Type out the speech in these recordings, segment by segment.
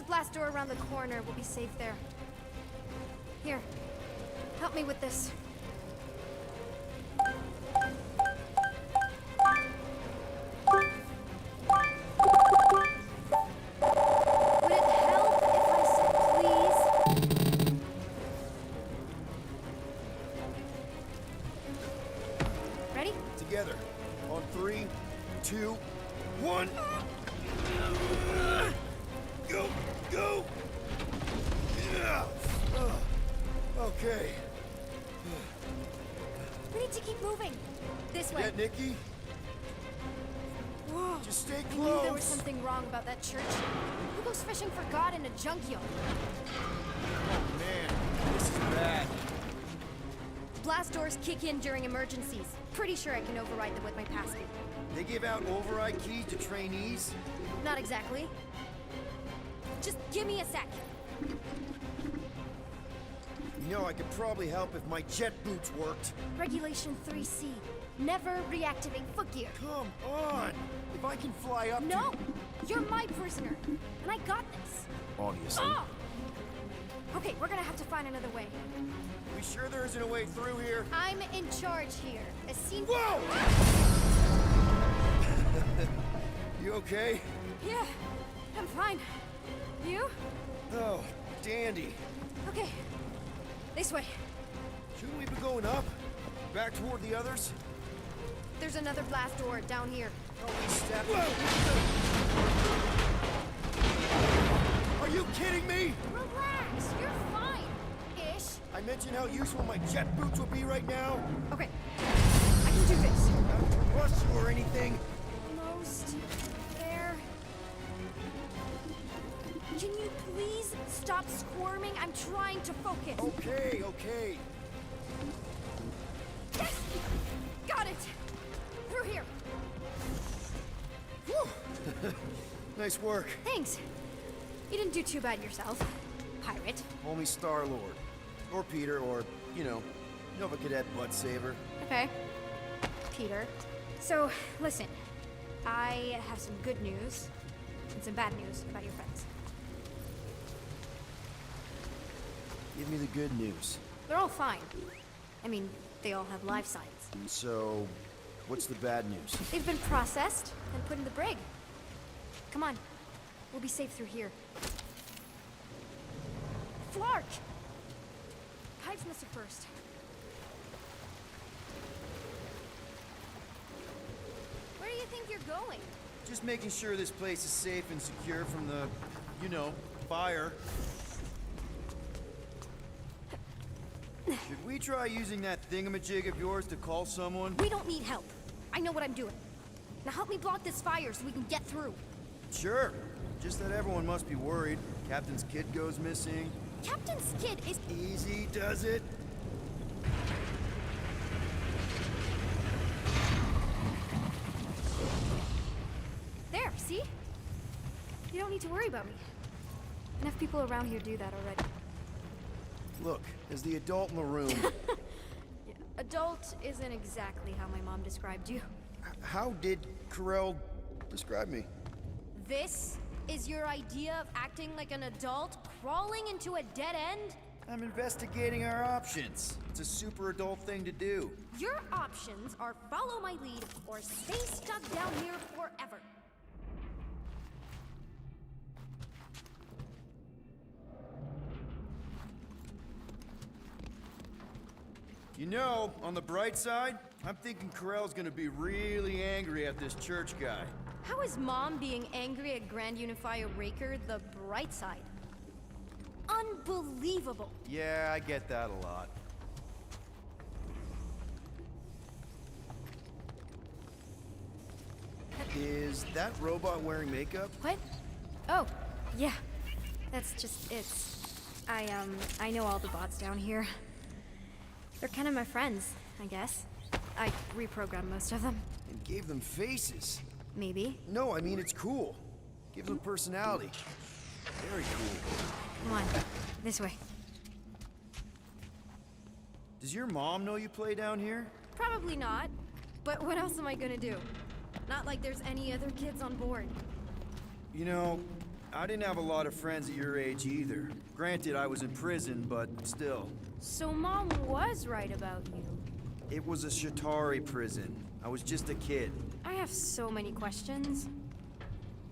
There's a blast door around the corner. We'll be safe there. Here, help me with this. Would it help if I said please? Ready? Together. On 3, 2, 1. Go! Go! Yeah. Okay. We need to keep moving. This way. Get Nikki? Whoa. Just stay I knew there was close. something wrong about that church. Who goes fishing for God in a junkyard? Oh man, this is bad. Blast doors kick in during emergencies. Pretty sure I can override them with my passkey. They give out override keys to trainees? Not exactly. Just give me a sec. You know, I could probably help if my jet boots worked. Regulation 3C. Never reactivate foot gear. Come on! If I can fly up No! You're my prisoner. And I got this. Obviously. Oh! Okay, we're gonna have to find another way. We sure there isn't a way through here? I'm in charge here. As seen. Whoa! You okay? Yeah, I'm fine. You? Oh, dandy. Okay. This way. Shouldn't we be going up? Back toward the others? There's another blast door down here. Oh, we stepped. Are you kidding me? Relax, you're fine. Ish. I mentioned how useful my jet boots would be right now. Okay. I can do this. Not to rush you or anything. Almost there. Can you please stop squirming? I'm trying to focus. Okay, okay. Yes! Got it! Through here. Whew. Nice work. Thanks. You didn't do too bad yourself, pirate. Call me Star-Lord. Or Peter, or, you know, Nova Cadet Butt Saver. Okay. Peter. So, listen. I have some good news and some bad news about your friends. Give me the good news. They're all fine. I mean, they all have life signs. So, what's the bad news? They've been processed and put in the brig. Come on. We'll be safe through here. Flark! Pipes must have burst. Where do you think you're going? Just making sure this place is safe and secure from the, you know, fire. Should we try using that thingamajig of yours to call someone? We don't need help. I know what I'm doing. Now help me block this fire so we can get through. Sure. Just that everyone must be worried. Captain's kid goes missing. Captain's kid is... Easy does it. There, see? You don't need to worry about me. Enough people around here do that already. Look, as the adult in the room, Adult isn't exactly how my mom described you. how did Corell describe me? This is your idea of acting like an adult crawling into a dead end? I'm investigating our options. It's a super adult thing to do. Your options are follow my lead or stay stuck down here forever. You know, on the bright side, I'm thinking Corell's gonna be really angry at this church guy. How is Mom being angry at Grand Unifier Raker the bright side? Unbelievable! Yeah, I get that a lot. Is that robot wearing makeup? What? Oh, yeah. That's just it. I know all the bots down here. They're kind of my friends, I guess. I reprogrammed most of them. And gave them faces. Maybe. No, I mean it's cool. Gives them personality. Very cool. Come on, this way. Does your mom know you play down here? Probably not. But what else am I gonna do? Not like there's any other kids on board. You know, I didn't have a lot of friends at your age either. Granted, I was in prison, but still. So Mom was right about you. It was a Shatari prison. I was just a kid. I have so many questions.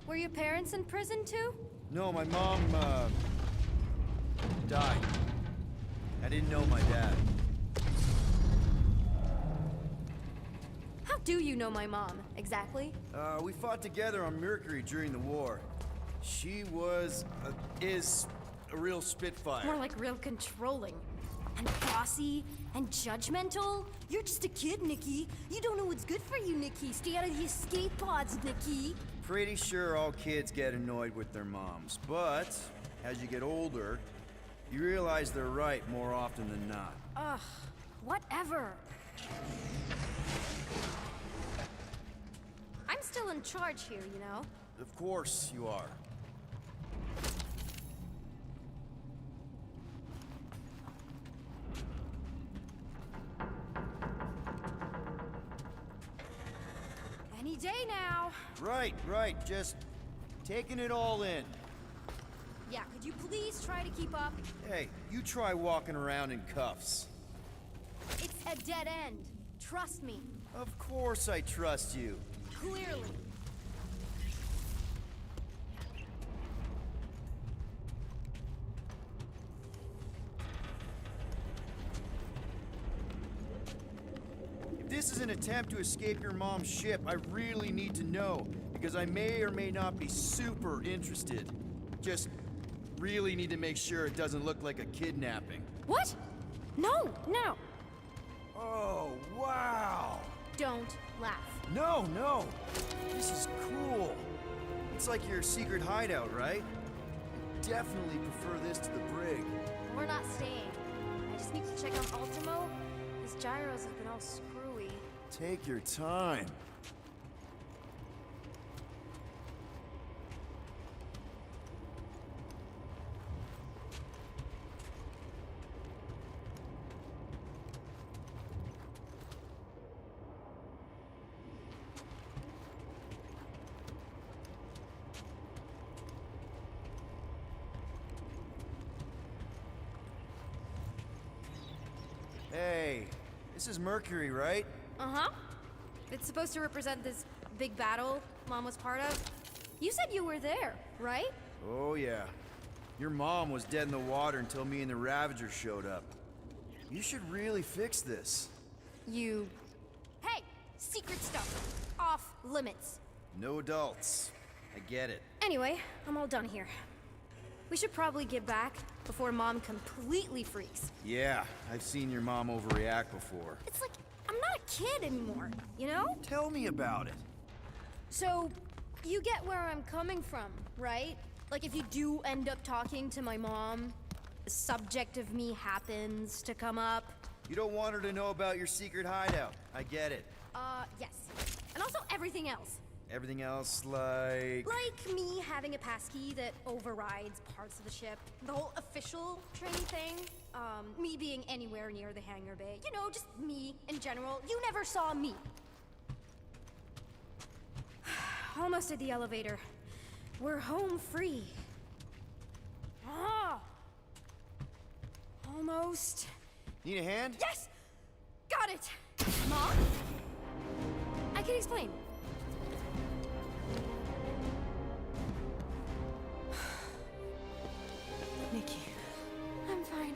Were your parents in prison too? No, my mom, died. I didn't know my dad. How do you know my mom, exactly? We fought together on Mercury during the war. She is a real spitfire. More like real controlling. And bossy and judgmental. You're just a kid, Nikki. You don't know what's good for you, Nikki. Stay out of the escape pods, Nikki. Pretty sure all kids get annoyed with their moms, but as you get older, you realize they're right more often than not. Ugh, whatever. I'm still in charge here, you know? Of course you are. Any day now. Right, just taking it all in. Yeah, could you please try to keep up? Hey, you try walking around in cuffs. It's a dead end. Trust me. Of course I trust you. Clearly. If this is an attempt to escape your mom's ship, I really need to know, because I may or may not be super interested. Just really need to make sure it doesn't look like a kidnapping. What? No, no. Oh, wow! Don't laugh. No! This is cool. It's like your secret hideout, right? I definitely prefer this to the brig. We're not staying. I just need to check on Ultimo. His gyros have been all screwy. Take your time. Hey, this is Mercury, right? Uh-huh. It's supposed to represent this big battle Mom was part of. You said you were there, right? Oh, yeah. Your mom was dead in the water until me and the Ravagers showed up. You should really fix this. You... Hey! Secret stuff. Off limits. No adults. I get it. Anyway, I'm all done here. We should probably get back before Mom completely freaks. Yeah, I've seen your mom overreact before. It's like, I'm not a kid anymore, you know? Tell me about it. So, you get where I'm coming from, right? Like if you do end up talking to my mom, the subject of me happens to come up. You don't want her to know about your secret hideout. I get it. Yes. And also everything else. Everything else, like... Like me having a passkey that overrides parts of the ship. The whole official training thing. Me being anywhere near the hangar bay. You know, just me in general. You never saw me. Almost at the elevator. We're home free. Ah! Almost. Need a hand? Yes! Got it! Mom? I can explain. Nikki. I'm fine.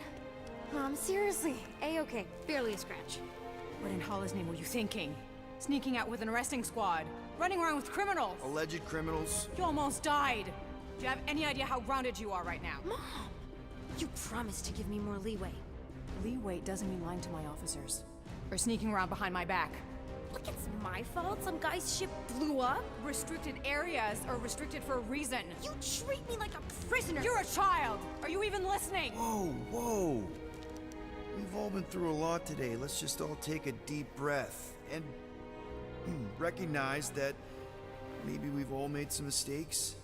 Mom, seriously. A-okay. Barely a scratch. What in Hollis' name were you thinking? Sneaking out with an arresting squad? Running around with criminals? Alleged criminals? You almost died! Do you have any idea how grounded you are right now? Mom! You promised to give me more leeway. Leeway doesn't mean lying to my officers. Or sneaking around behind my back. Look, it's my fault some guy's ship blew up. Restricted areas are restricted for a reason. You treat me like a prisoner. You're a child! Are you even listening? Whoa. We've all been through a lot today. Let's just all take a deep breath and recognize that maybe we've all made some mistakes.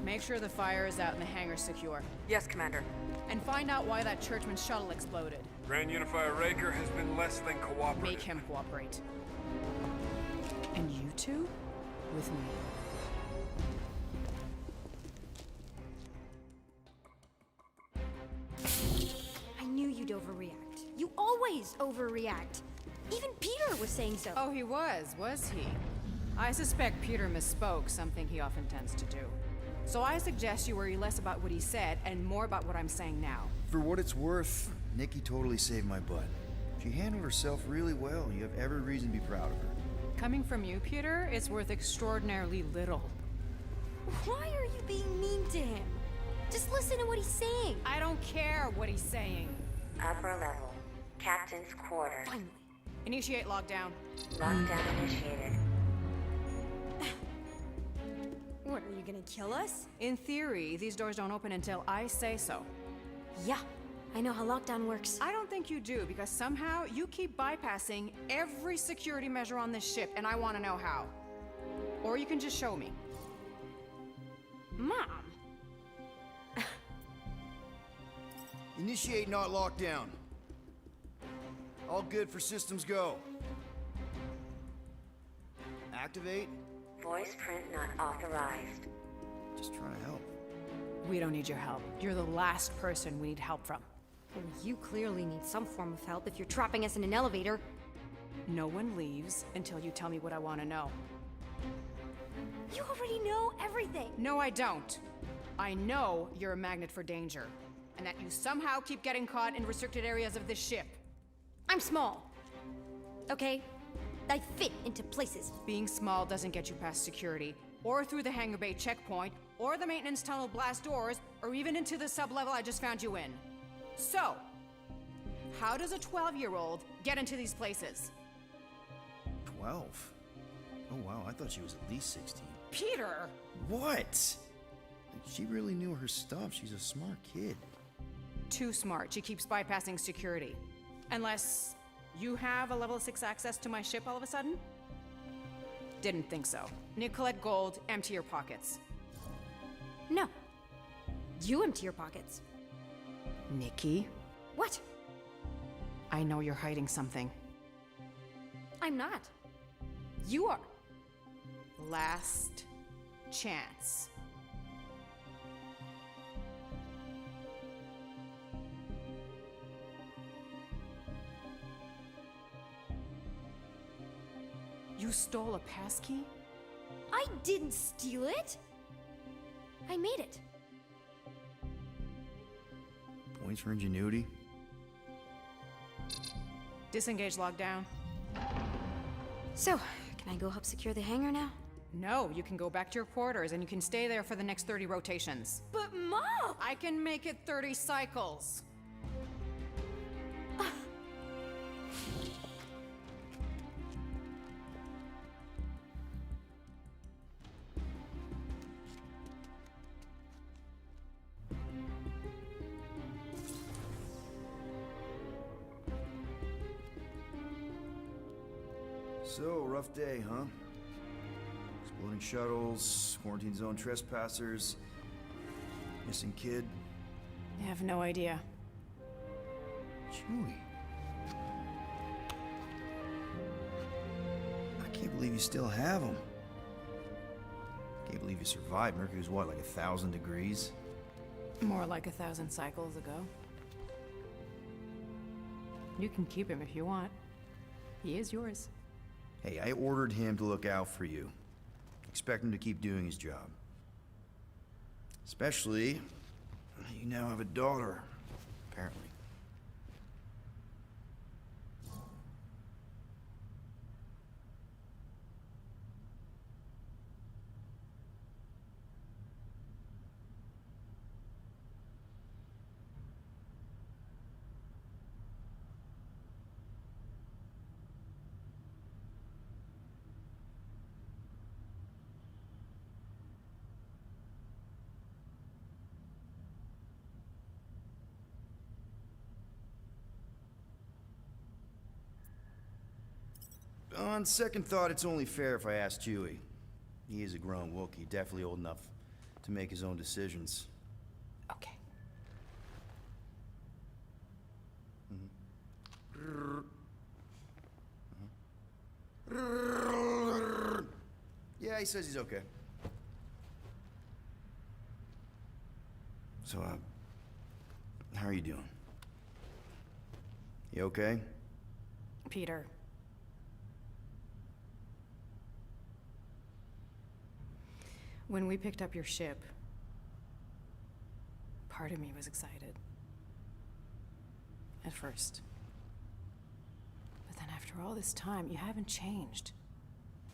Make sure the fire is out and the hangar's secure. Yes, Commander. And find out why that Churchman shuttle exploded. Grand Unifier Raker has been less than cooperative. Make him cooperate. And you two? With me. overreact. Even Peter was saying so. Oh, he was he? I suspect Peter misspoke, something he often tends to do. So I suggest you worry less about what he said and more about what I'm saying now. For what it's worth, Nikki totally saved my butt. She handled herself really well, and you have every reason to be proud of her. Coming from you, Peter, it's worth extraordinarily little. Why are you being mean to him? Just listen to what he's saying. I don't care what he's saying. Upper level. Captain's quarters. Finally. Initiate lockdown. Lockdown initiated. What, are you gonna kill us? In theory, these doors don't open until I say so. Yeah, I know how lockdown works. I don't think you do, because somehow you keep bypassing every security measure on this ship, and I want to know how. Or you can just show me. Mom! Initiate not lockdown. All good for systems go. Activate. Voice print not authorized. Just trying to help. We don't need your help. You're the last person we need help from. Well, you clearly need some form of help if you're trapping us in an elevator. No one leaves until you tell me what I want to know. You already know everything. No, I don't. I know you're a magnet for danger, and that you somehow keep getting caught in restricted areas of this ship. I'm small. Okay? I fit into places. Being small doesn't get you past security, or through the hangar bay checkpoint, or the maintenance tunnel blast doors, or even into the sub-level I just found you in. So, how does a 12-year-old get into these places? 12? Oh wow, I thought she was at least 16. Peter! What? She really knew her stuff. She's a smart kid. Too smart. She keeps bypassing security. Unless you have a level 6 access to my ship all of a sudden? Didn't think so. Nicolette Gold, empty your pockets. No. You empty your pockets. Nikki, What? I know you're hiding something. I'm not. You are. Last chance. You stole a passkey? I didn't steal it. I made it. Points for ingenuity. Disengage lockdown. So, can I go help secure the hangar now? No, you can go back to your quarters and you can stay there for the next 30 rotations. But Mom! I can make it 30 cycles. So, rough day, huh? Exploding shuttles, quarantine zone trespassers, missing kid. I have no idea. Chewie. I can't believe you still have him. Can't believe you survived. Mercury was what, like 1,000 degrees? More like 1,000 cycles ago. You can keep him if you want. He is yours. Hey, I ordered him to look out for you. Expect him to keep doing his job. Especially, you now have a daughter, apparently. On second thought, it's only fair if I ask Chewie. He is a grown Wookiee, definitely old enough to make his own decisions. Okay. Yeah, he says he's okay. So, how are you doing? You okay? Peter. When we picked up your ship, part of me was excited. At first. But then after all this time, you haven't changed.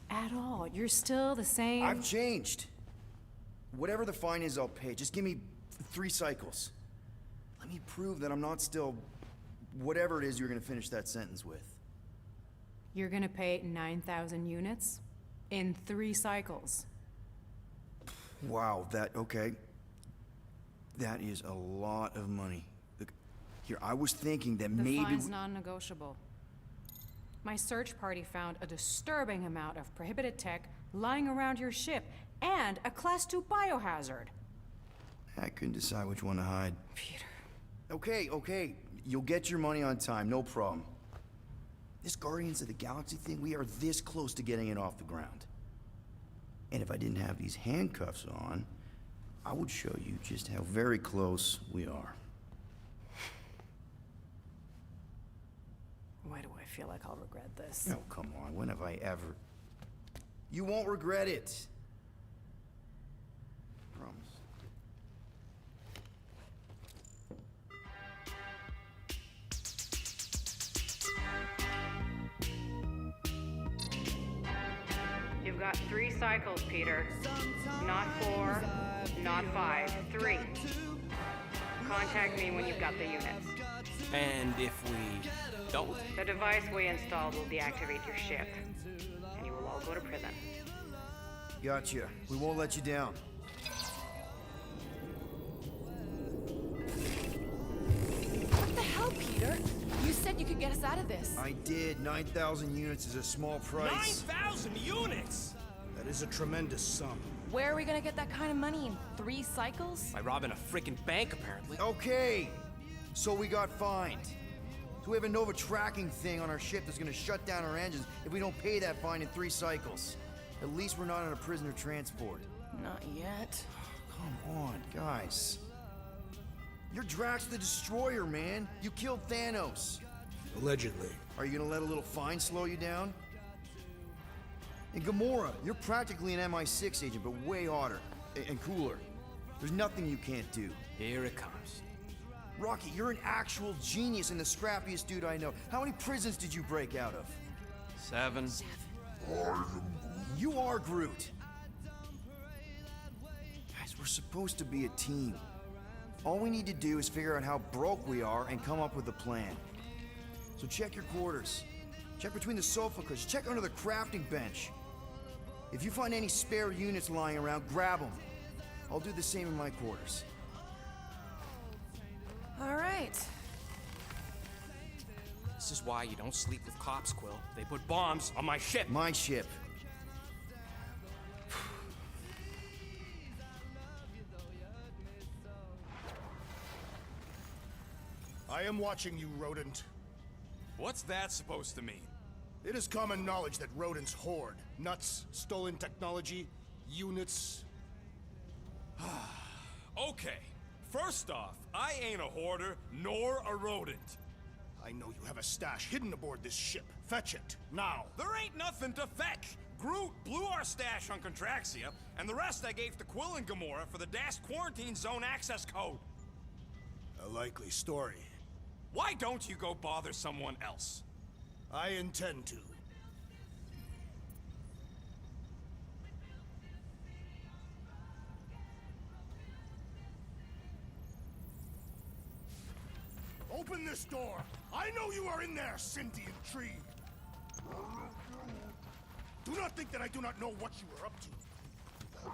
At all. You're still the same. I've changed. Whatever the fine is, I'll pay. Just give me 3 cycles. Let me prove that I'm not still whatever it is you're gonna finish that sentence with. You're gonna pay 9,000 units in 3 cycles. Wow, okay. That is a lot of money. Look, here, I was thinking that The maybe... fine's non-negotiable. My search party found a disturbing amount of prohibited tech lying around your ship, and a Class 2 biohazard. I couldn't decide which one to hide. Peter. Okay. You'll get your money on time, no problem. This Guardians of the Galaxy thing, we are this close to getting it off the ground. And if I didn't have these handcuffs on, I would show you just how very close we are. Why do I feel like I'll regret this? Oh, come on, when have I ever... You won't regret it. Promise. You've got 3 cycles, Peter. Not 4, not 5, 3. Contact me when you've got the units. And if we don't? The device we installed will deactivate your ship, and you will all go to prison. Gotcha. We won't let you down. What the hell, Peter? You said you could get us out of this. I did. 9,000 units is a small price. 9,000 units! That is a tremendous sum. Where are we gonna get that kind of money in 3 cycles? By robbing a freaking bank, apparently. Okay, so we got fined. So we have a Nova tracking thing on our ship that's gonna shut down our engines if we don't pay that fine in 3 cycles. At least we're not on a prisoner transport. Not yet. Come on, guys. You're Drax the Destroyer, man. You killed Thanos. Allegedly. Are you gonna let a little fine slow you down? And Gamora, you're practically an MI6 agent, but way hotter and cooler. There's nothing you can't do. Here it comes. Rocky, you're an actual genius and the scrappiest dude I know. How many prisons did you break out of? 7. You are Groot. Guys, we're supposed to be a team. All we need to do is figure out how broke we are and come up with a plan. So check your quarters. Check between the sofa cushions. Check under the crafting bench. If you find any spare units lying around, grab them. I'll do the same in my quarters. All right. This is why you don't sleep with cops, Quill. They put bombs on my ship. My ship. I am watching you, rodent. What's that supposed to mean? It is common knowledge that rodents hoard nuts, stolen technology, units. Okay, first off, I ain't a hoarder nor a rodent. I know you have a stash hidden aboard this ship. Fetch it, now. There ain't nothing to fetch. Groot blew our stash on Contraxia, and the rest I gave to Quill and Gamora for the DAS quarantine zone access code. A likely story. Why don't you go bother someone else? I intend to. Open this door! I know you are in there, sentient tree! Do not think that I do not know what you are up to.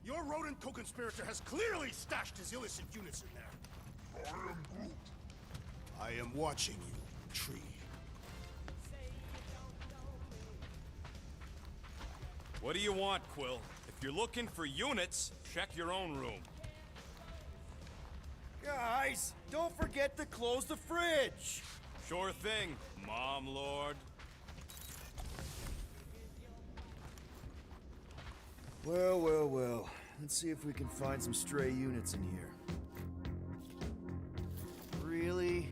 Your rodent co-conspirator has clearly stashed his illicit units in there. I am watching you, tree. What do you want, Quill? If you're looking for units, check your own room. Guys, don't forget to close the fridge. Sure thing, Mom Lord. Well. Let's see if we can find some stray units in here. Really?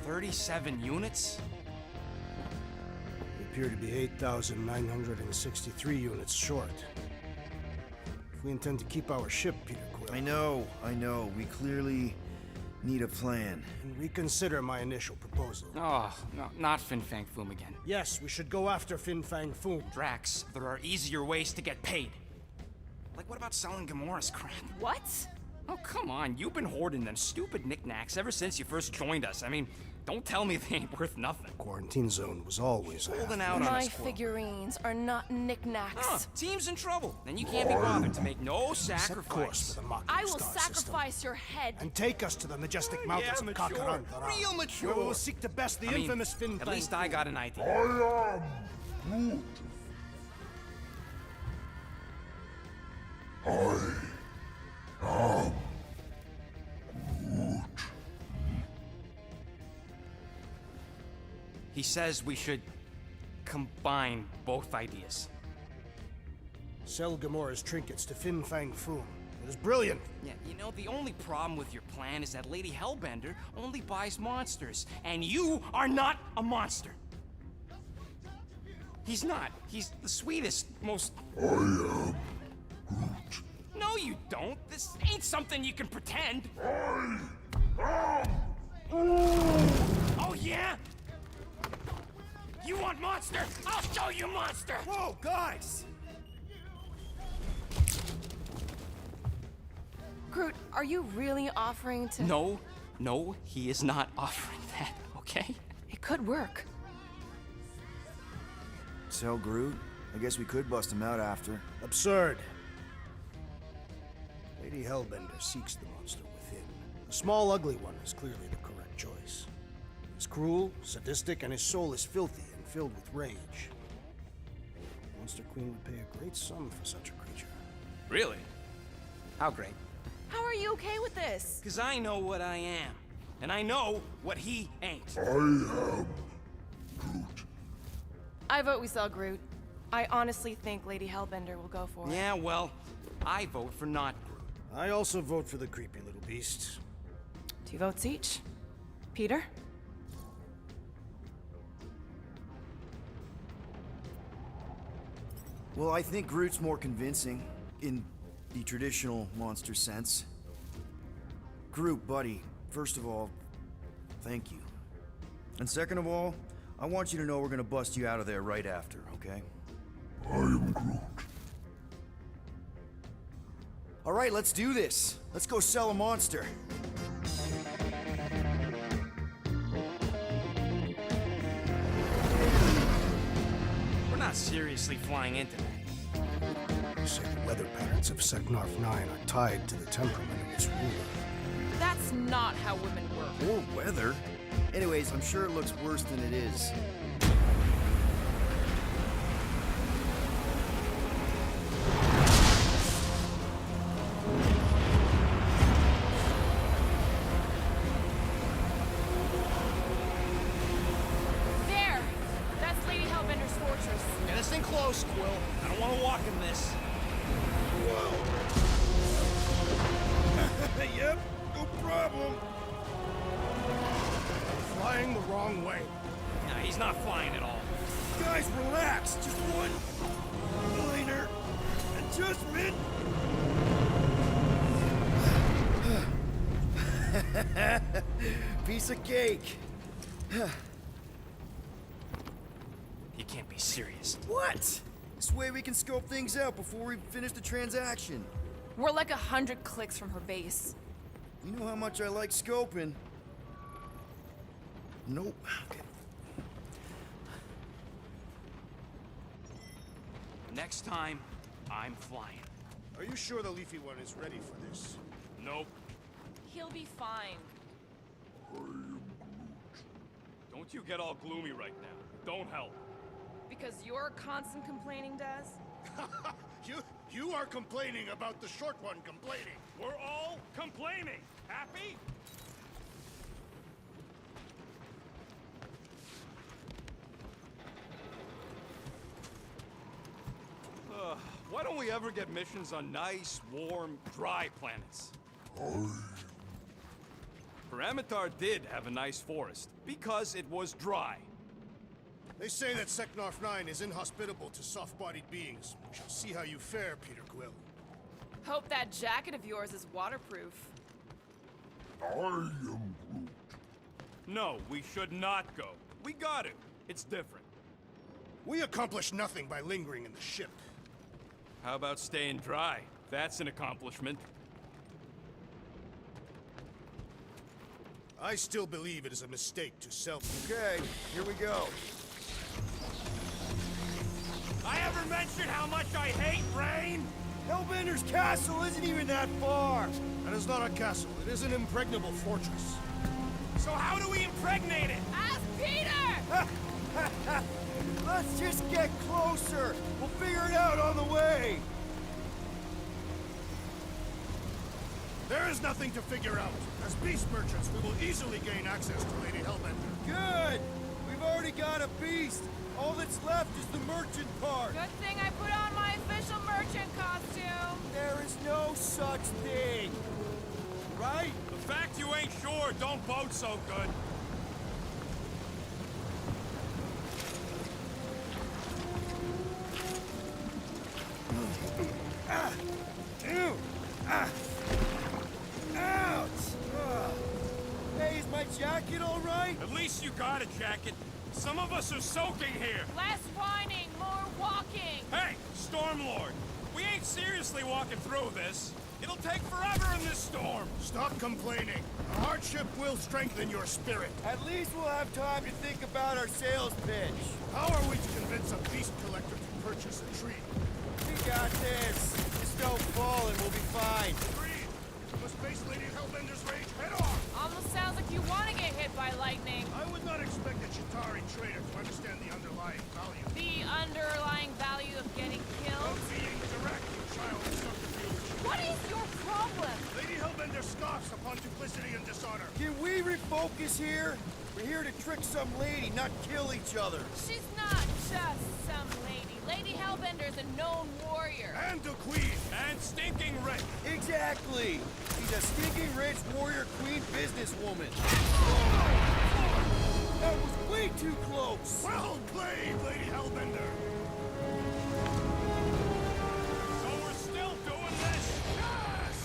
37 units? We appear to be 8,963 units short. If we intend to keep our ship, Peter Quill, I know. We clearly need a plan. and reconsider my initial proposal. Oh, no, not Fin Fang Foom again. Yes, we should go after Fin Fang Foom. Drax, there are easier ways to get paid. Like, what about selling Gamora's crap? What? Oh, come on. You've been hoarding them stupid knickknacks ever since you first joined us. I mean, don't tell me they ain't worth nothing. Quarantine zone was always Holding out on My us, Quill. figurines are not knickknacks. Huh, team's in trouble. Then you can't be bothered to make no Set course sacrifice. for the Mocking I will Star sacrifice system, your head. and take us to the majestic mountains of mature. Kakarandara, Real mature. where we will seek to best the I mean, infamous Fin at Fang least I Foom. got an idea. He says we should combine both ideas. Sell Gamora's trinkets to Fin Fang Foom. It is brilliant. Yeah, you know, the only problem with your plan is that Lady Hellbender only buys monsters, and you are not a monster. He's not. He's the sweetest, most... I am Groot. No, you don't. This ain't something you can pretend. Oh, yeah? You want monster? I'll show you monster! Whoa, guys! Groot, are you really offering to... No, he is not offering that, okay? It could work. Sell Groot? I guess we could bust him out after. Absurd. Lady Hellbender seeks the monster within. The small, ugly one is clearly the correct choice. He's cruel, sadistic, and his soul is filthy and filled with rage. The Monster Queen would pay a great sum for such a creature. Really? How great? How are you okay with this? Because I know what I am. And I know what he ain't. I vote we sell Groot. I honestly think Lady Hellbender will go for it. Yeah, well, I vote for not Groot. I also vote for the creepy little beast. 2 votes each. Peter? Well, I think Groot's more convincing, in the traditional monster sense. Groot, buddy, first of all, thank you. And second of all, I want you to know we're gonna bust you out of there right after, okay? I am Groot. All right, let's do this. Let's go sell a monster. We're not seriously flying into that. They say the weather patterns of Seknarf 9 are tied to the temperament of its ruler. That's not how women work. Or weather. Anyways, I'm sure it looks worse than it is. There! That's Lady Hellbender's fortress. Get this thing close, Quill. I don't want to walk in this. Yep, no problem. Flying the wrong way. Nah, he's not flying at all. Guys, relax. Just one minor adjustment. Piece of cake. You can't be serious. What? This way we can scope things out before we finish the transaction. We're like 100 clicks from her base. You know how much I like scoping. Nope. Okay. Next time, I'm flying. Are you sure the Leafy one is ready for this? Nope. He'll be fine. Don't you get all gloomy right now. Don't help. Because you're constant complaining, Daz? You are complaining about the short one complaining. We're all complaining. Happy? Why don't we ever get missions on nice, warm, dry planets? Paramitar did have a nice forest, because it was dry. They say that Seknarf 9 is inhospitable to soft-bodied beings. We shall see how you fare, Peter Quill. Hope that jacket of yours is waterproof. No, we should not go. We got to. It's different. We accomplish nothing by lingering in the ship. How about staying dry? That's an accomplishment. I still believe it is a mistake to Okay, here we go. I ever mentioned how much I hate rain? Hellbender's castle isn't even that far. That is not a castle. It is an impregnable fortress. So how do we impregnate it? Ask Peter! Let's just get closer. We'll figure it out on the way. There is nothing to figure out. As beast merchants, we will easily gain access to Lady Hellbender. Good. We've already got a beast. All that's left is the merchant part. Good thing I put on my official merchant costume. There is no such thing. Right? The fact you ain't sure don't bode so good. Ew! Ah! Ouch! Hey, is my jacket all right? At least you got a jacket. Some of us are soaking here. Less whining, more walking. Hey, Stormlord, we ain't seriously walking through this. It'll take forever in this storm. Stop complaining. A hardship will strengthen your spirit. At least we'll have time to think about our sales pitch. How are we to convince a beast collector to purchase a tree? We got this. Just don't fall and we'll be fine. Agreed. We must face Lady Hellbender's rage head on. Almost sounds like you want to get hit by lightning. I would not expect a Chitauri trader to understand the underlying value. The underlying value of getting killed? Of being direct, child of subterfuge. What is your problem? Lady Hellbender scoffs upon duplicity and dishonor. Can we refocus here? We're here to trick some lady, not kill each other. She's not just some lady. Lady Hellbender's a known warrior. And a queen. And stinking rich. Exactly. She's a stinking rich warrior queen businesswoman. That was way too close. Well played, Lady Hellbender. So we're still doing this? Yes!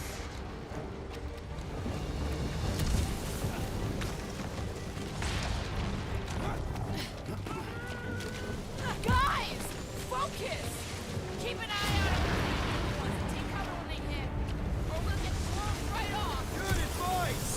Guys! Focus! Keep an eye out for the take cover when they hit, or we'll get blown right off. Good advice.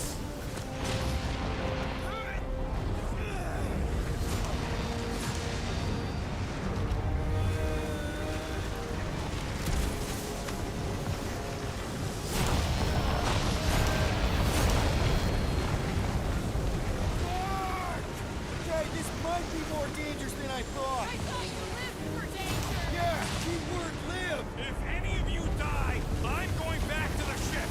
Okay, this might be more dangerous than I thought. I thought you lived for danger. Yeah, keyword live. If any of you die, I'm going back to the ship.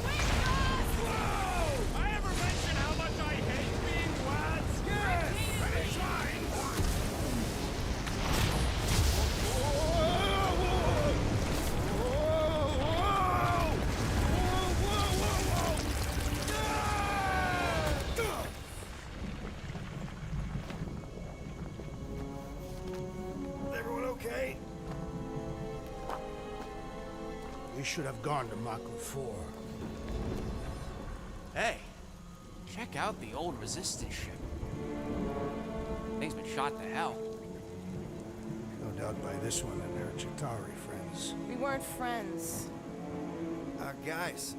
Wait for us! Whoa! I ever mention how much I hate being lads? Repeatedly. Everyone okay? We should have gone to Mako 4. Hey, check out the old Resistance ship. Thing's been shot to hell. No doubt by this one and their Chitauri friends. We weren't friends. Guys.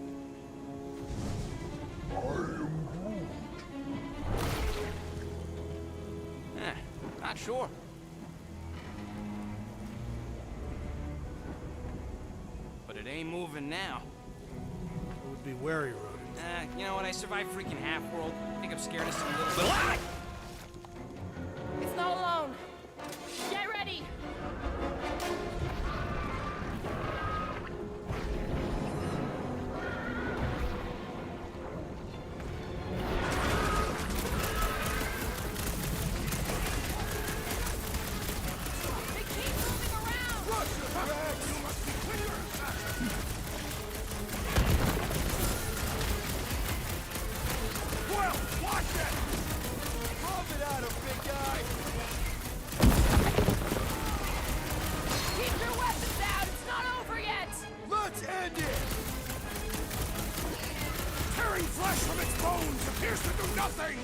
Not sure. But it ain't moving now. I would be wary, Rodent. You know what? I survived freaking Half-World. I think I'm scared of some little bit. Ah! It's not alone. Get ready! They keep moving around! You must be quicker and faster. dead! Pump it out, big guy! Keep your weapons out! It's not over yet! Let's end it! Tearing flesh from its bones appears to do nothing!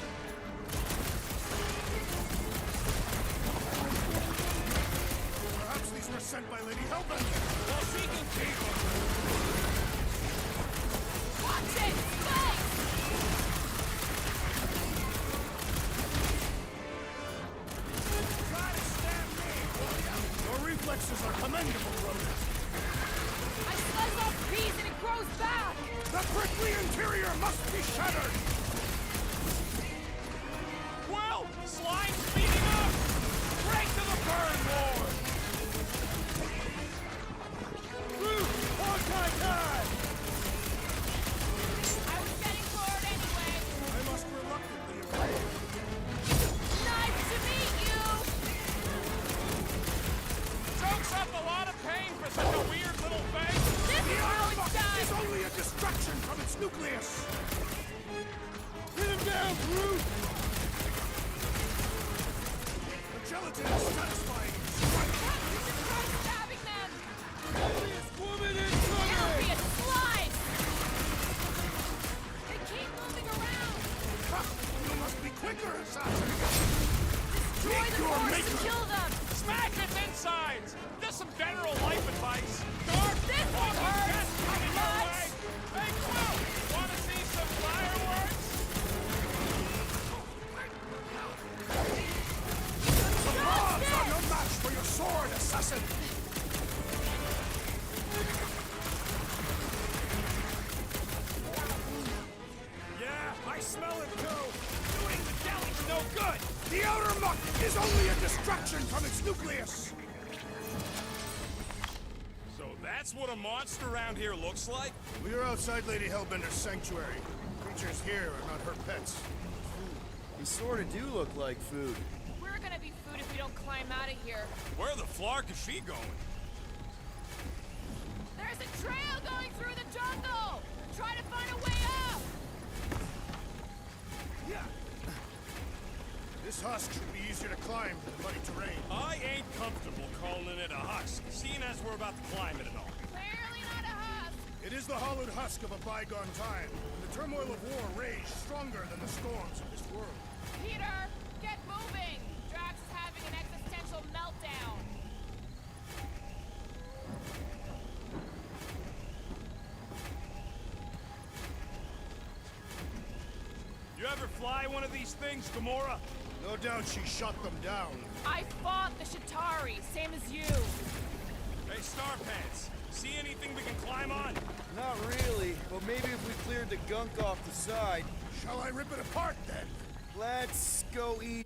Perhaps these were sent by Lady Hellbender. Well, she can keep them. Watch it! Spike! Try to stab me, will ya? Your reflexes are commendable, rodent. I slice off peas and it grows back! The prickly interior must be shattered! Well, slime's speeding up! Break to the burn, Lord! Hawkeye time! I was getting bored anyway! I must reluctantly obey. Nice to meet you! Chokes up a lot of pain for such a weird little thing! This The is how Armor it's done! is only a distraction from its nucleus! Hit him down, Groot! The gelatin is satisfying. Strike! You should try stabbing them! Heaviest woman in It'll be Sunday! a slice! They keep moving around! Ha! You must be quicker, assassin! Destroy Meet the your force maker. to kill them! Smash its insides! Just some general life advice! Dark! This one hurts! Coming your Much! way! Hey, Quill! Wanna see some fireworks? Odds are no match for your sword, assassin! Yeah, I smell it too! Doing the jelly's no good! The outer muck is only a distraction from its nucleus! So that's what a monster around here looks like? We are outside Lady Hellbender's sanctuary. Creatures here are not her pets. They sorta do look like food. We're gonna be food if we don't climb out of here. Where the flark is she going? There's a trail going through the jungle! Try to find a way up! Yeah. This husk should be easier to climb than the muddy terrain. I ain't comfortable calling it a husk, seeing as we're about to climb it and all. Clearly not a husk! It is the hollowed husk of a bygone time, when the turmoil of war raged stronger than the storms of this world. Peter, get moving! Drax is having an existential meltdown. You ever fly one of these things, Gamora? No doubt she shot them down. I fought the Shatari, same as you. Hey, Starpants, see anything we can climb on? Not really, but maybe if we cleared the gunk off the side. Shall I rip it apart, then? Let's go easy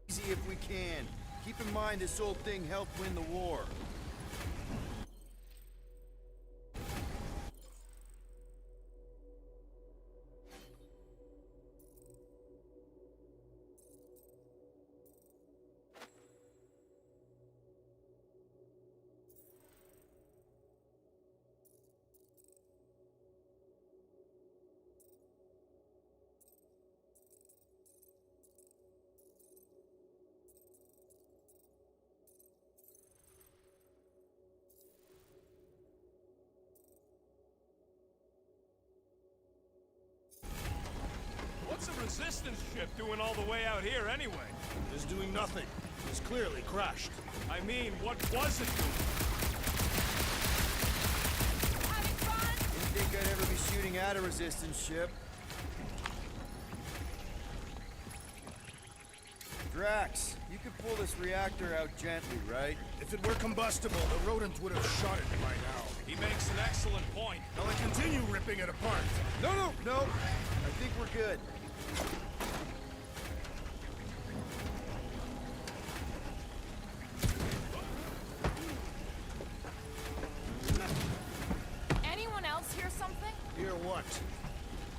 if we can. Keep in mind this old thing helped win the war. What's a resistance ship doing all the way out here anyway? It is doing nothing. It is clearly crashed. I mean, what was it doing? Having fun? Didn't think I'd ever be shooting at a resistance ship. Drax, you could pull this reactor out gently, right? If it were combustible, the rodent would have shot it by now. He makes an excellent point. Shall I continue ripping it apart? No. I think we're good. Anyone else hear something? Hear what?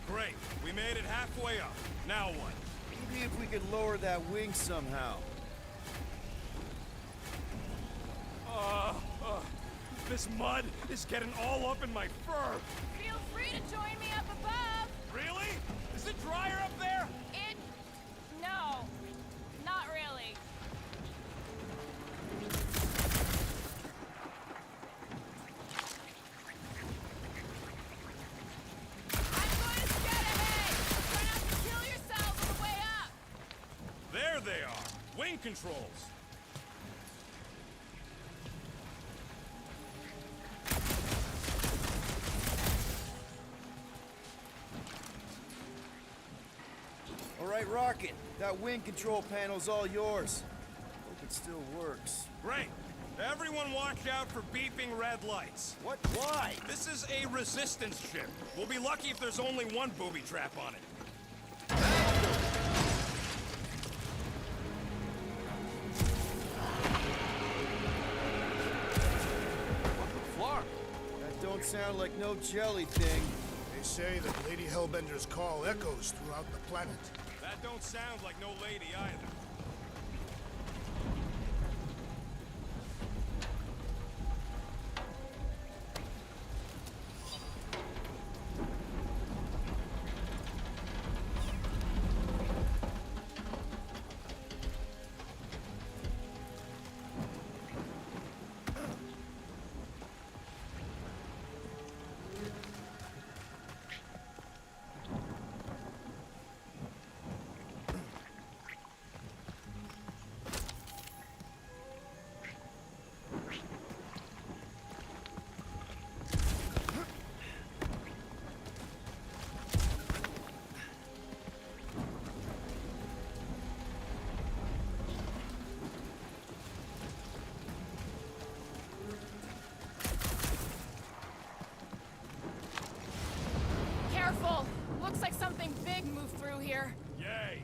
Great, we made it halfway up. Now what? Maybe if we could lower that wing somehow. This mud is getting all up in my fur. Feel free to join me up above. Really? Is it drier up there? wing controls. All right, Rocket. That wing control panel's all yours. Hope it still works. Great. Everyone watch out for beeping red lights. What? Why? This is a resistance ship. We'll be lucky if there's only one booby trap on it. That don't sound like no jelly thing. They say that Lady Hellbender's call echoes throughout the planet. That don't sound like no lady either. Careful! Looks like something big moved through here. Yay!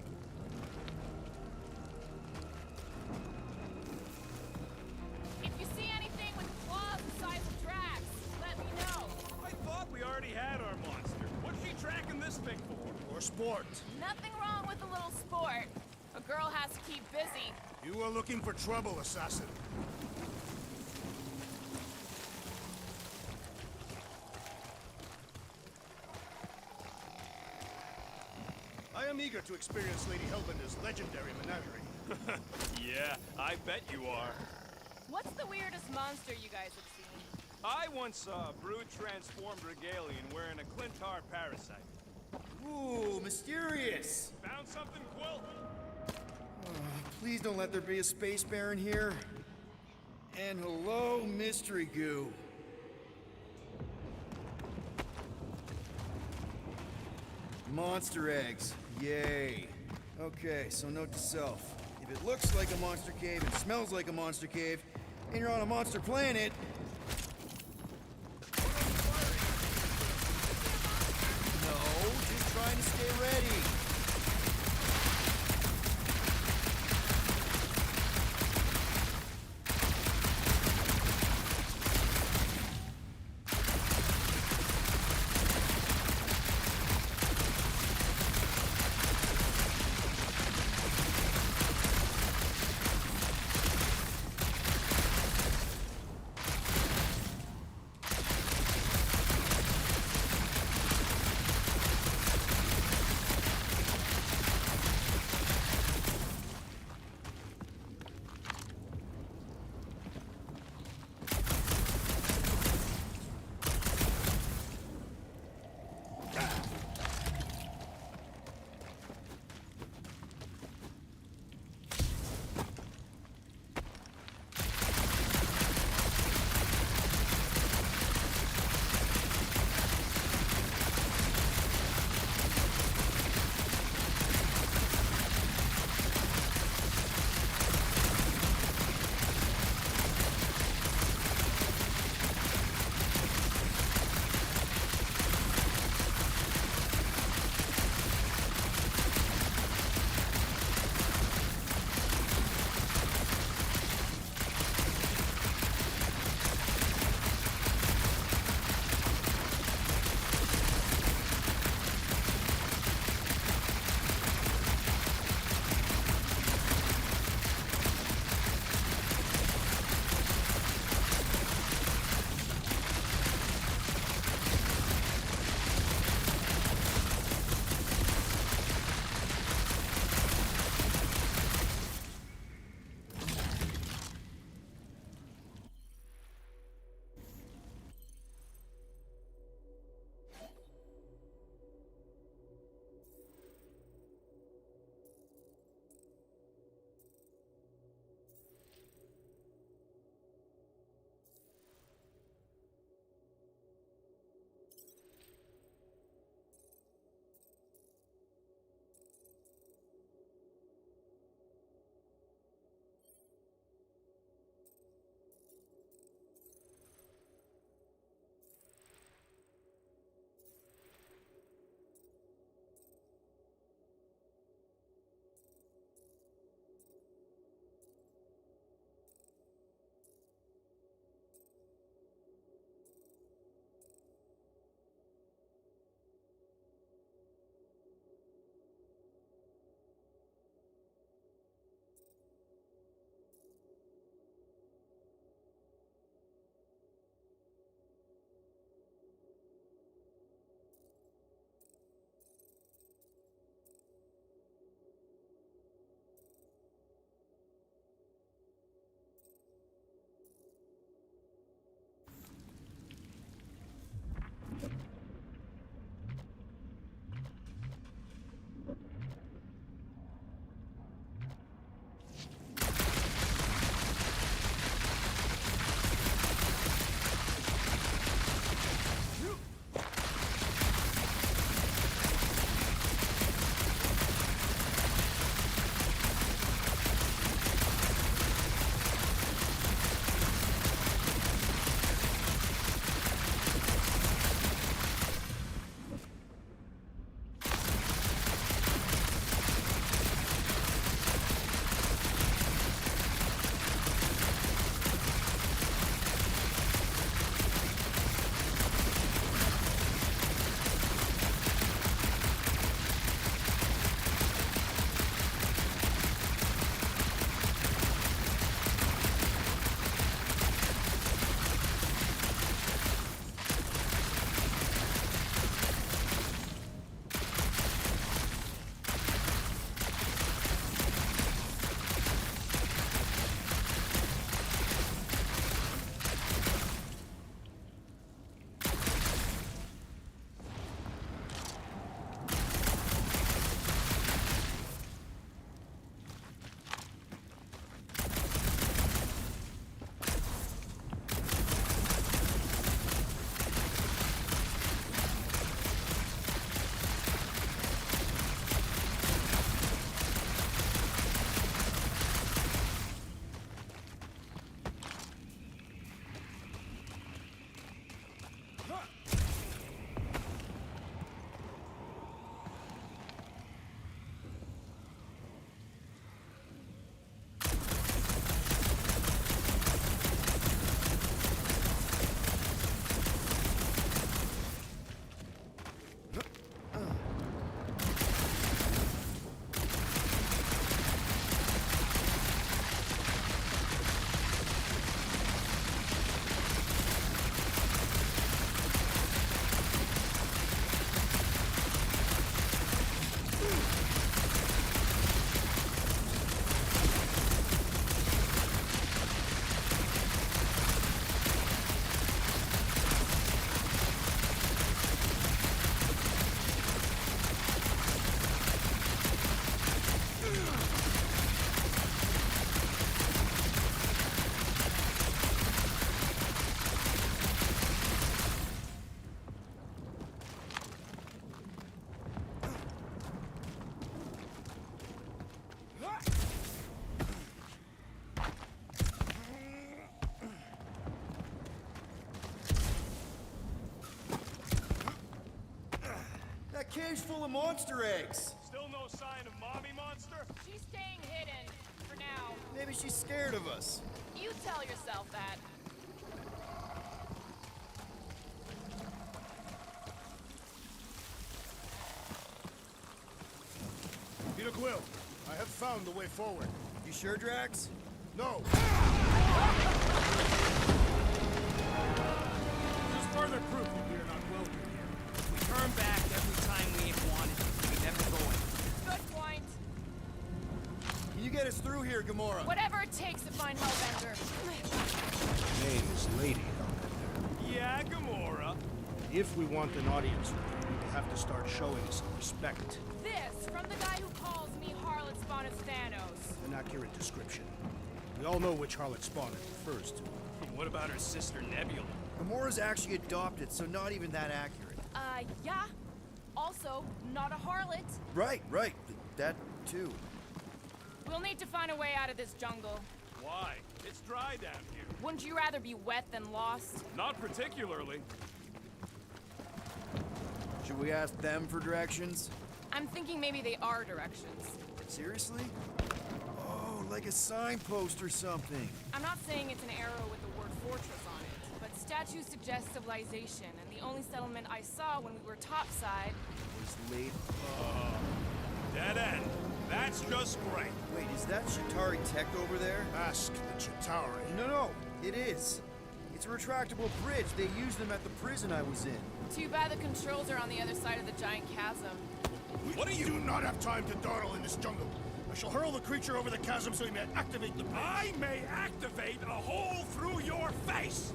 If you see anything with claws the size of Drax, let me know. I thought we already had our monster. What's she tracking this thing for? For sport. Nothing wrong with a little sport. A girl has to keep busy. You are looking for trouble, assassin. I am eager to experience Lady Hellbender's legendary menagerie. Yeah, I bet you are. What's the weirdest monster you guys have seen? I once saw a brood transformed Regalian wearing a Clintar parasite. Ooh, mysterious. Found something, Quill? Please don't let there be a space baron here. And hello, mystery goo. Monster eggs. Yay. Okay, so note to self. If it looks like a monster cave and smells like a monster cave, and you're on a monster planet... No, just trying to stay ready. cage full of monster eggs. Still no sign of Mommy Monster? She's staying hidden for now. Maybe she's scared of us. You tell yourself that. Peter Quill, I have found the way forward. You sure, Drax? No! Just further proof that we are not welcome here. We turn back every time we ain't wanted. We never go in. Good point. Can you get us through here, Gamora? Whatever it takes to find Hellbender. Name is Lady Hellbender. Yeah, Gamora. If we want an audience, we will have to start showing some respect. This from the guy who calls me Harlot Spawn of Thanos. An accurate description. We all know which harlot Spawn it refers to. What about her sister Nebula? Gamora's actually adopted, so not even that accurate. Yeah. Also, not a harlot. Right. That too. We'll need to find a way out of this jungle. Why? It's dry down here. Wouldn't you rather be wet than lost? Not particularly. Should we ask them for directions? I'm thinking maybe they are directions. Seriously? Oh, like a signpost or something. I'm not saying it's an arrow with the word fortress on it, but statues suggest civilization, and the only settlement I saw when we were topside. Was late. Dead end. That's just great. Wait, is that Chitauri tech over there? Ask the Chitauri. No, it is. It's a retractable bridge. They used them at the prison I was in. Too bad the controls are on the other side of the giant chasm. What are you? do not have time to dawdle in this jungle. I shall hurl the creature over the chasm so he may activate the bridge. I may activate a hole through your face.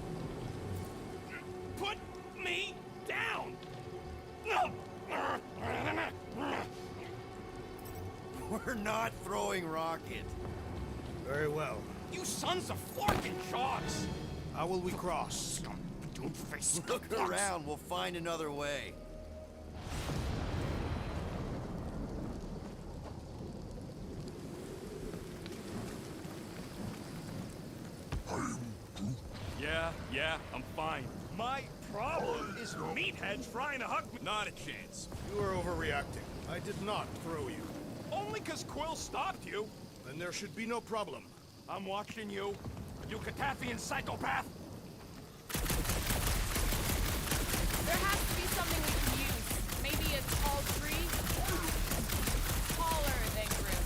Put me down. No. We're not throwing rocket. Very well. You sons of forking sharks. How will we cross? Don't face. Look around. We'll find another way. Yeah, I'm fine. My problem is meatheads trying to hug me. Not a chance. You are overreacting. I did not throw you. Only 'cause Quill stopped you. Then there should be no problem. I'm watching you. You Cataphian psychopath. There has to be something we can use. Maybe a tall tree? Taller than Grim.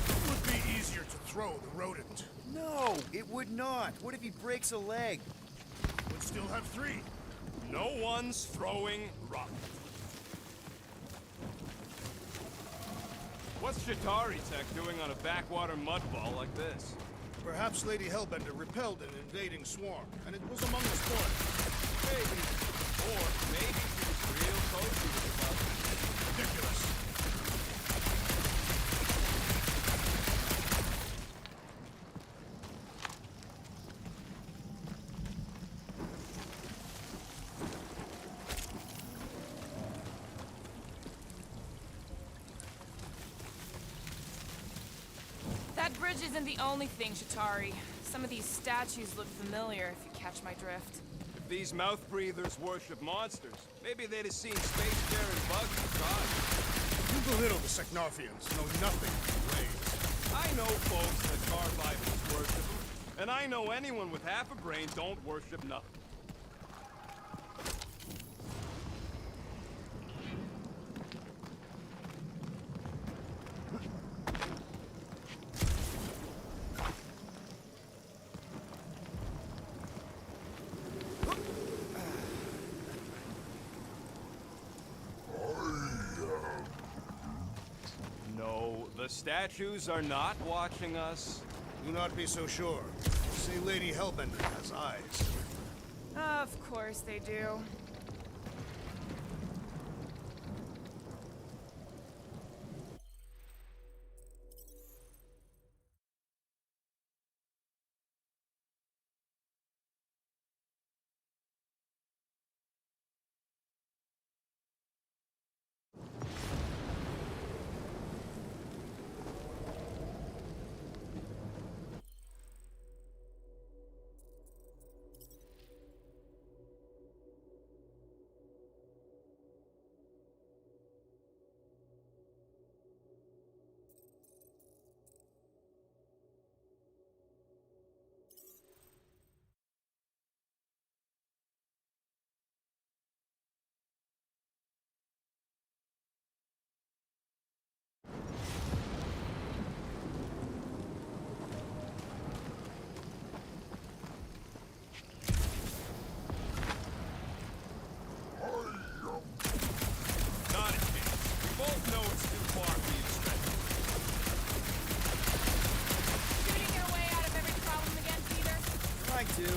It would be easier to throw the rodent. No, it would not. What if he breaks a leg? Would still have 3. No one's throwing rock. What's Chitauri tech doing on a backwater mud ball like this? Perhaps Lady Hellbender repelled an invading swarm, and it was among the spoils. Maybe. Or maybe she was real cozy with the bug. Ridiculous. That bridge isn't the only thing, Chitauri. Some of these statues look familiar, if you catch my drift. If these mouth breathers worship monsters, maybe they'd have seen space-faring bugs inside. You belittle the Seknarfians, know nothing of ways. I know folks that Carbibles worship them, and I know anyone with half a brain don't worship nothing. No, the statues are not watching us. Do not be so sure. Say Lady Hellbender has eyes. Of course they do. trying to.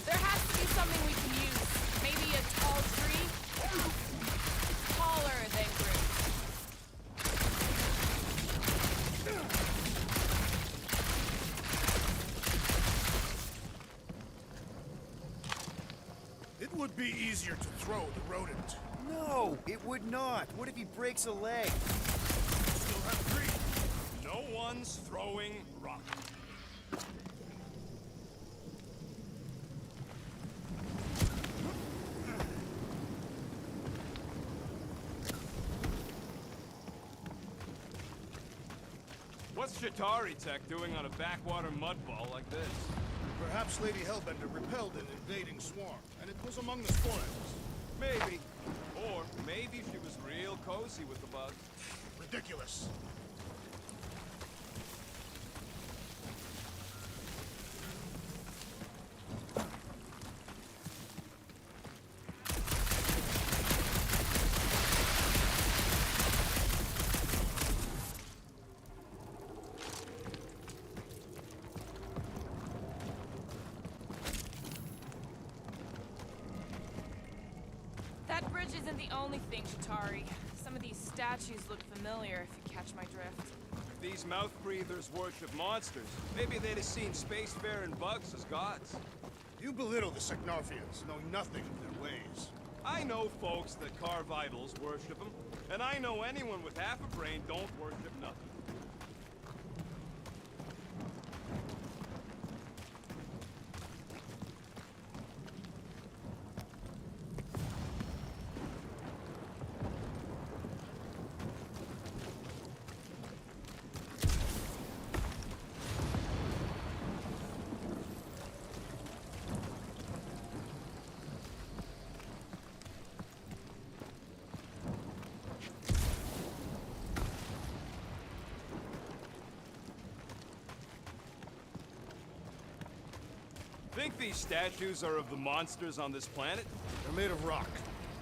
There has to be something we can use. Maybe a tall tree? Taller than Groot. It would be easier to throw the rodent. No, it would not. What if he breaks a leg? Still have three. No one's throwing rock. What's Shatari Tech doing on a backwater mud ball like this? Perhaps Lady Hellbender repelled an invading swarm, and it was among the spoils. Maybe. Or maybe she was real cozy with the bug. Ridiculous. That bridge isn't the only thing, Shatari. Some of these statues look familiar, if you catch my drift. These mouth breathers worship monsters. Maybe they'd have seen spacefaring bugs as gods. You belittle the Seknarfians, knowing nothing of their ways. I know folks that carve idols worship them, and I know anyone with half a brain don't worship nothing. Think these statues are of the monsters on this planet? They're made of rock.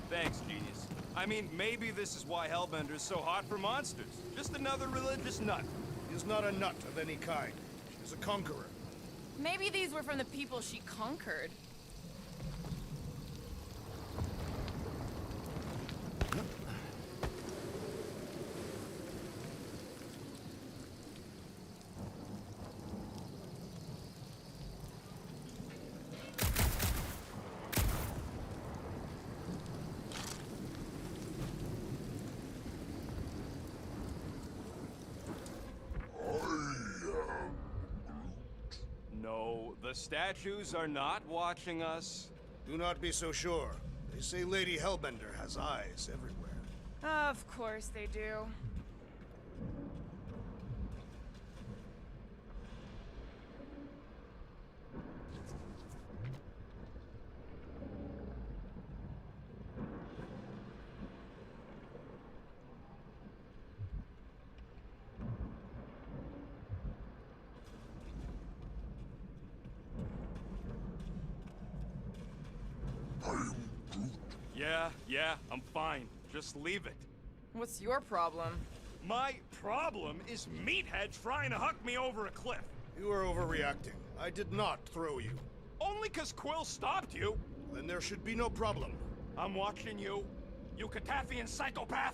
Thanks, genius. I mean, maybe this is why Hellbender is so hot for monsters. Just another religious nut. He is not a nut of any kind. He is a conqueror. Maybe these were from the people she conquered. No, the statues are not watching us. Do not be so sure. They say Lady Hellbender has eyes everywhere. Of course they do. Yeah, I'm fine. Just leave it. What's your problem? My problem is meatheads trying to huck me over a cliff. You are overreacting. I did not throw you. Only 'cause Quill stopped you. Then there should be no problem. I'm watching you, you Katafian psychopath.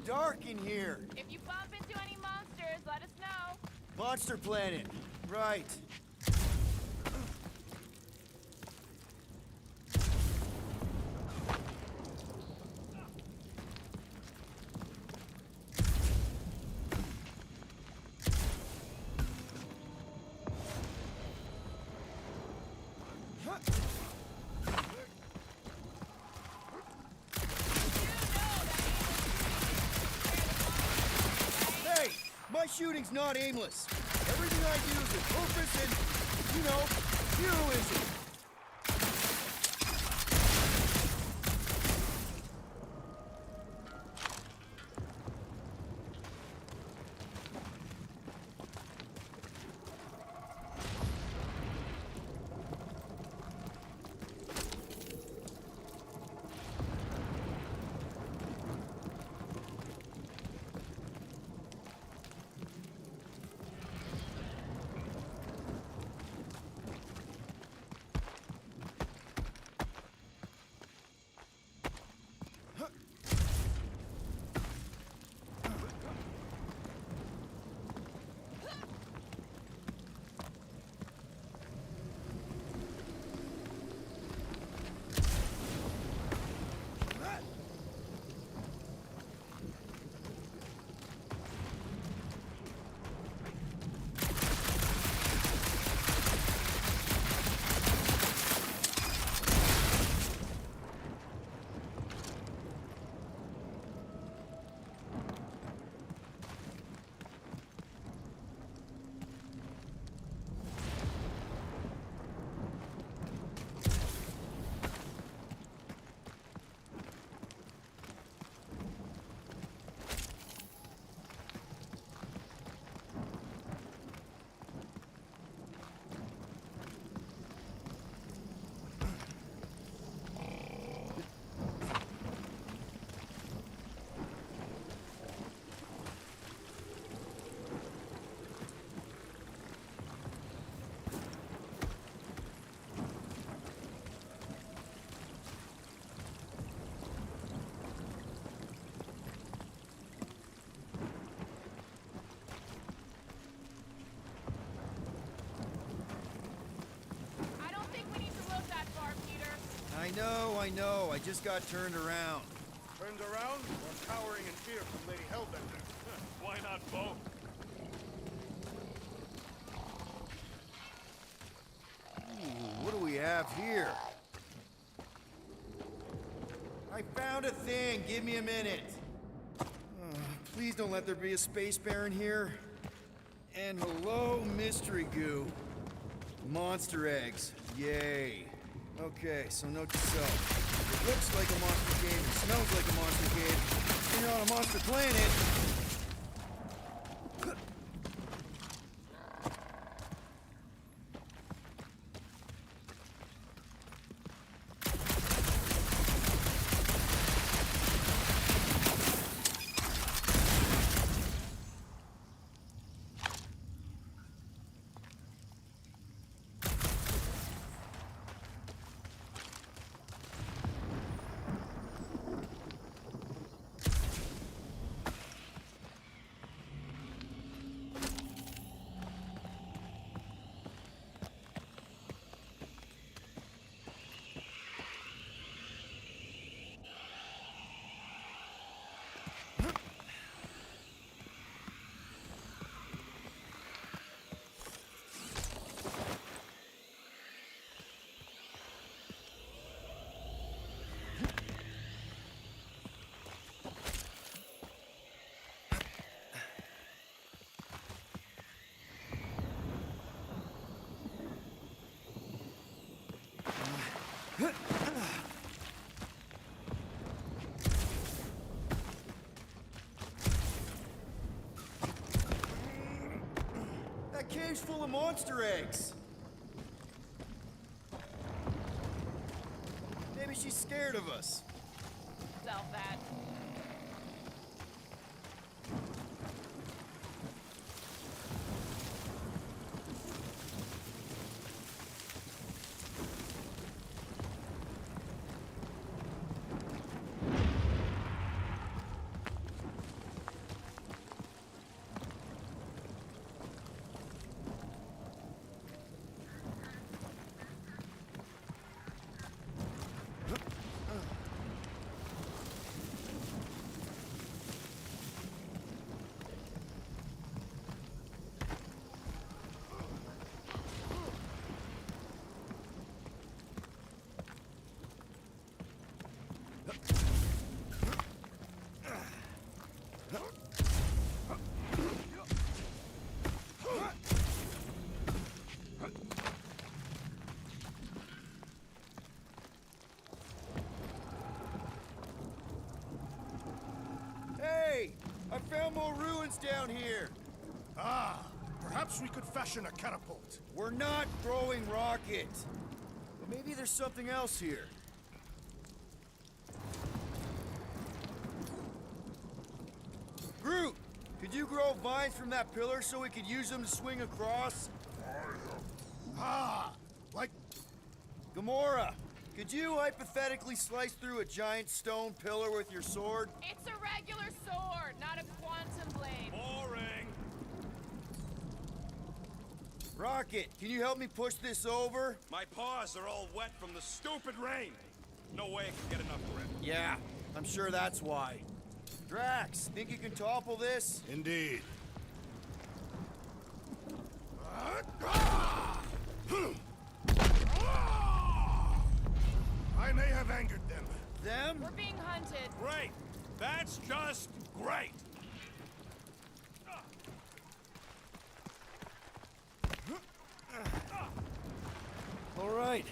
dark in here. If you bump into any monsters, let us know. Monster Planet. Right. Hey, my shooting's not aimless. Everything I do is with purpose and, you know, heroism. I don't think we need to look that far, Peter. I know. I just got turned around. Turned around or cowering in fear from Lady Hellbender? Why not both? Ooh, what do we have here? I found a thing. Give me a minute. Please don't let there be a space baron here. And hello, mystery goo. Monster eggs. Yay. Okay, so note to self. It looks like a monster cave, it smells like a monster cave. You're on a monster planet. That cave's full of monster eggs. Maybe she's scared of us. Self that. more ruins down here. Ah, perhaps we could fashion a catapult. We're not throwing rockets. But maybe there's something else here. Groot, could you grow vines from that pillar so we could use them to swing across? Ah, like Gamora, could you hypothetically slice through a giant stone pillar with your sword? It's a regular sword, not a quantum blade. Boring. Rocket, can you help me push this over? My paws are all wet from the stupid rain. No way I can get enough grip. Yeah, I'm sure that's why. Drax, think you can topple this? indeed. I may have angered them. Them? We're being hunted. Great. That's just great. All right,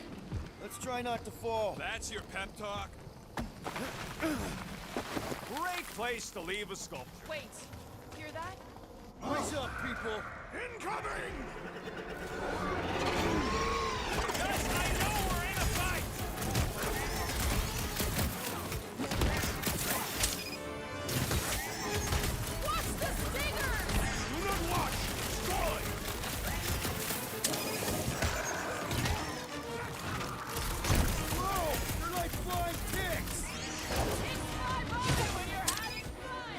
let's try not to fall. That's your pep talk? Great place to leave a sculpture. Wait, hear that? Eyes up, people. Incoming! Yes, I know we're in a fight! Watch the stingers! Do not watch! Destroy! Whoa, they're like flying ticks. It's fly by when you're having fun!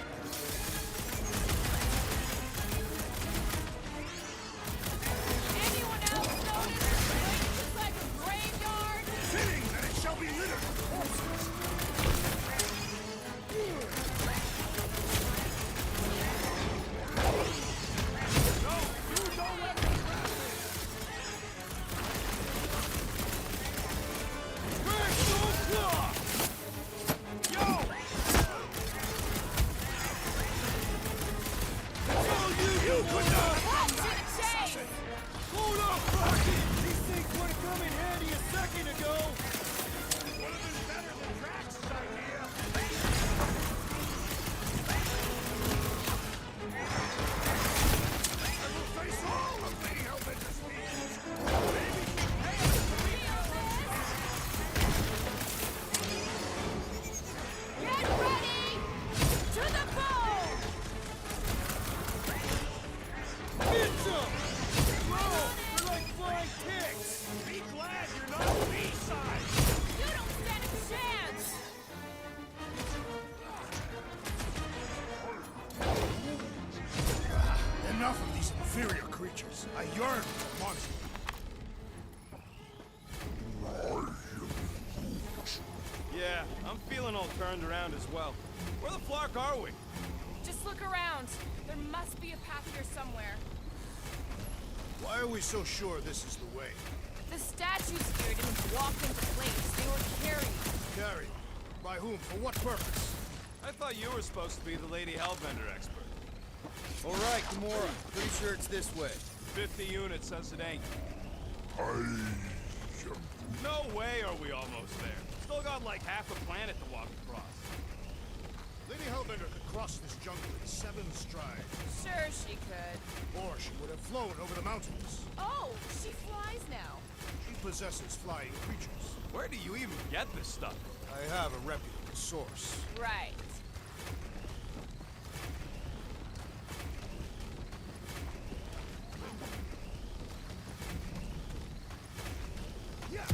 Anyone else notice this place is like a graveyard? Fitting that it shall be littered with corpses. Drax, don't block! Yo! You could not! Cut to the chase! Hold up, Rocket! These things would have come in handy a second ago! Would have been better than Drax's idea. I will face all of Lady Hellbender's fears. Maybe she'll pay us to be Get ready! To the bow! Get some! Whoa, they're like flying ticks! Be glad you're not B-side! You don't stand a chance! Enough of these inferior creatures. I yearn for a monster. Yeah, I'm feeling all turned around as well. Where the flark are we? Just look around. There must be a path here somewhere. Why are we so sure this is the way? The statues here didn't walk into place. They were carried. Carried. By whom? For what purpose? I thought you were supposed to be the Lady Hellbender expert. All right, Gamora. Pretty sure it's this way. 50 units says it ain't. No way are we almost there. Still got like half a planet to walk across. Lady Hellbender could cross this jungle in 7 strides. Sure she could. Or she would have flown over the mountains. Oh, she flies now. She possesses flying creatures. Where do you even get this stuff? I have a reputable source. Right. Yeah.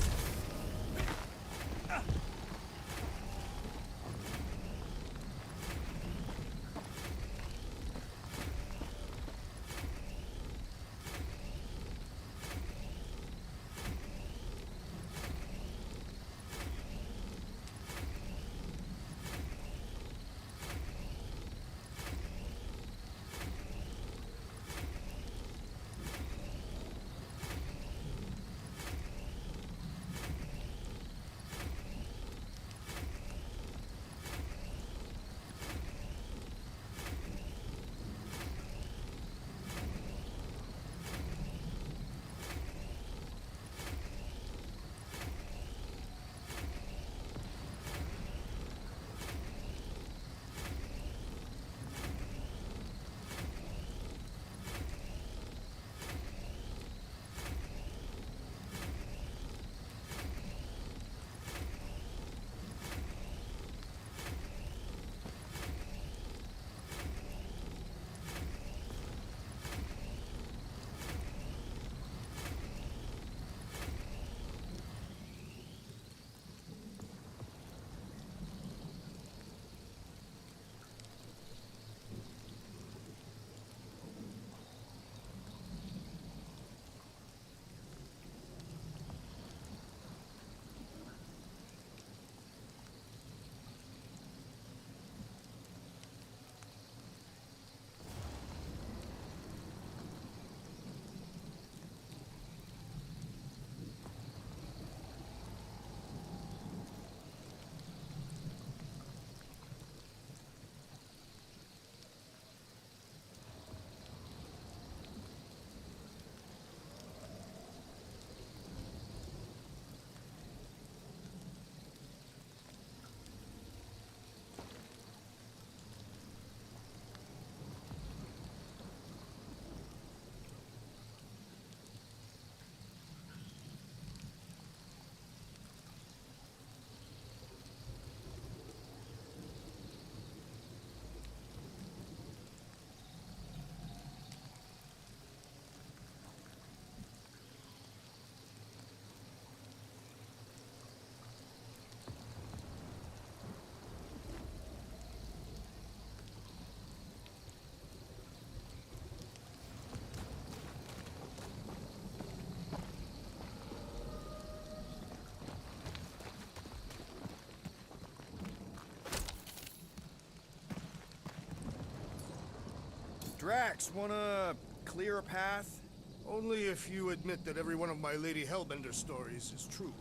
Drax, wanna clear a path? Only if you admit that every one of my Lady Hellbender stories is true.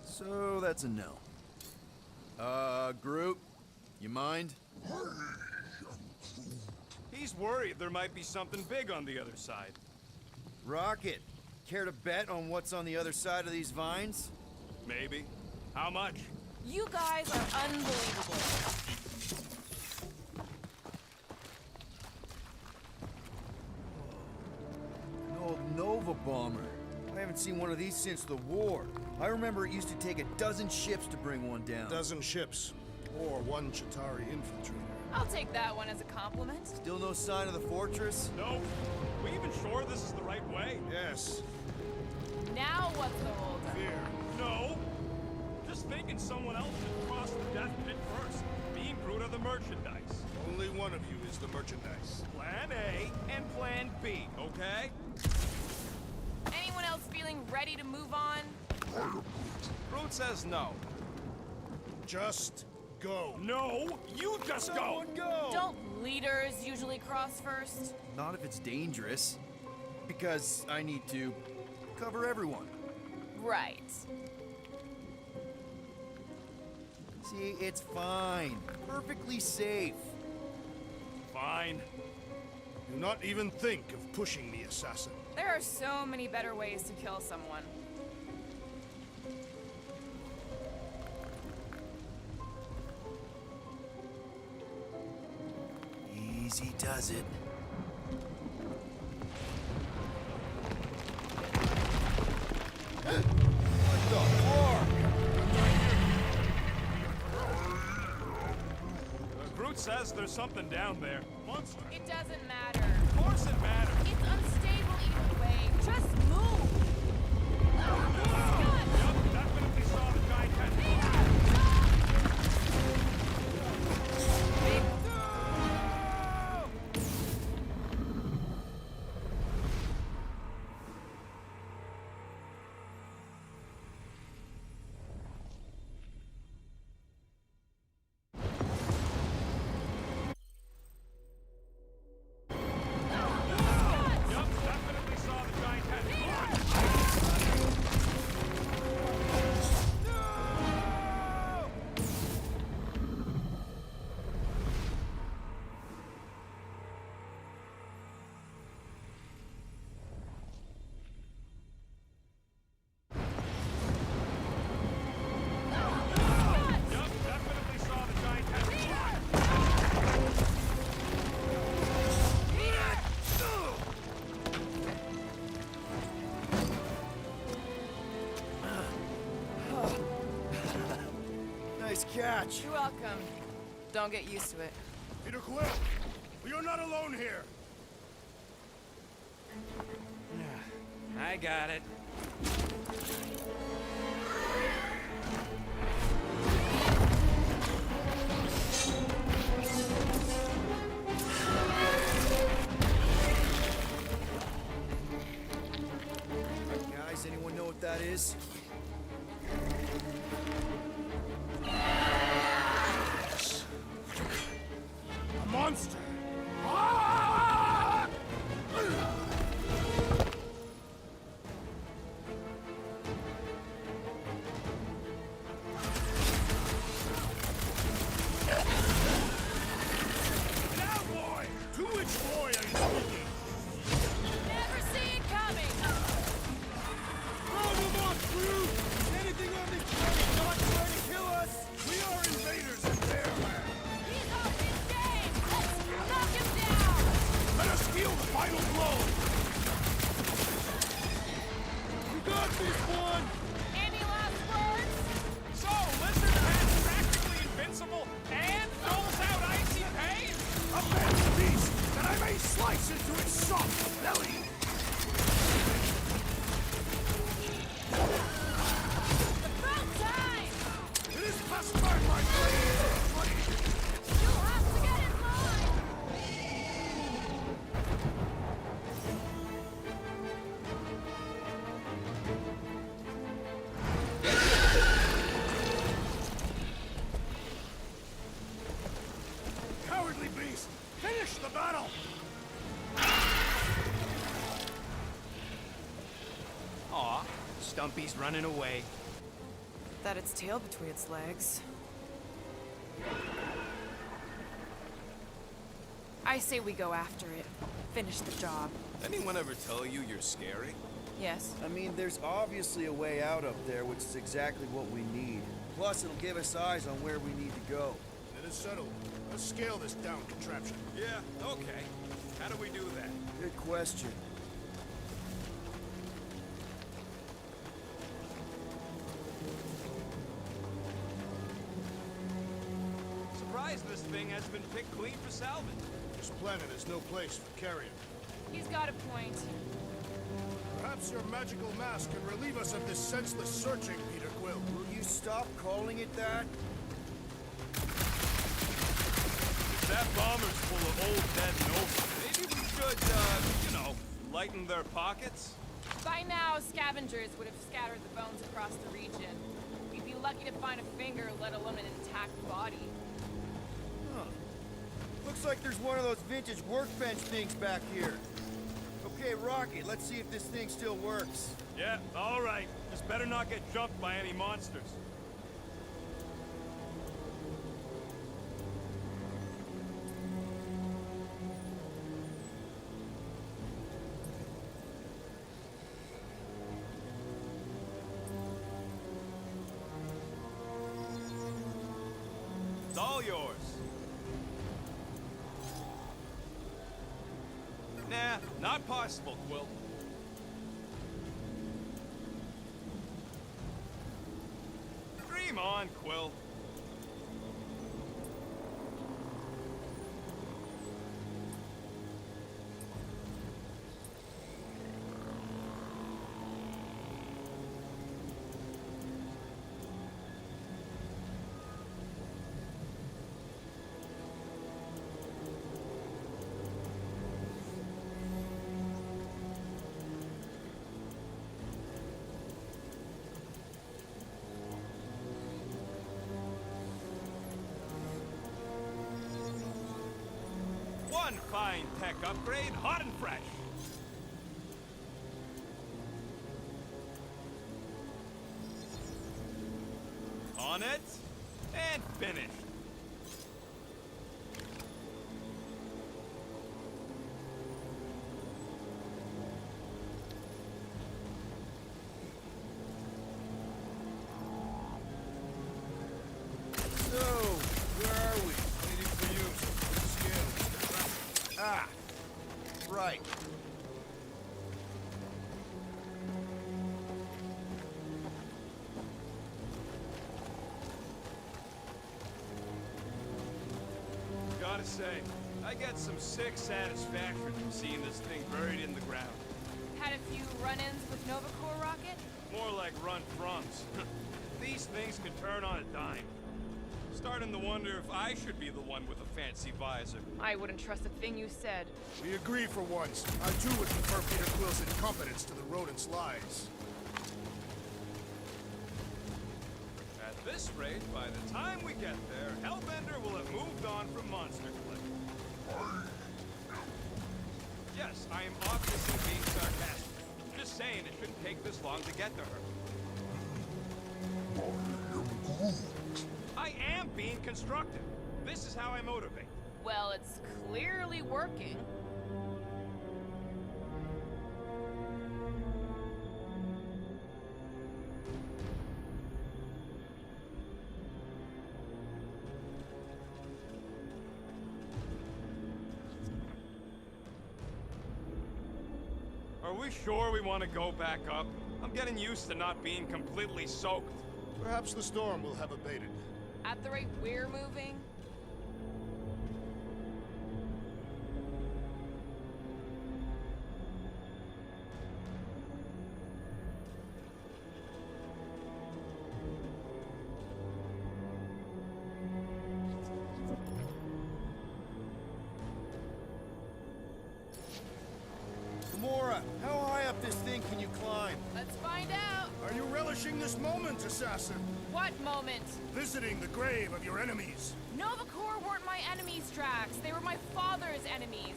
So that's a no. Groot, you mind? He's worried there might be something big on the other side. Rocket, care to bet on what's on the other side of these vines? Maybe. How much? You guys are unbelievable. An old Nova bomber. I haven't seen one of these since the war. I remember it used to take a dozen ships to bring one down. Dozen ships, or one Chitauri infiltrator. I'll take that one as a compliment. Still no sign of the fortress? No. We even sure this is the right way? Yes, Now what's the holdup? fear. No. Just thinking someone else should cross the death pit first. Me and Groot are the merchandise. Only one of you is the merchandise. Plan A and Plan B, okay? Anyone else feeling ready to move on? Groot says no. Just go. No, you just go! Someone go! Don't leaders usually cross first? Not if it's dangerous. Because I need to cover everyone. Right. See, it's fine. Perfectly safe. Fine. Do not even think of pushing me, assassin. There are so many better ways to kill someone. Easy does it. What the fuck? Groot says there's something down there. Monster. It doesn't matter. Of course it matters. It's unstable either way. Just move! Scott! Yup, definitely saw the giant head. Yup, definitely saw the giant head. Yup, definitely saw the giant head. Nice catch. You're welcome. Don't get used to it. Peter Quill, we are not alone here. I got it. Guys, anyone know what that is? A monster. Ah! Stumpy's running away. That its tail between its legs. I say we go after it. Finish the job. Anyone ever tell you you're scary? Yes. I mean, there's obviously a way out up there, which is exactly what we need. Plus, it'll give us eyes on where we need to go. It is settled. Let's scale this down contraption. Yeah, okay. How do we do that? Good question. Surprised this thing has been picked clean for salvage. This planet is no place for carrion. He's got a point. Perhaps your magical mask can relieve us of this senseless searching, Peter Quill. Will you stop calling it that? That bomber's full of old dead Nova. Maybe we should, lighten their pockets? By now, scavengers would have scattered the bones across the region. We'd be lucky to find a finger, let alone an intact body. Huh. Looks like there's one of those vintage workbench things back here. Okay, Rocket, let's see if this thing still works. Yeah, all right. Just better not get jumped by any monsters. It's all yours. Nah, not possible, Quill. Dream on, Quill. One fine tech upgrade, hot and fresh. On it, and finished. So, where are we? Waiting for you, so scale. Ah, right. Gotta say, I get some sick satisfaction from seeing this thing buried in the ground. Had a few run-ins with Nova Corps rocket? More like run-froms. These things can turn on a dime. Starting to wonder if I should be the one with a fancy visor. I wouldn't trust a thing you said. We agree for once. I too would prefer Peter Quill's incompetence to the rodent's lies. At this rate, by the time we get there, Hellbender will have moved on from Monster Cliff. Yes, I am obviously being sarcastic. Just saying it shouldn't take this long to get to her. I am being constructive. This is how I motivate. Well, it's clearly working. Are we sure we want to go back up? I'm getting used to not being completely soaked. Perhaps the storm will have abated. At the rate we're moving, Gamora, how high up this thing can you climb? let's find out. Are you relishing this moment, assassin? What moment? Visiting the grave of your enemies. Nova Corps weren't my enemies, Drax. They were my father's enemies.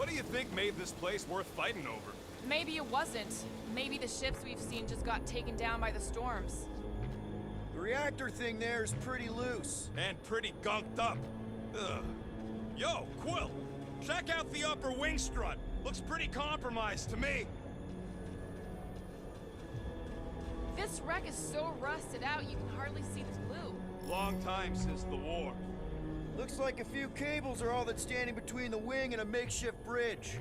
What do you think made this place worth fighting over? Maybe it wasn't. Maybe the ships we've seen just got taken down by the storms. The reactor thing there is pretty loose. And pretty gunked up. Ugh. Yo, Quill! Check out the upper wing strut. Looks pretty compromised to me. This wreck is so rusted out you can hardly see the blue. Long time since the war. Looks like a few cables are all that's standing between the wing and a makeshift bridge.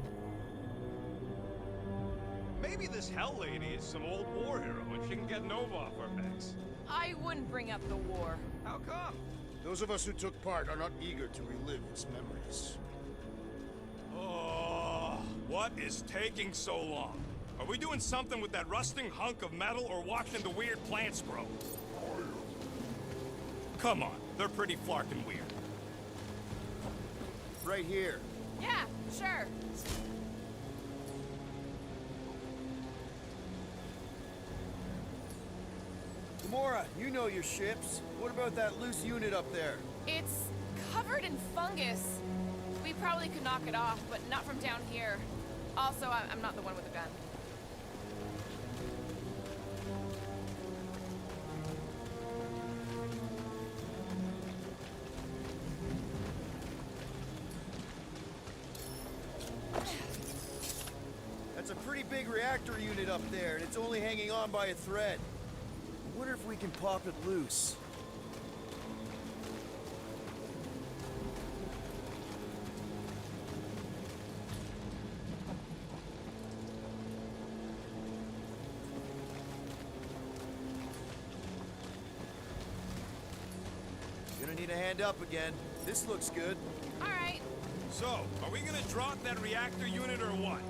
Maybe this Hell Lady is some old war hero and she can get Nova off our backs. I wouldn't bring up the war. How come? Those of us who took part are not eager to relive its memories. Oh, what is taking so long? Are we doing something with that rusting hunk of metal or watching the weird plants grow? Come on, they're pretty flarkin' weird. Right here. Yeah, sure. Gamora, you know your ships. What about that loose unit up there? It's covered in fungus. We probably could knock it off, but not from down here. Also, I'm not the one with the gun. That's a pretty big reactor unit up there, and it's only hanging on by a thread. I wonder if we can pop it loose. Gonna need a hand up again. This looks good. All right. So, are we gonna drop that reactor unit or what?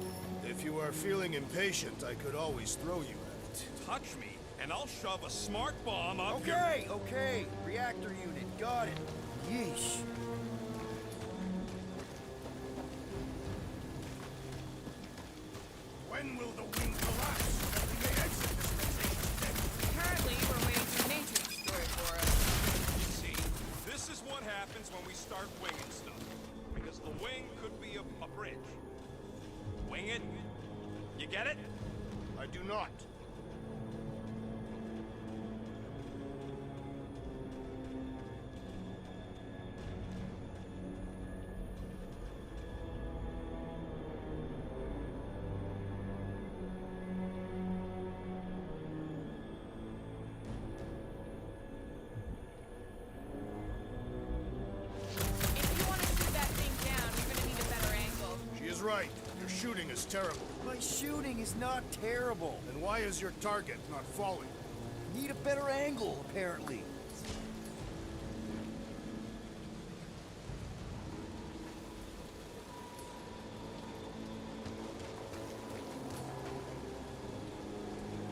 If you are feeling impatient, I could always throw you at it. Touch me, and I'll shove a smart bomb up your... Okay, okay. Reactor unit, got it. Yeesh. When will the wing collapse so that we may exit this sensation? Currently, we're waiting for nature to destroy it for us. You see, this is what happens when we start winging stuff. Because the wing could be a bridge. Wing it. You get it? I do not. If you want to shoot that thing down, you're gonna need a better angle. She is right. Your shooting is terrible. My shooting is not terrible. Then why is your target not falling? Need a better angle, apparently.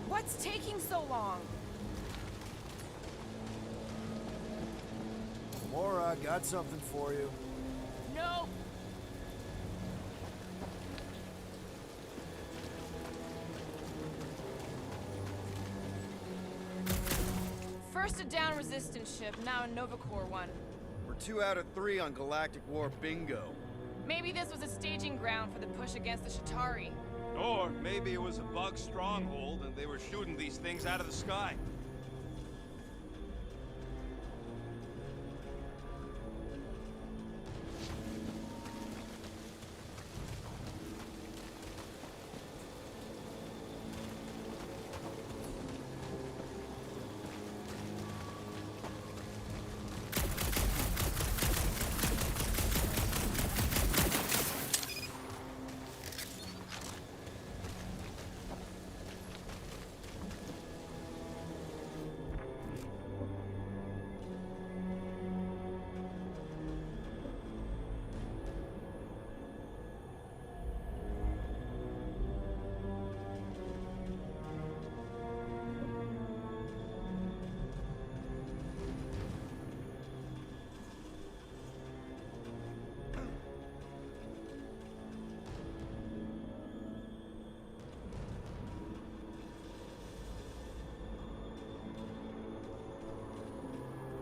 What's taking so long? Mora, got something for you. No. First a down resistance ship, now a Nova Corps one. We're 2 out of 3 on Galactic War bingo. Maybe this was a staging ground for the push against the Shatari. Or maybe it was a bug stronghold and they were shooting these things out of the sky.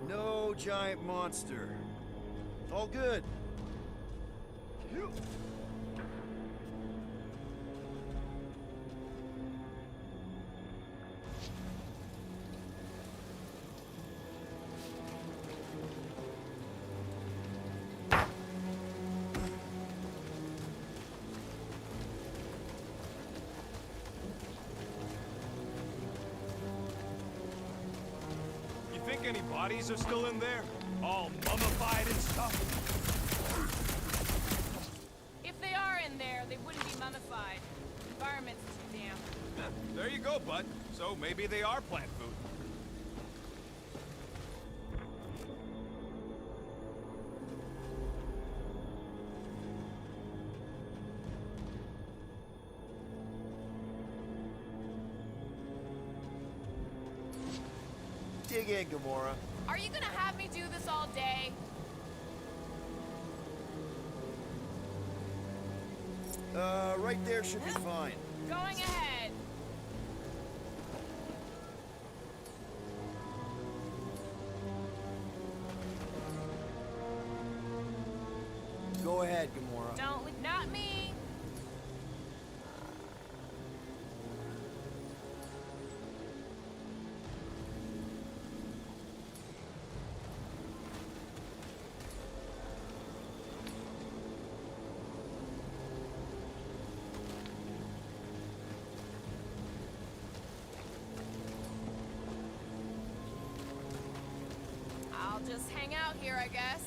No giant monster. All good. any bodies are still in there? All mummified and stuff? If they are in there, they wouldn't be mummified. The environment's too damp. There you go, bud. So maybe they are plant food. Dig in, Gamora. Are you gonna have me do this all day? Right there should be fine. Going ahead. Go ahead, Gamora. Not me. I'll just hang out here, I guess.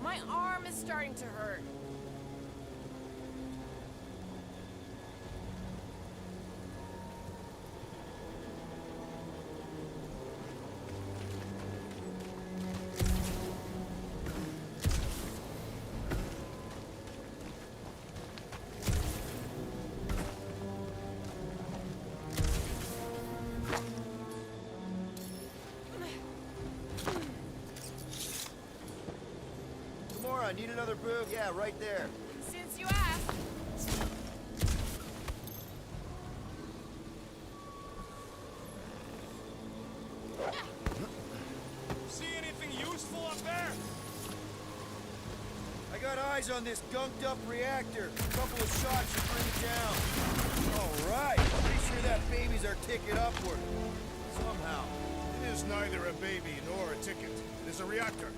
My arm is starting to hurt. Gamora, need another boot? Yeah, right there. Since you asked. See anything useful up there? I got eyes on this gunked-up reactor. A couple of shots should bring it down. All right. Pretty sure that baby's our ticket upward. Somehow. It is neither a baby nor a ticket. It is a reactor.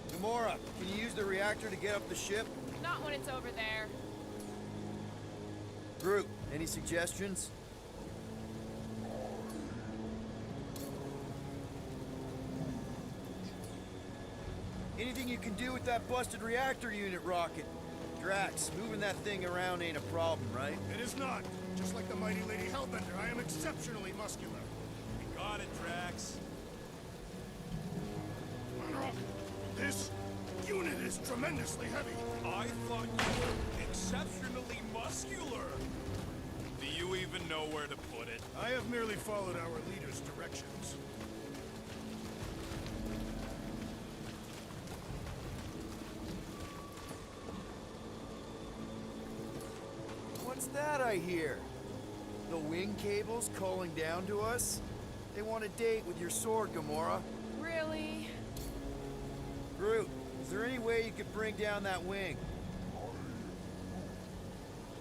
Gamora, can you use the reactor to get up the ship? Not when it's over there. Groot, any suggestions? Anything you can do with that busted reactor unit, Rocket? Drax, moving that thing around ain't a problem, right? It is not. Just like the mighty Lady Hellbender, I am exceptionally muscular. You got it, Drax. This unit is tremendously heavy. I thought you were exceptionally muscular. Do you even know where to put it? I have merely followed our leader's directions. What's that I hear? The wing cables calling down to us? They want a date with your sword, Gamora. Really? Groot, is there any way you could bring down that wing?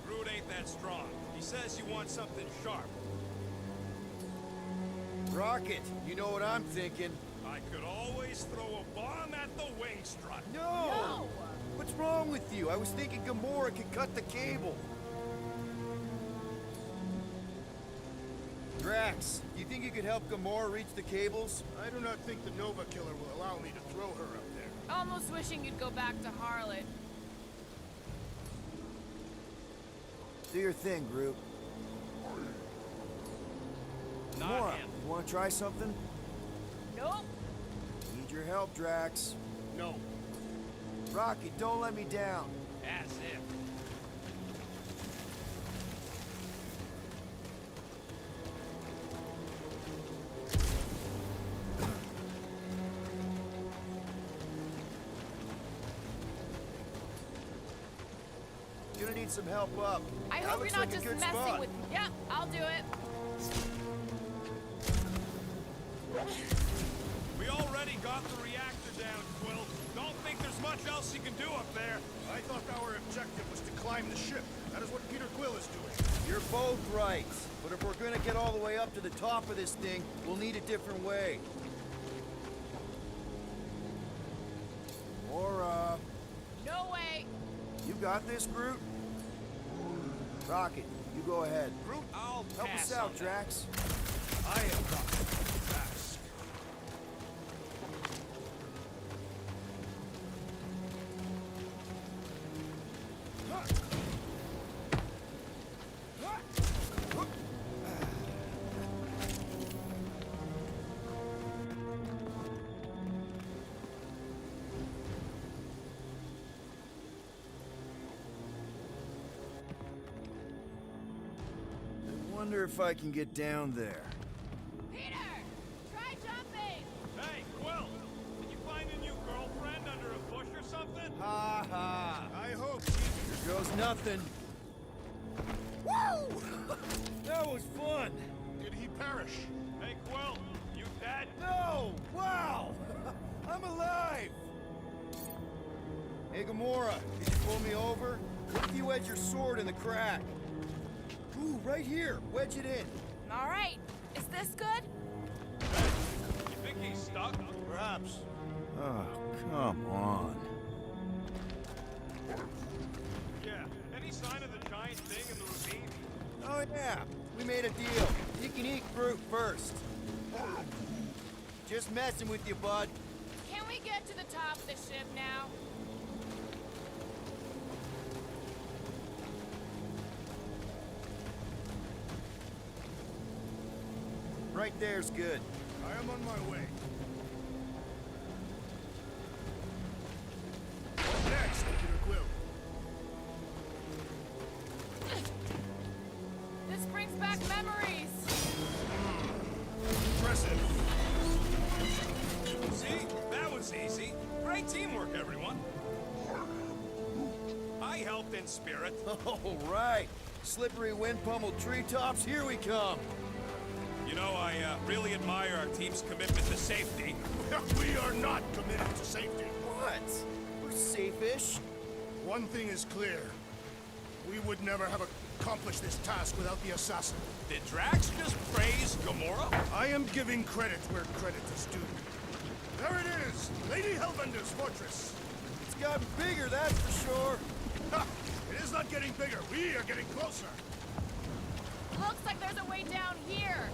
Groot ain't that strong. He says you want something sharp. Rocket, you know what I'm thinking. I could always throw a bomb at the wing strut. No! What's wrong with you? I was thinking Gamora could cut the cable. Drax, do you think you could help Gamora reach the cables? I do not think the Nova Killer will allow me to throw her up there. Almost wishing you'd go back to Harlot. Do your thing, Groot. Not Gamora, him. you want to try something? Nope. Need your help, Drax. No. Rocket, don't let me down. As if. need some help up. I That hope you're looks not like a just good messing spot. with. Yeah, I'll do it. We already got the reactor down, Quill. Don't think there's much else you can do up there. I thought our objective was to climb the ship. That is what Peter Quill is doing. You're both right. But if we're gonna get all the way up to the top of this thing, we'll need a different way. Or, No way. you got this, Groot? Rocket, you go ahead. Groot, I'll Help pass us out, on that. Drax. I am not fast. I wonder if I can get down there. Peter, try jumping. Hey, Quill! Did you find a new girlfriend under a bush or something? Ha ha! I hope. Here goes nothing. Woo! That was fun! Did he perish? Hey, Quill, you dead? No! Wow! I'm alive! Hey, Gamora, did you pull me over? What if you wedge your sword in the crack? Ooh, right here. Wedge it in. All right. Is this good? You think he's stuck? Perhaps. Oh, come on. Yeah. Any sign of the giant thing in the ravine? Oh, yeah. We made a deal. You can eat fruit first. Just messing with you, bud. Can we get to the top of the ship now? Right there's good. I am on my way. What next, Peter Quill? This brings back memories. Impressive. See? That was easy. Great teamwork, everyone. I helped in spirit. All right. Slippery wind-pummeled treetops, here we come. You know, I really admire our team's commitment to safety. We are not committed to safety. What? We're safe-ish. One thing is clear. We would never have accomplished this task without the assassin. Did Drax just praise Gamora? I am giving credit where credit is due. There it is! Lady Hellbender's fortress! It's gotten bigger, that's for sure. Ha! It is not getting bigger. We are getting closer. Looks like there's a way down here.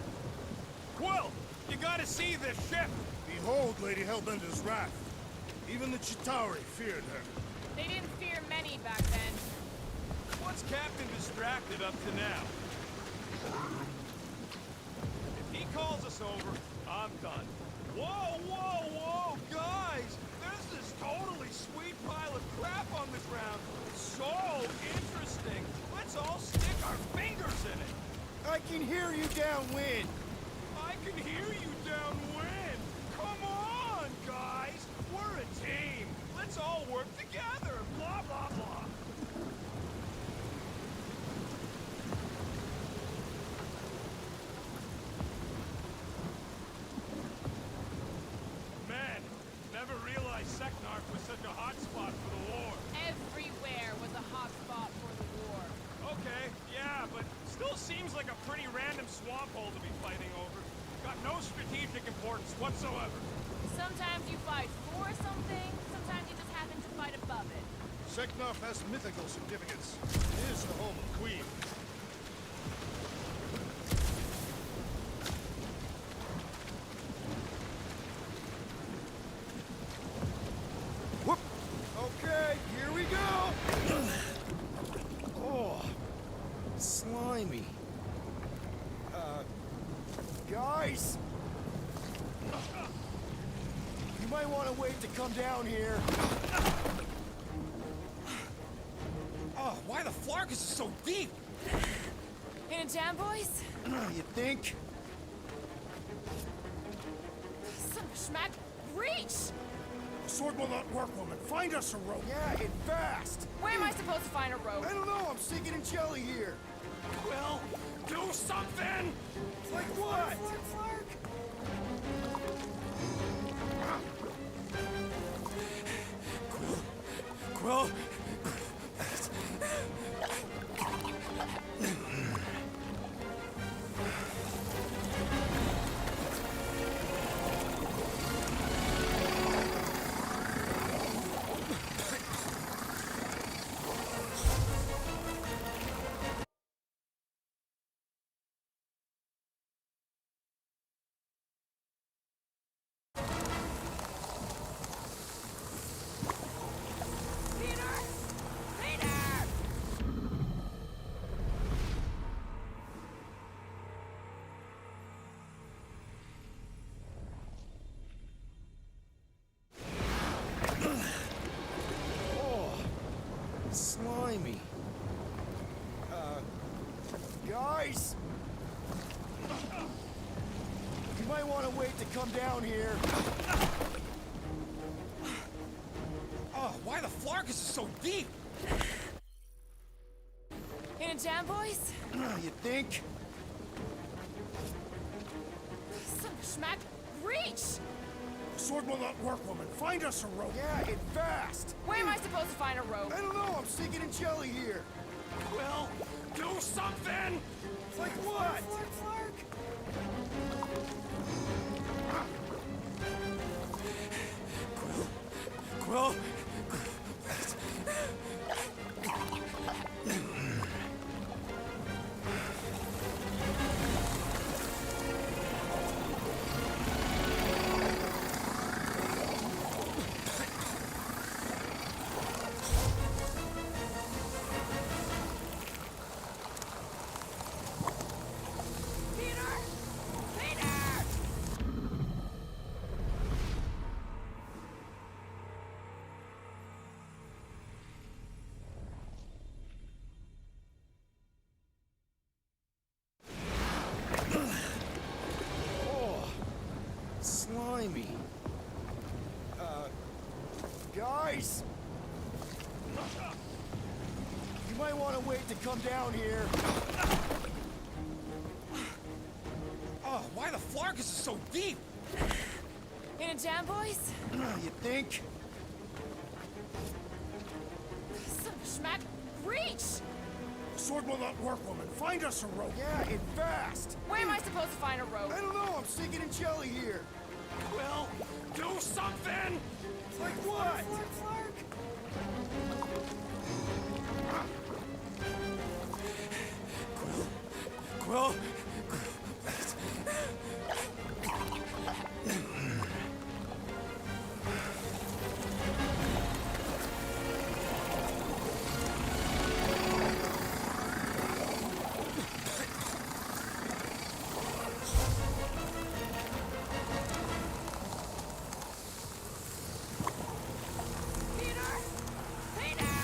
Quill, you gotta see this ship. Behold Lady Hellbender's wrath. Even the Chitauri feared her. They didn't fear many back then. What's Captain Distracted up to now? If he calls us over, I'm done. Whoa, whoa, whoa, guys! There's this totally sweet pile of crap on the ground. So interesting. Let's all stick our fingers in it. I can hear you downwind. I can hear you downwind. Come on, guys. We're a team. Let's all work together. Blah, blah, blah. Man, never realized Seknarf was such a hot spot for the war. Everywhere was a hot spot for the war. Okay, yeah, but still seems like a pretty random swamp hole to be fighting over. Got no strategic importance whatsoever. Sometimes you fight for something, sometimes you just happen to fight above it. Seknarf has mythical significance. It is the home of Queen. Whoop. Okay, here we go. Oh, slimy. Guys. You might want to wait to come down here. Oh, why the Flarkus is so deep? In a jam, boys? You think? Son of a schmack, reach! Sword will not work, woman. Find us a rope. Yeah, and fast! Where am I supposed to find a rope? I don't know, I'm sinking in jelly here. Well, do something! Like what? Quill? Peter! Peter! Slimy. Guys! You might want to wait to come down here. Oh, why the Flarkus is so deep? In a jam, boys? You think? Son of a schmack! Reach! Sword will not work, woman. Find us a rope. Yeah, and fast! Where am I supposed to find a rope? I don't know, I'm sinking in jelly here. Quill, do something! Like what? Quill? Peter! Peter! Slimy. Guys! You might want to wait to come down here. Oh, why the Flarkus is so deep? In a jam, boys? You think? Son of a schmack! Reach! Sword will not work, woman. Find us a rope. Yeah, and fast! Where am I supposed to find a rope? I don't know, I'm sinking in jelly here. Quill, do something! Like what? Quill? Peter! Peter!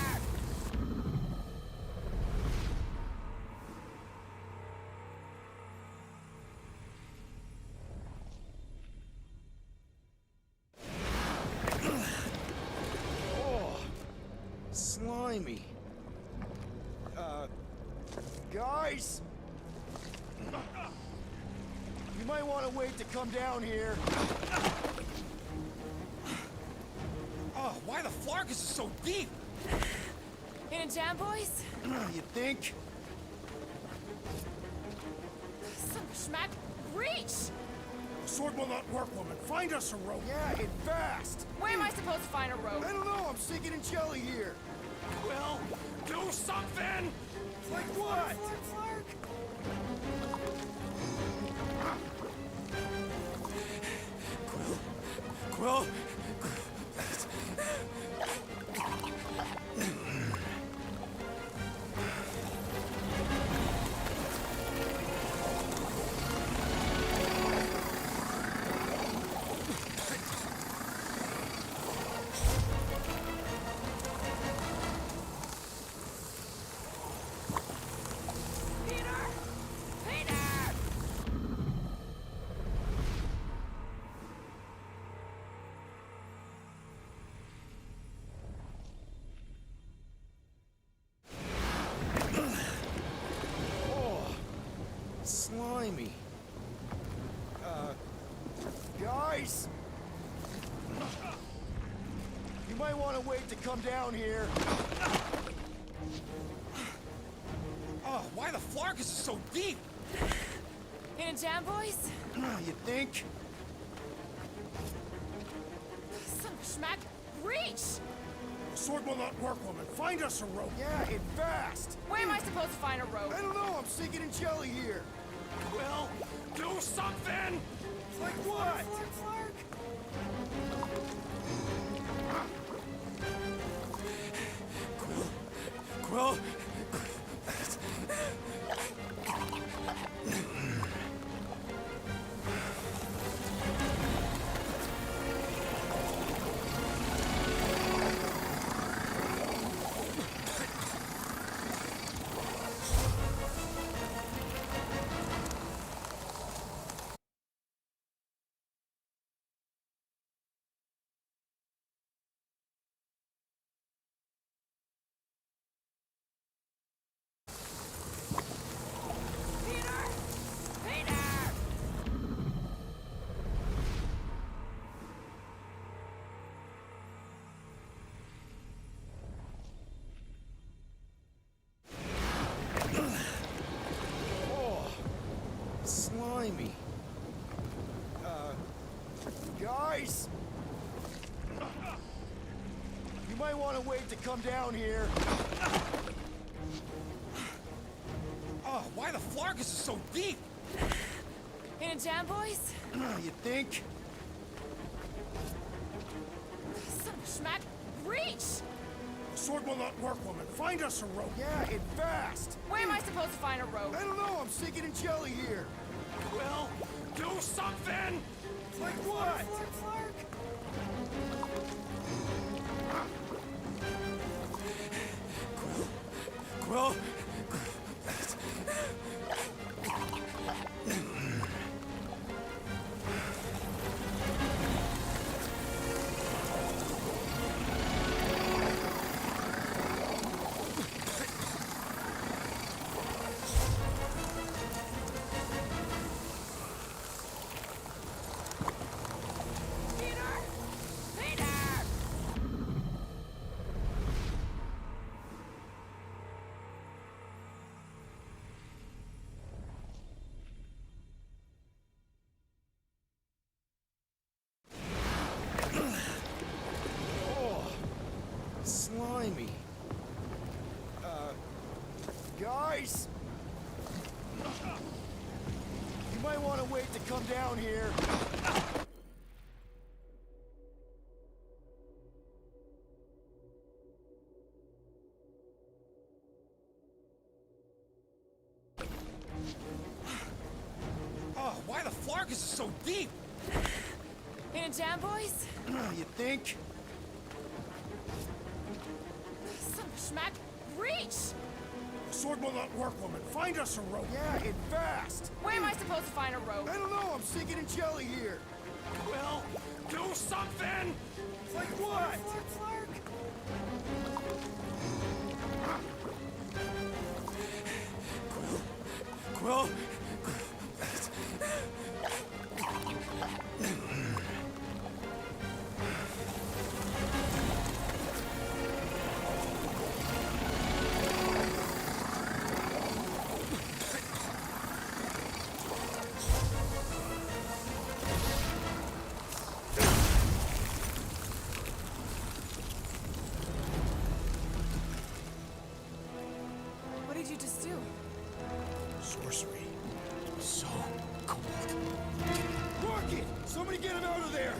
Slimy. Guys! You might want to wait to come down here. Oh, why the Flarkus is so deep? In a jam, boys? You think? Son of a schmack! Reach! Sword will not work, woman. Find us a rope. Yeah, and fast! Where am I supposed to find a rope? I don't know, I'm sinking in jelly here. Quill, do something! Like what? Quill? Peter! Peter! Guys! You might want to wait to come down here. Oh, why the Flarkus is so deep? Hidden jam, boys? You think? Son of a schmack. Reach! Sword will not work, woman. Find us a rope. Yeah, and fast! Where am I supposed to find a rope? I don't know, I'm sinking in jelly here. Well, do something! Like what? Quill? Peter! Peter! Oh, slimy. Guys! You might want to wait to come down here. Oh, why the Flarkus is so deep? Hidden jam, boys? You think? Son of a schmack. Reach! Sword will not work, woman. Find us a rope. Yeah, and fast! Where am I supposed to find a rope? I don't know, I'm sinking in jelly here. Well, do something! Like what? Quill? Peter! Peter! Oh, slimy. Guys! You might want to wait to come down here. Oh, why the Flarkus is so deep? Hidden jam, boys? You think? Son of a schmack. Reach! Sword will not work, woman. Find us a rope. Yeah, and fast! Where am I supposed to find a rope? I don't know, I'm sinking in jelly here. Well, do something! Like what? Quill? What did you just do? Sorcery. So cold. Rocket! Somebody get him out of there!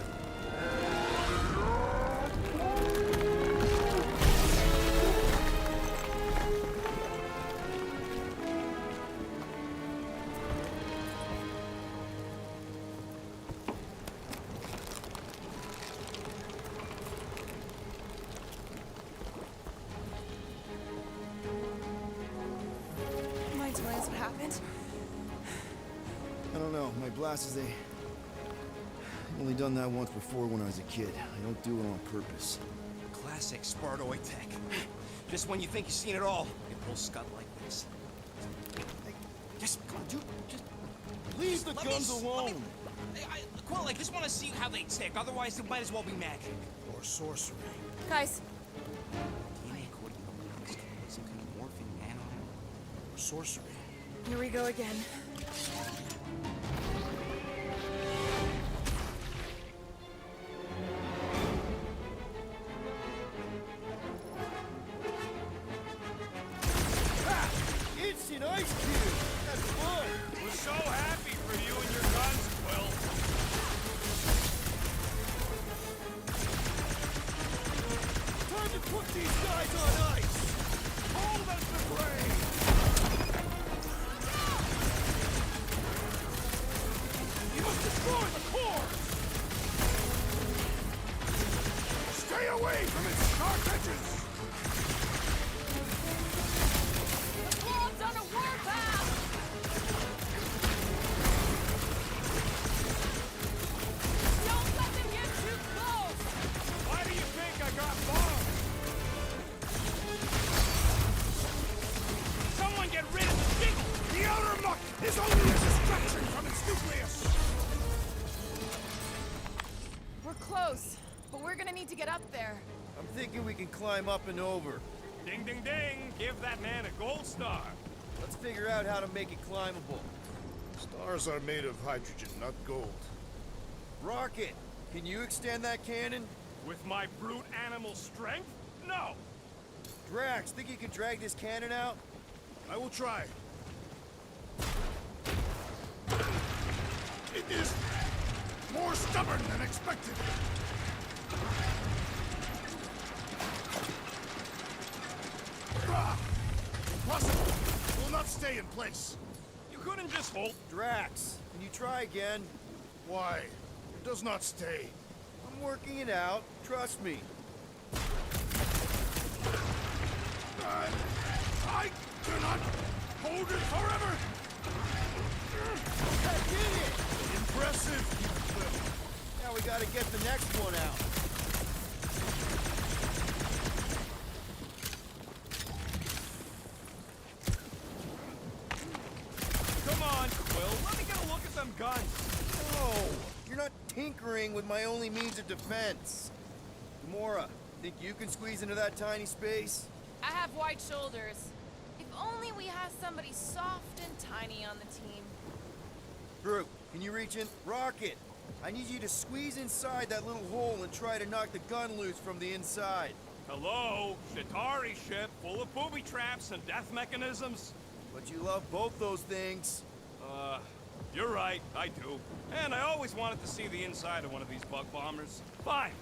Mind telling us what happened? I don't know. My blast is I've only done that once before when I was a kid. I don't do it on purpose. Classic Spartoid tech. Just when you think you've seen it all, it pulls scud like this. Hey, just come on, dude. Just leave the Let me guns s- alone. let me- Quill, I just want to see how they tick. Otherwise, it might as well be magic. Or sorcery. Guys, DNA coding from some kind of morphing nano. Or sorcery. here we go again. Instant ice cube! That's fun! We're so happy for you and your guns, Quill. Time to put these guys on ice! Hold us the blade! You must destroy the core! Stay away from its sharp edges! The world's on a warpath! Don't let them get too close! Why do you think I got bombed? Someone get rid of the jiggle! The outer muck is only a distraction from its nucleus! We're close, but we're gonna need to get up there. I'm thinking we can climb up and over. Ding, ding, ding! Give that man a gold star. Let's figure out how to make it climbable. Stars are made of hydrogen, not gold. Rocket, can you extend that cannon? With my brute animal strength? No! Drax, think you can drag this cannon out? I will try. It is more stubborn than expected. Ah, impossible. It will not stay in place. You couldn't just hold... Drax, can you try again? Why? It does not stay. I'm working it out. Trust me. I cannot hold it forever. I did it! Impressive, Quill. Now we gotta get the next one out. Come on, Quill. Let me get a look at them guns. No! You're not tinkering with my only means of defense. Gamora, think you can squeeze into that tiny space? I have wide shoulders. If only we had somebody soft and tiny on the team. Groot, can you reach in? Rocket, I need you to squeeze inside that little hole and try to knock the gun loose from the inside. Hello? Shatari ship full of booby traps and death mechanisms? But you love both those things. You're right, I do. And I always wanted to see the inside of one of these bug bombers. Fine.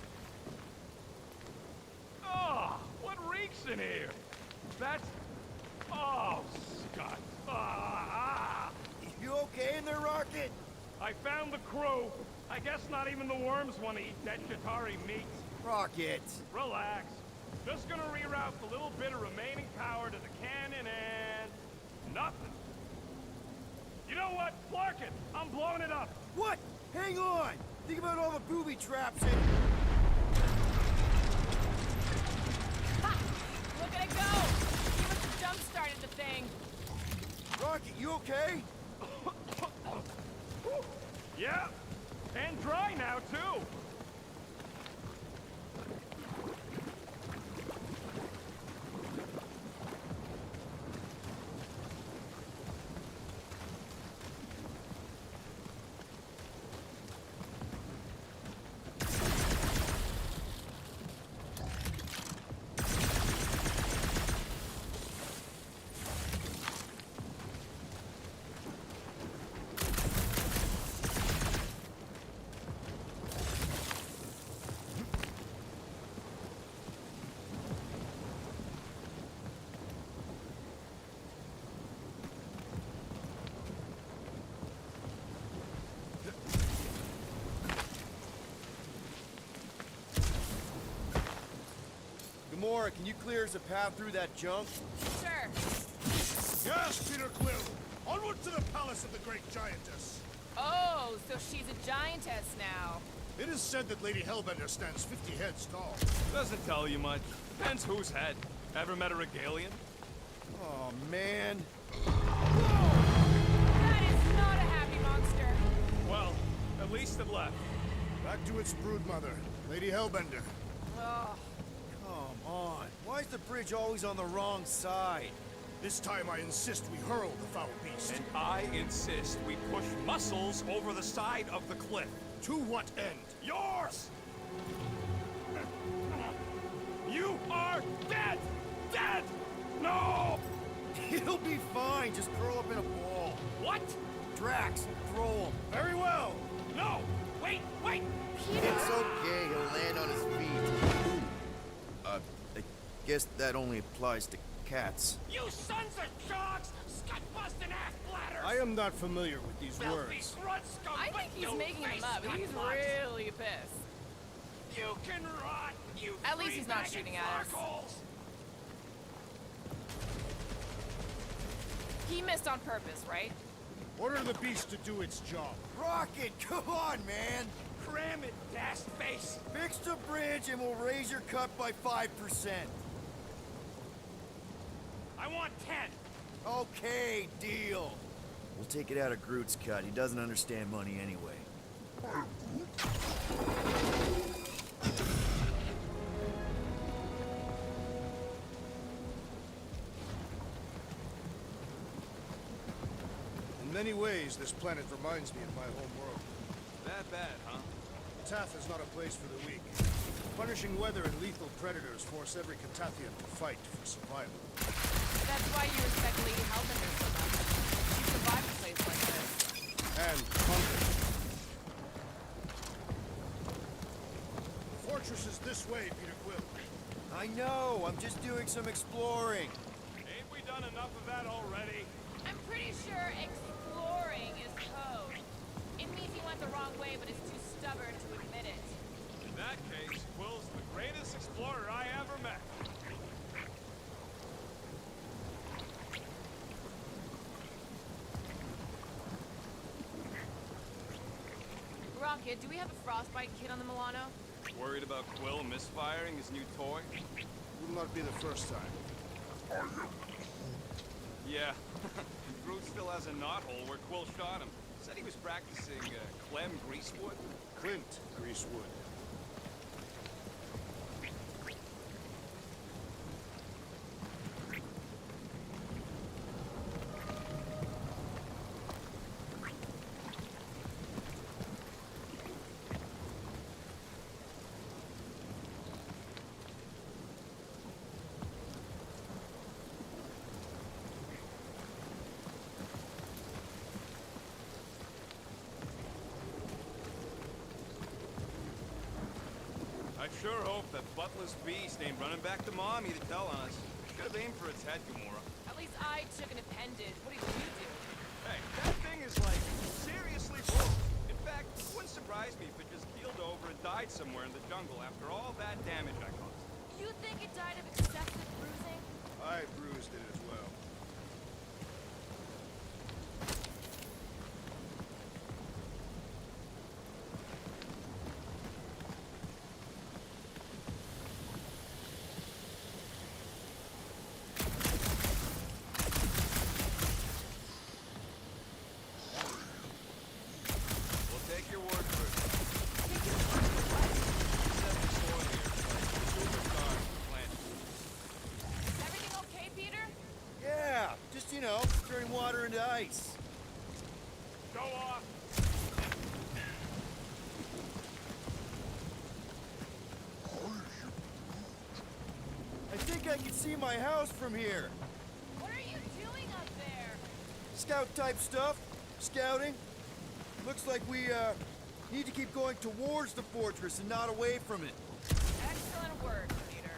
Oh, what reeks in here? That's... Oh, Scott. Ah! You okay in there, Rocket? I found the crew. I guess not even the worms want to eat dead Shatari meat. Rocket. Relax. Just gonna reroute the little bit of remaining power to the cannon and... nothing. You know what? Clark it! I'm blowing it up! What? Hang on! Think about all the booby traps and... Ha! Look at it go! He must have jump-started the thing. Rocket, you okay? Yeah, and dry now, too. Gamora, can you clear us a path through that junk? Sure. Yes, Peter Quill. Onward to the palace of the great giantess. Oh, so she's a giantess now. It is said that Lady Hellbender stands 50 heads tall. Doesn't tell you much. Depends whose head. Ever met a Regalian? Oh, man. That is not a happy monster. Well, at At least it left. Back to its broodmother, Lady Hellbender. Come on. Why is the bridge always on the wrong side? This time I insist we hurl the foul beast. And I insist we push Muscles over the side of the cliff. To what end? Yours! You are dead! Dead! No! He'll be fine. Just curl up in a ball. What? Drax, throw him. Very well. No! Wait, wait! It's okay. He'll land on his feet. I guess that only applies to cats. You sons of dogs! Scut-busting ass bladders! I am not familiar with these Filthy words. grunt scum, I but think he's you making them face up. He's scut-butts. really pissed. You can rot, you At least he's not three-bagged shooting at us. farkles. He missed on purpose, right? Order the beast to do its job. Rocket, come on, man. Cram it, dash face! Fix the bridge and we'll raise your cut by 5%. I want 10! Okay, deal. We'll take it out of Groot's cut. He doesn't understand money anyway. In many ways, this planet reminds me of my home world. That bad, huh? Tath is not a place for the weak. Punishing weather and lethal predators force every Catathian to fight for survival. That's why you respect Lady Hellbender so much. She survived a place like this. And hunger. The fortress is this way, Peter Quill. I know. I'm just doing some exploring. Ain't we done enough of that already? I'm pretty sure exploring is code. It means he went the wrong way, but is too stubborn to admit it. In that case, Quill's the greatest explorer I ever met. Rocket, do we have a frostbite kit on the Milano? Worried about Quill misfiring his new toy? Will not be the first time. Yeah. Groot still has a knothole where Quill shot him. Said he was practicing Clem Greasewood. Clint Greasewood. I sure hope that buttless beast ain't running back to Mommy to tell on us. Should've aimed for its head, Gamora. At least I took an appendage. What did you do? Hey, that thing is like seriously broke. In fact, it wouldn't surprise me if it just keeled over and died somewhere in the jungle after all that damage I caused. You think it died of excessive bruising? I bruised it as well. We'll take your word for it. Set the soil here, like the superstars planted. Everything okay, Peter? Yeah, just, turning water into ice. Go off! I think I can see my house from here. What are you doing up there? Scout type stuff. Scouting. Looks like we, need to keep going towards the fortress and not away from it. Excellent work, Peter.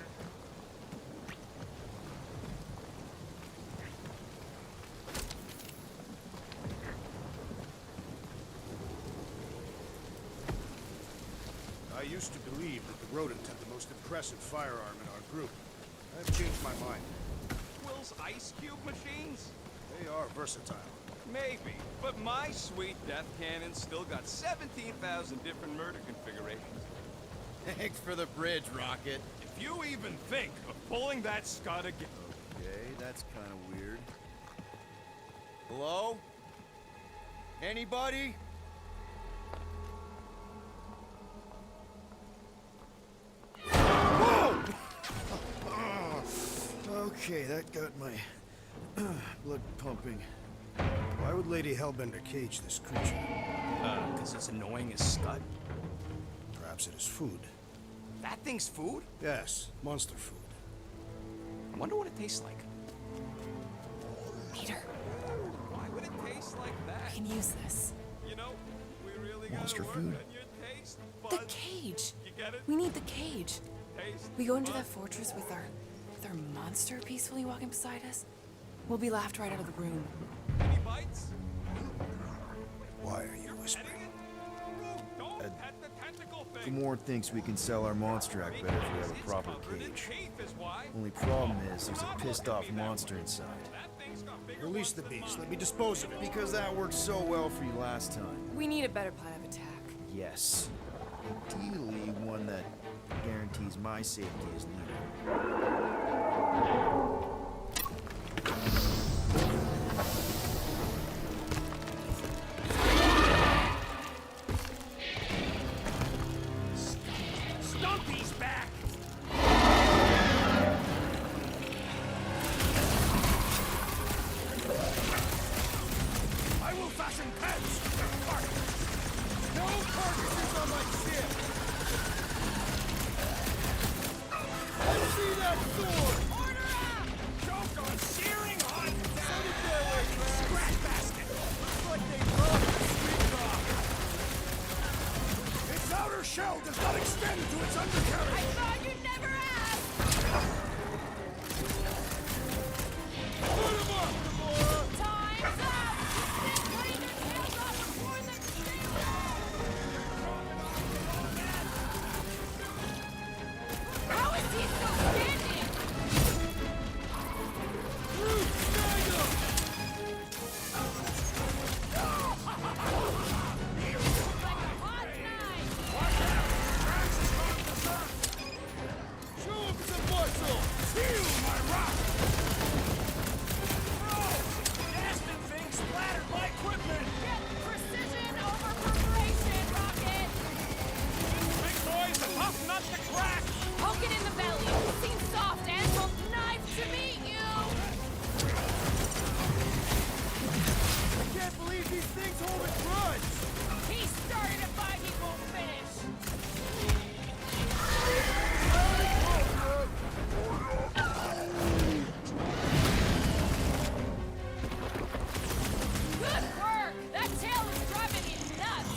I used to believe that the rodent had the most impressive firearm in our group. I've changed my mind. Quill's ice cube machines? They are versatile. Maybe, but my sweet death cannon still got 17,000 different murder configurations. Thanks for the bridge, Rocket. If you even think of pulling that scud again... Okay, that's kind of weird. Hello? Anybody? Okay, that got my blood pumping. Why would Lady Hellbender cage this creature? Because it's annoying as scud. Perhaps it is food. That thing's food? Yes, monster food. I wonder what it tastes like. Peter, Why would it taste like I that? can use this. You know, we really Monster gotta work food. on your taste The buds. cage. You get it? We need the cage. Taste We go into that buds. fortress with our monster peacefully walking beside us. We'll be laughed right out of the room. Any bites? Why are you whispering? Petting it? Don't pet the tentacle thing. Gamorrean thinks we can sell our monster act better if we have a It's proper covered in cage. teeth is why. Only problem is there's a pissed off monster inside. That thing's got bigger Release ones the than beast. mine. Let me dispose of it. Because that worked so well for you last time. We need a better plan of attack. Yes. Ideally, one that guarantees my safety as leader. Stumpy's back! I will fashion pens! No carcasses on my ship! See that sword! Order up! Choke on searing hot! Send it their way, Drax! Scrap basket! Looks like they broke the street dog. Its outer shell does not extend to its undercarriage! I thought you'd never ask! Put him up, Gamora! Time's up! Cutting their tails off before the How is he still standing? Groot, snag him! Like a hot knife! Show him some muscle! Feel my wrath! Nasty thing splattered my equipment! Get precision over preparation, Rocket! Big boy's a tough nut to crack! Poke it in the belly. Seems soft and will knife to meet you! I can't believe these things hold a grudge! He started a fight he won't finish! Good work! That tail is driving me nuts!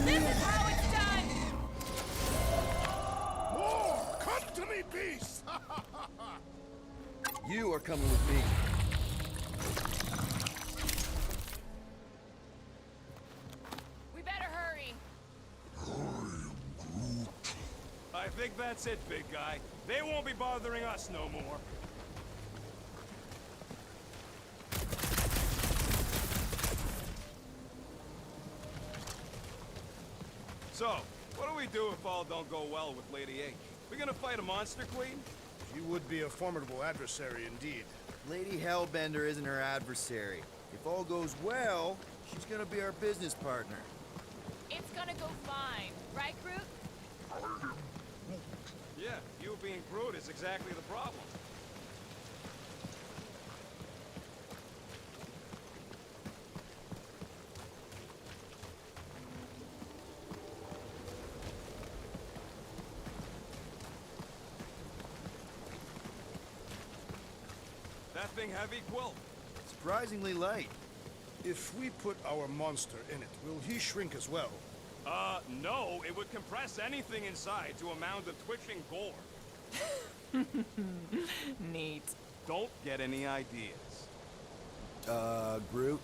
This is how it's done! More! Come to me, beast! You are coming with me. We better hurry. I think that's it, big guy. They won't be bothering us no more. So, what do we do if all don't go well with Lady H? We gonna fight a monster queen? You would be a formidable adversary indeed. Lady Hellbender isn't her adversary. If all goes well, she's gonna be our business partner. It's gonna go fine. Right, Groot? Yeah, you being Groot is exactly the problem. That thing heavy, Quill? Surprisingly light. If we put our monster in it, will he shrink as well? No, it would compress anything inside to a mound of twitching gore. Neat. Don't get any ideas. Groot?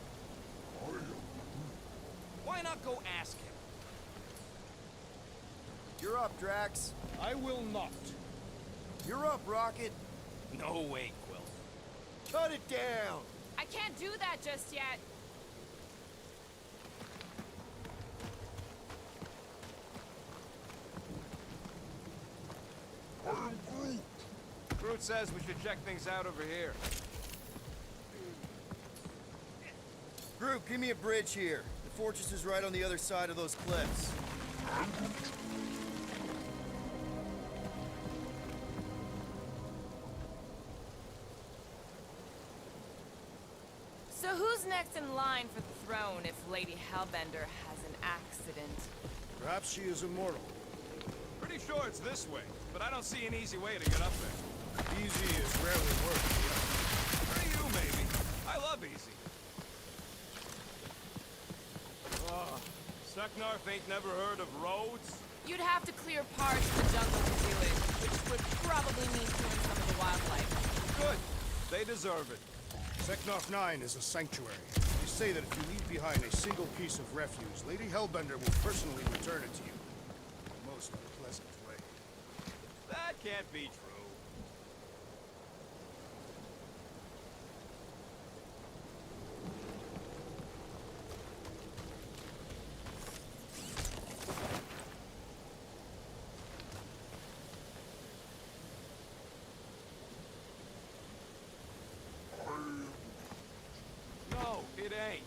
Why not go ask him? You're up, Drax. I will not. You're up, Rocket. No way, Quill. Cut it down! I can't do that just yet. Groot says we should check things out over here. Groot, give me a bridge here. The fortress is right on the other side of those cliffs. next in line for the throne if Lady Hellbender has an accident. Perhaps she is immortal. Pretty sure it's this way, but I don't see an easy way to get up there. Easy is rarely worth the effort. For you, maybe. I love easy. Oh, Seknarf ain't never heard of roads? You'd have to clear parts of the jungle to do it, which would probably mean killing some of the wildlife. Good. They deserve it. Seknarf 9 is a sanctuary. They say that if you leave behind a single piece of refuse, Lady Hellbender will personally return it to you. In a most unpleasant way. That can't be true. No, it ain't.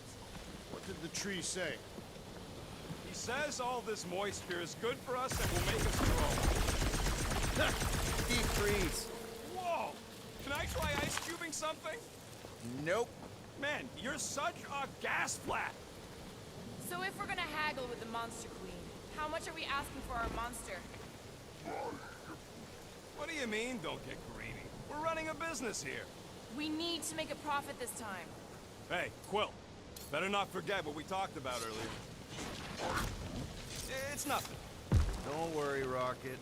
What did the tree say? He says all this moisture is good for us and will make us grow. Deep freeze. Whoa! Can I try ice cubing something? Nope. Man, you're such a gas flat! So if we're gonna haggle with the Monster Queen, how much are we asking for our monster? What do you mean, don't get greedy? We're running a business here. We need to make a profit this time. Hey, Quill. Better not forget what we talked about earlier. It's nothing. Don't worry, Rocket.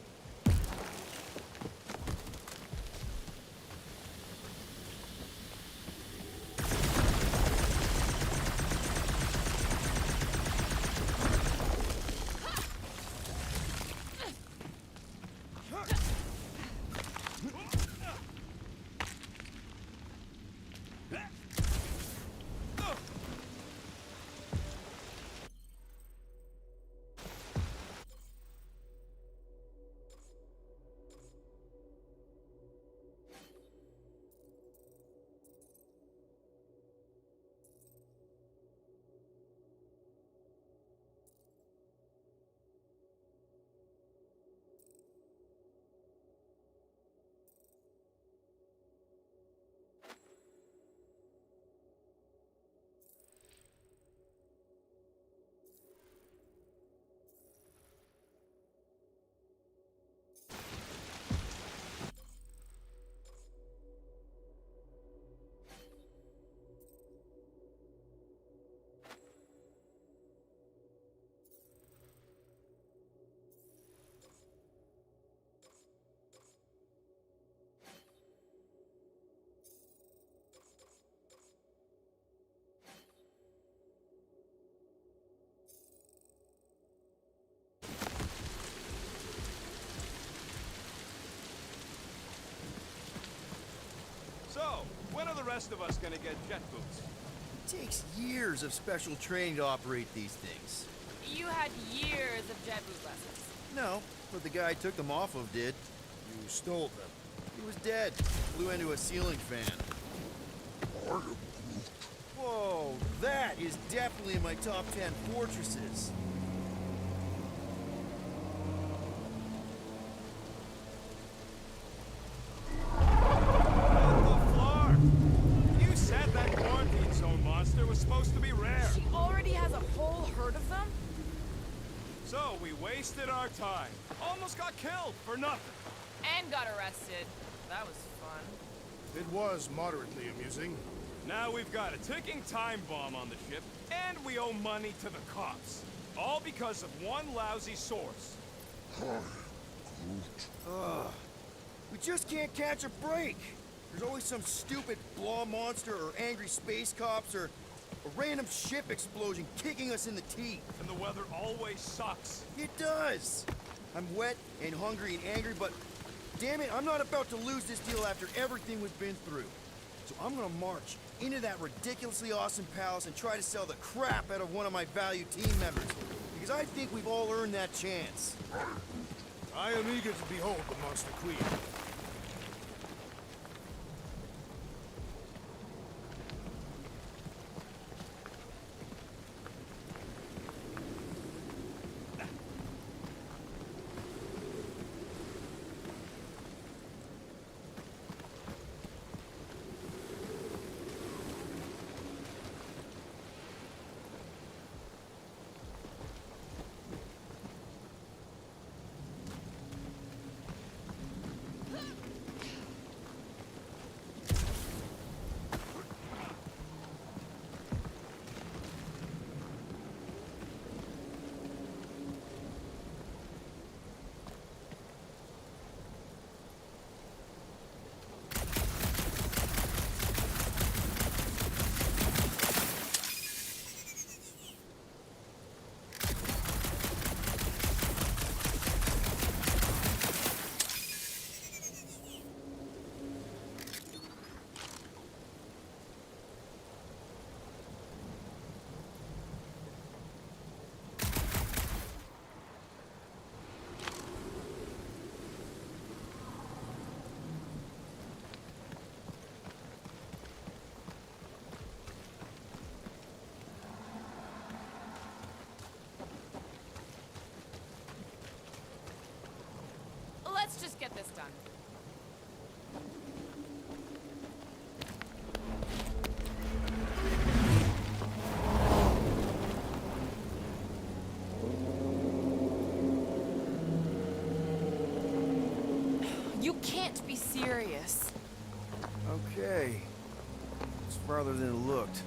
So, when are the rest of us gonna get jet boots? It takes years of special training to operate these things. You had years of jet boot lessons. No, but the guy I took them off of did. You stole them. He was dead. Flew into a ceiling fan. Whoa, that is definitely in my top 10 fortresses. You said that quarantine zone monster was supposed to be rare. She already has a whole herd of them? So we wasted our time. Almost got killed for nothing. And got arrested. That was fun. It was moderately amusing. Now we've got a ticking time bomb on the ship, and we owe money to the cops. All because of one lousy source. We just can't catch a break. There's always some stupid blah monster or angry space cops or a random ship explosion kicking us in the teeth. And the weather always sucks. It does. I'm wet and hungry and angry, but damn it, I'm not about to lose this deal after everything we've been through. So I'm gonna march into that ridiculously awesome palace and try to sell the crap out of one of my valued team members. Because I think we've all earned that chance. I am eager to behold the Monster Queen. get this done. You can't be serious. Okay. It's farther than it looked.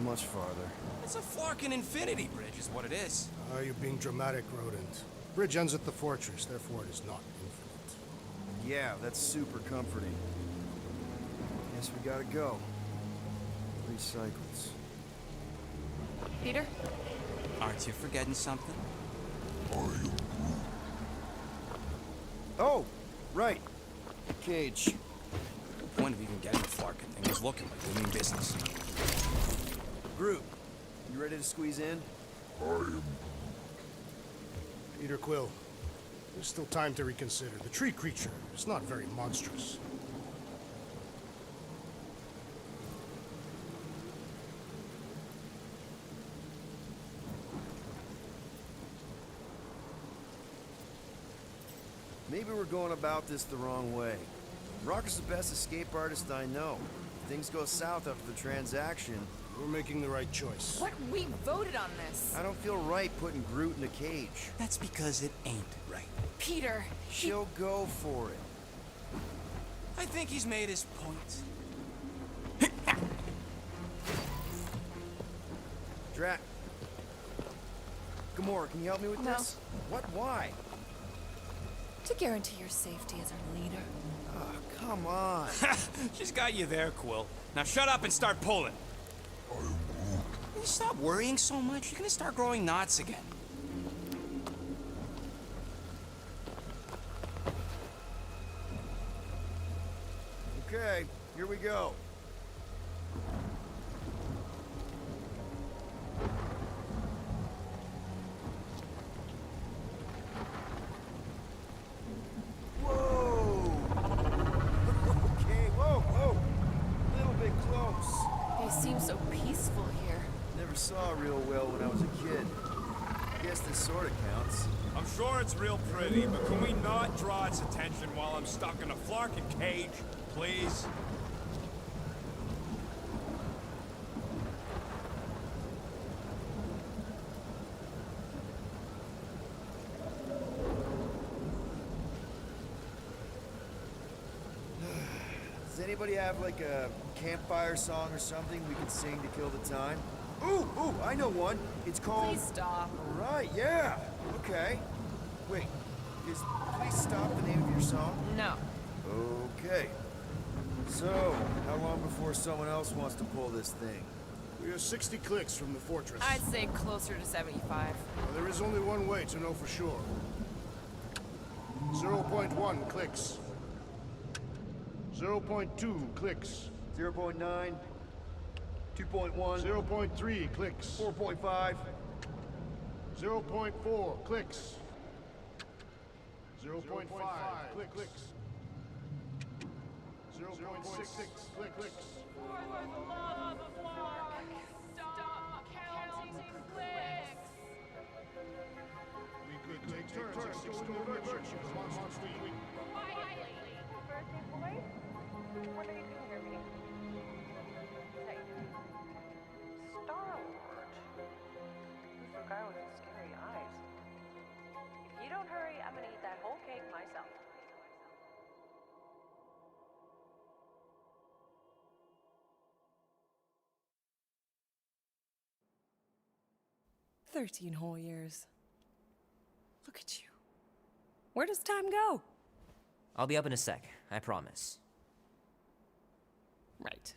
Much farther. It's a Flarkin infinity bridge is what it is. You're being dramatic, Rodent. Bridge ends at the fortress, therefore it is not infinite. Yeah, that's super comforting. Guess we gotta go. 3 cycles. Peter? Aren't you forgetting something? Oh, right. Cage. The point of even getting the Flarkin thing was looking like we mean business. Groot, you ready to squeeze in? Peter Quill, there's still time to reconsider. The tree creature is not very monstrous. Maybe we're going about this the wrong way. Rock is the best escape artist I know. If things go south after the transaction, We're making the right choice. What? We voted on this. I don't feel right putting Groot in a cage. That's because it ain't right. Peter, She'll go for it. I think he's made his point. Drac. Gamora, can you help me with No. this? What? Why? to guarantee your safety as our leader. Oh, come on. She's got you there, Quill. Now shut up and start pulling. Will you stop worrying so much? You're gonna start growing knots again. Okay, here we go. Whoa! Okay, whoa! A little bit close. They seem so peaceful here. Never saw real well when I was a kid. Guess this sort of counts. I'm sure it's real pretty, but can we not draw its attention while I'm stuck in a Flarkin cage, please? Does anybody have like a campfire song or something we can sing to kill the time? Ooh, I know one. It's called... Please stop. Right, yeah. Okay. Wait, is Please Stop the name of your song? No. Okay. So, how long before someone else wants to pull this thing? We are 60 clicks from the fortress. I'd say closer to 75. Well, there is only one way to know for sure. 0.1 clicks. 0.2 clicks. 0.9, 2.1, 0.3 clicks. 4.5. 0.4 clicks. 0.5 clicks. 0.6 clicks. For the love of Lark, stop counting clicks. We could take turns extolling the virtues of Monster Week. Quietly. Birthday boy? What are you doing here, me? Hey. Star-Lord. Who's the guy with the scary eyes? If you don't hurry, I'm gonna eat that whole cake myself. "13 whole years. Look at you. Where does time go?" I'll be up in a sec, I promise. Right.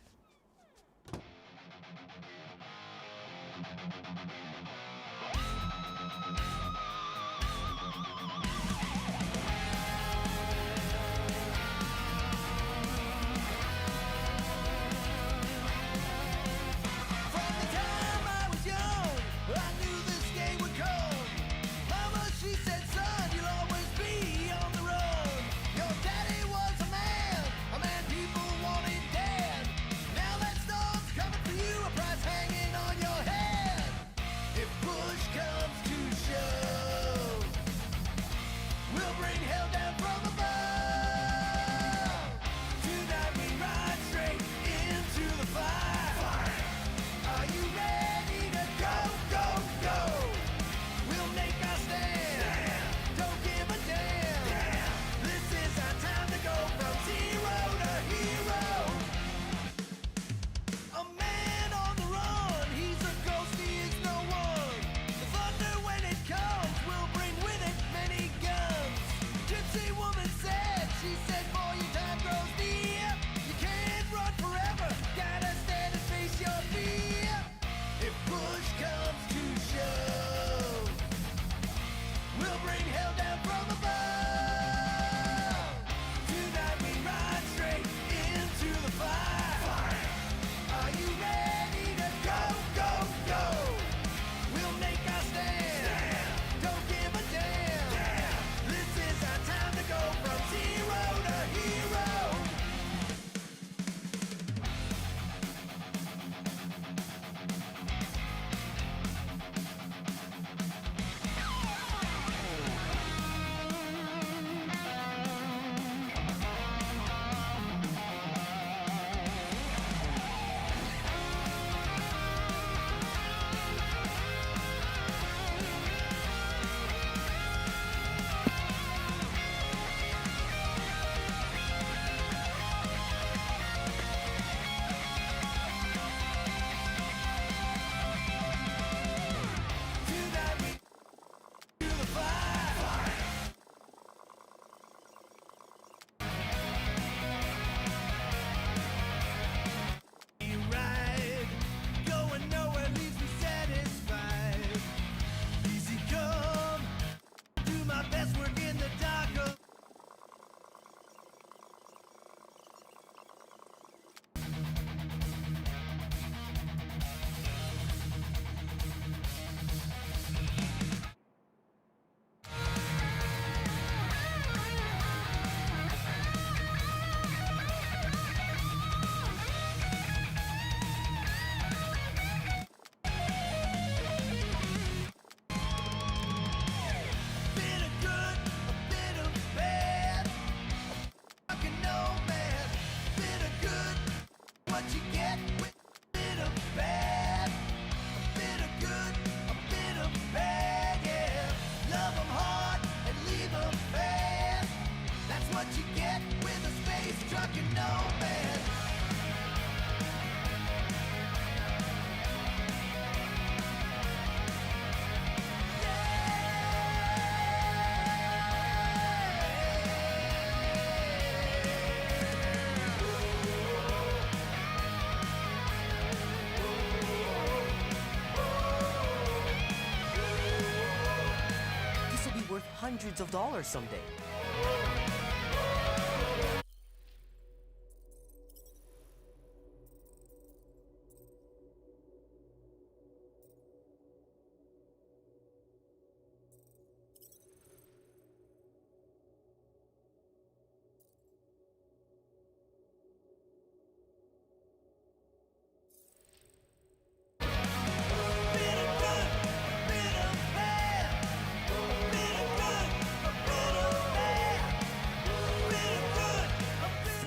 hundreds of dollars someday.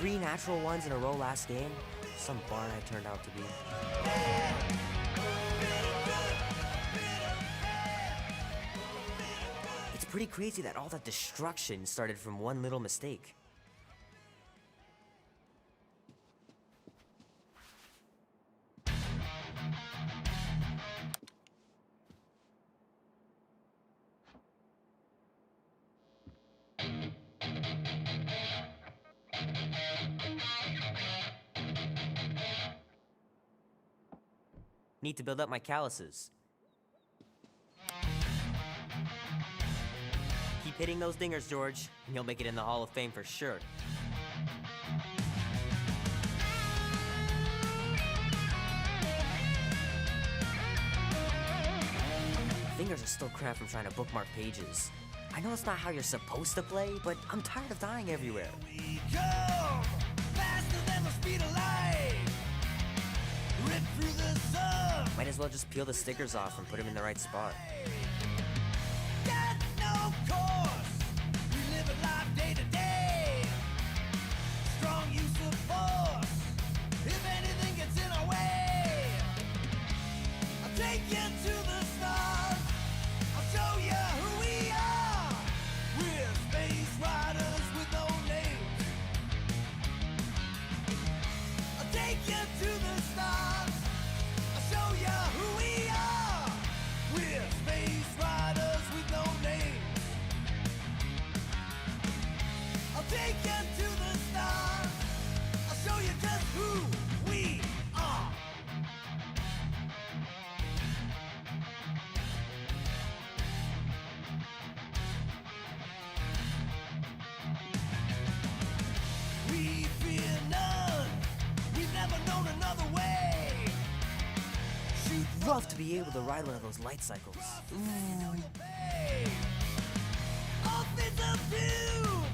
Three natural ones in a row last game. Some barn I turned out to be. It's pretty crazy that all that destruction started from one little mistake. Need to build up my calluses. Keep hitting those dingers, George, and you'll make it in the Hall of Fame for sure. Fingers are still cramped from trying to bookmark pages. I know it's not how you're supposed to play, but I'm tired of dying everywhere. We come faster than the speed of light. Rip through the sun. Might as well just peel the stickers off and put them in the right spot. Got no course. We live a life day to day. Strong use of force. If anything gets in our way, I'll take you to the stars. I'll show you who we are. We're space riders with no names. I'll take you to the stars. I'll show you who we are. We're space riders with no names. I'll take you to the stars. I'll show you just who we are. We fear none. We've never known another way. Shoot Love to be able to ride one of those light cycles. all things of doom.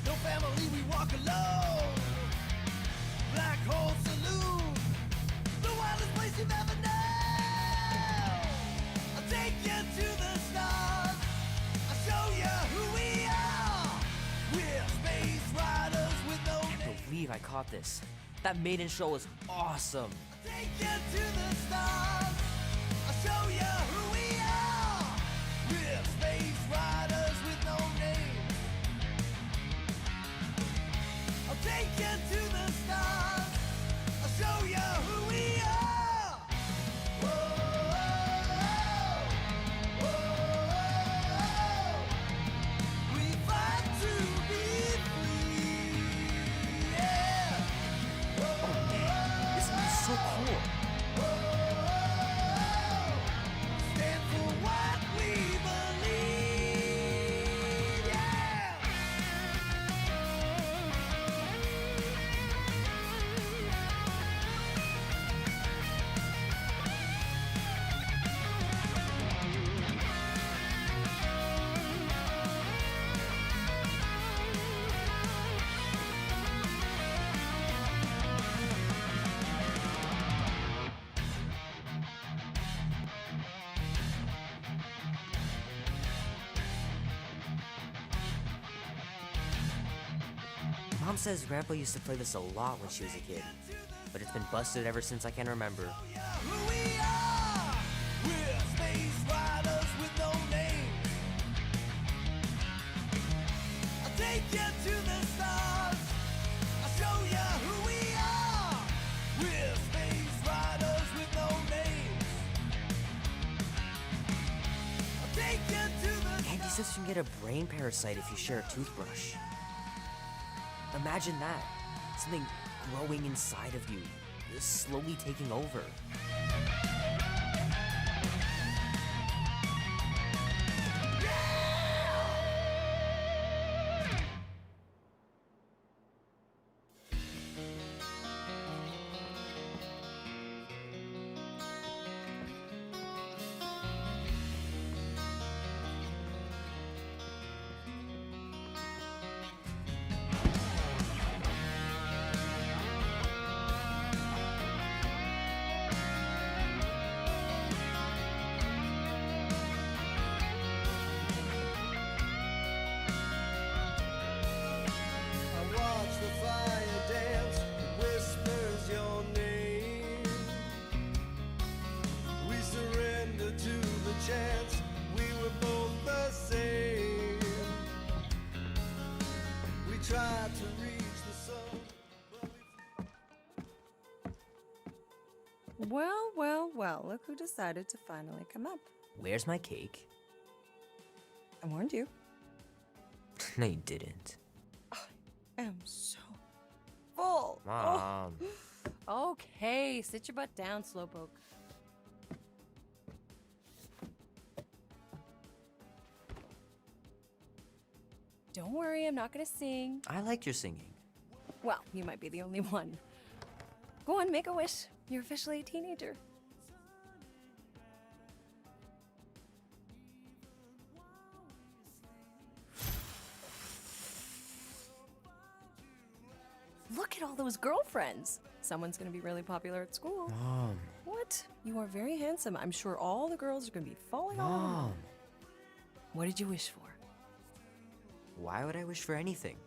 No family, we walk alone. Black hole saloon, the wildest place you've ever known. I'll take you to the stars. I'll show you who we are. We're space riders with no I can't believe I caught this. That maiden show was awesome. take you to the stars. I'll show you who we are. We're space riders with no names. I'll take you to the stars. I'll show you who we are. Whoa, whoa, whoa. We fight to be free. Yeah. This is so cool. Stand for what we believe, yeah! Mom says Grandpa used to play this a lot when she was a kid, but it's been busted ever since I can remember. Who we are! We're space riders with no names. I'll take you to the stars. I'll show you who we are. We're space riders with no names. I'll take you to the Andy says you can get a brain parasite if you share a toothbrush. Imagine that. Something growing inside of you, slowly taking over. Well, well, well, look who decided to finally come up. Where's my cake? I warned you. No, you didn't. I am so full. Mom. Oh. Okay, sit your butt down, Slowpoke. Don't worry, I'm not gonna sing. I like your singing. Well, you might be the only one. Go on, make a wish. You're officially a teenager. Look at all those girlfriends. Someone's gonna be really popular at school. Mom. What? You are very handsome. I'm sure all the girls are gonna be falling on you. Mom. What did you wish for? Why would I wish for anything?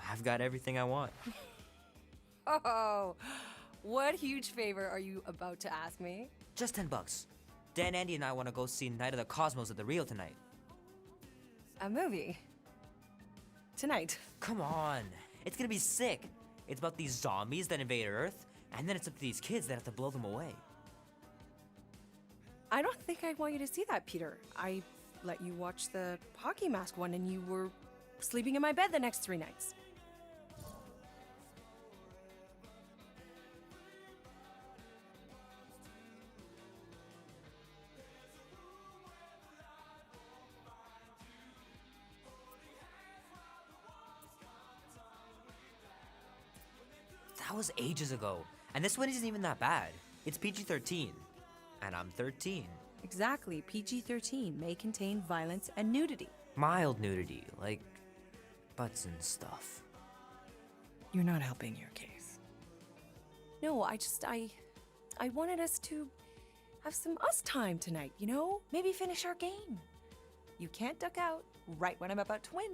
I've got everything I want. Oh, what huge favor are you about to ask me? Just $10. Dan, Andy, and I want to go see Night of the Cosmos at the Rio tonight. A movie? Tonight? Come on. It's gonna be sick. It's about these zombies that invade Earth, and then it's up to these kids that have to blow them away. I don't think I want you to see that, Peter. I let you watch the hockey mask one and you were sleeping in my bed the next 3 nights. That was ages ago. And this one isn't even that bad. It's PG-13. And I'm 13. Exactly. PG-13 may contain violence and nudity. Mild nudity, like butts and stuff. You're not helping your case. No, I wanted us to have some us time tonight, you know? Maybe finish our game. You can't duck out right when I'm about to win.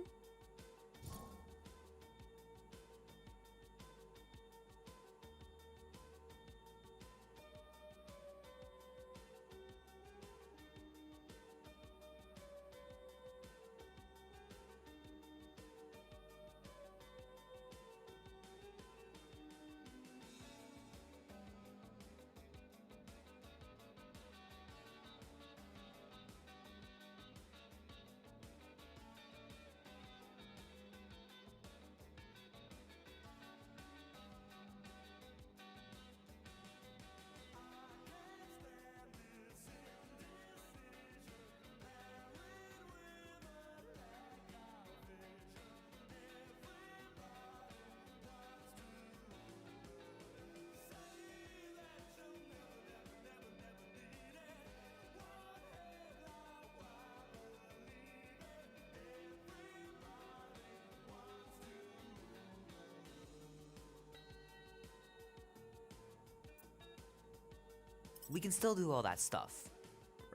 We can still do all that stuff.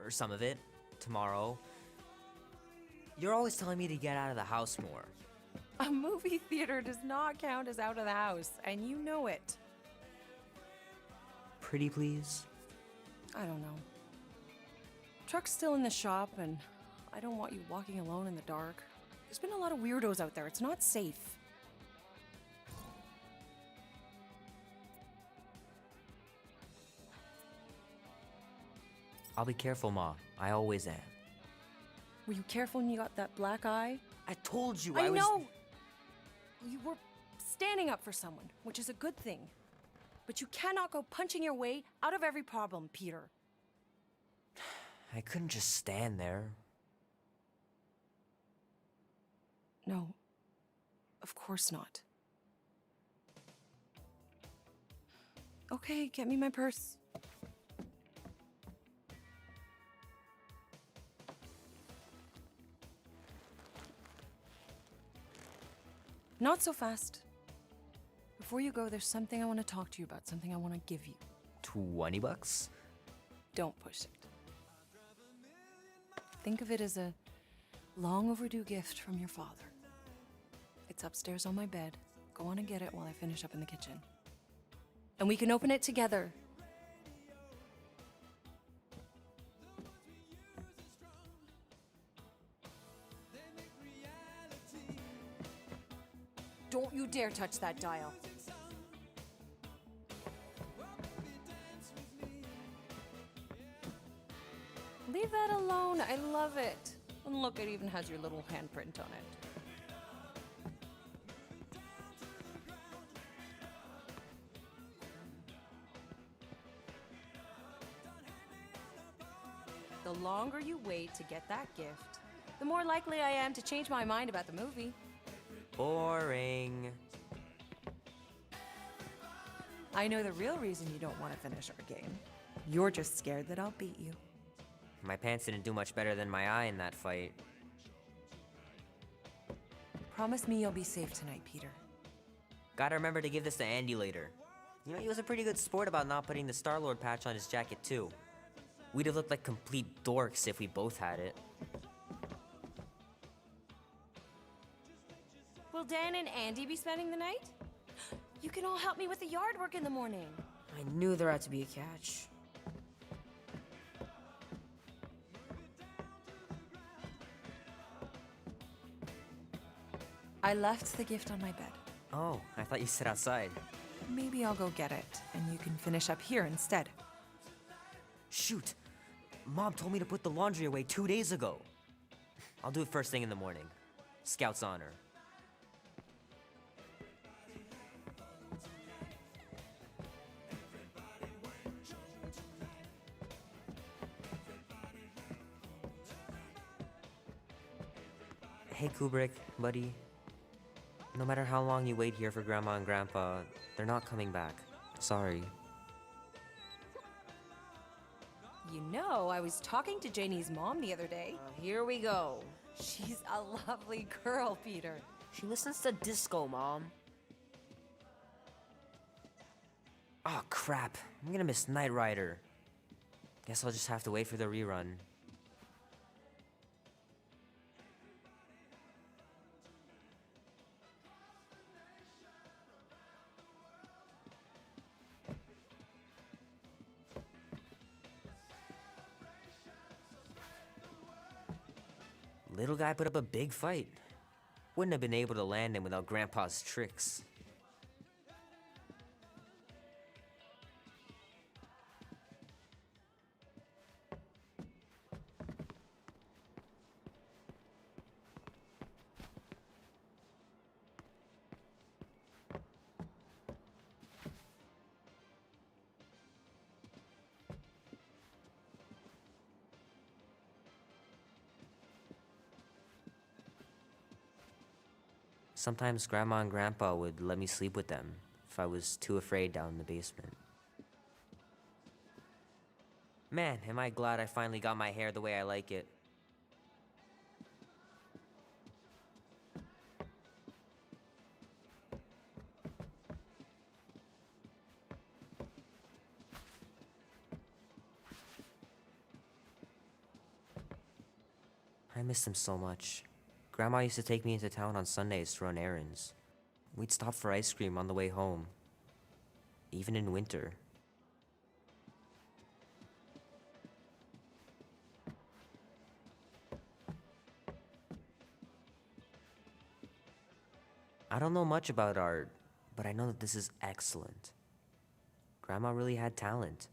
Or some of it. Tomorrow. You're always telling me to get out of the house more. A movie theater does not count as out of the house, and you know it. Pretty please? I don't know. Truck's still in the shop, and I don't want you walking alone in the dark. There's been a lot of weirdos out there. It's not safe. I'll be careful, Ma. I always am. Were you careful when you got that black eye? I told you I was... know! You were standing up for someone, which is a good thing. But you cannot go punching your way out of every problem, Peter. I couldn't just stand there. No. Of course not. Okay, get me my purse. Not so fast. Before you go, there's something I want to talk to you about, something I want to give you. $20? Don't push it. Think of it as a long overdue gift from your father. It's upstairs on my bed. Go on and get it while I finish up in the kitchen. And we can open it together. Don't you dare touch that dial. phone. I love it. And look, it even has your little handprint on it. The longer you wait to get that gift, the more likely I am to change my mind about the movie. Boring. I know the real reason you don't want to finish our game. You're just scared that I'll beat you. My pants didn't do much better than my eye in that fight. Promise me you'll be safe tonight, Peter. Gotta remember to give this to Andy later. You know, he was a pretty good sport about not putting the Star-Lord patch on his jacket too. We'd have looked like complete dorks if we both had it. Will Dan and Andy be spending the night? You can all help me with the yard work in the morning. I knew there had to be a catch. I left the gift on my bed. Oh, I thought you said outside. Maybe I'll go get it, and you can finish up here instead. Shoot! Mom told me to put the laundry away 2 days ago. I'll do it first thing in the morning. Scout's honor. Hey Kubrick, buddy. No matter how long you wait here for Grandma and Grandpa, they're not coming back. Sorry. You know, I was talking to Janie's mom the other day. Here we go. She's a lovely girl, Peter. She listens to disco, Mom. Oh crap, I'm gonna miss Knight Rider. Guess I'll just have to wait for the rerun. Little guy put up a big fight. Wouldn't have been able to land him without Grandpa's tricks. Sometimes Grandma and Grandpa would let me sleep with them if I was too afraid down in the basement. Man, am I glad I finally got my hair the way I like it. I miss them so much. Grandma used to take me into town on Sundays to run errands. We'd stop for ice cream on the way home, even in winter. I don't know much about art, but I know that this is excellent. Grandma really had talent.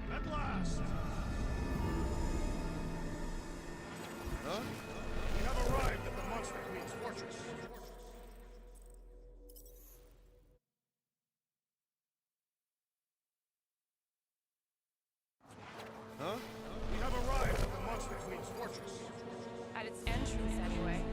At last! Huh? We have arrived at the Monster Queen's fortress. Huh? We have arrived at the Monster Queen's fortress. At its entrance, anyway.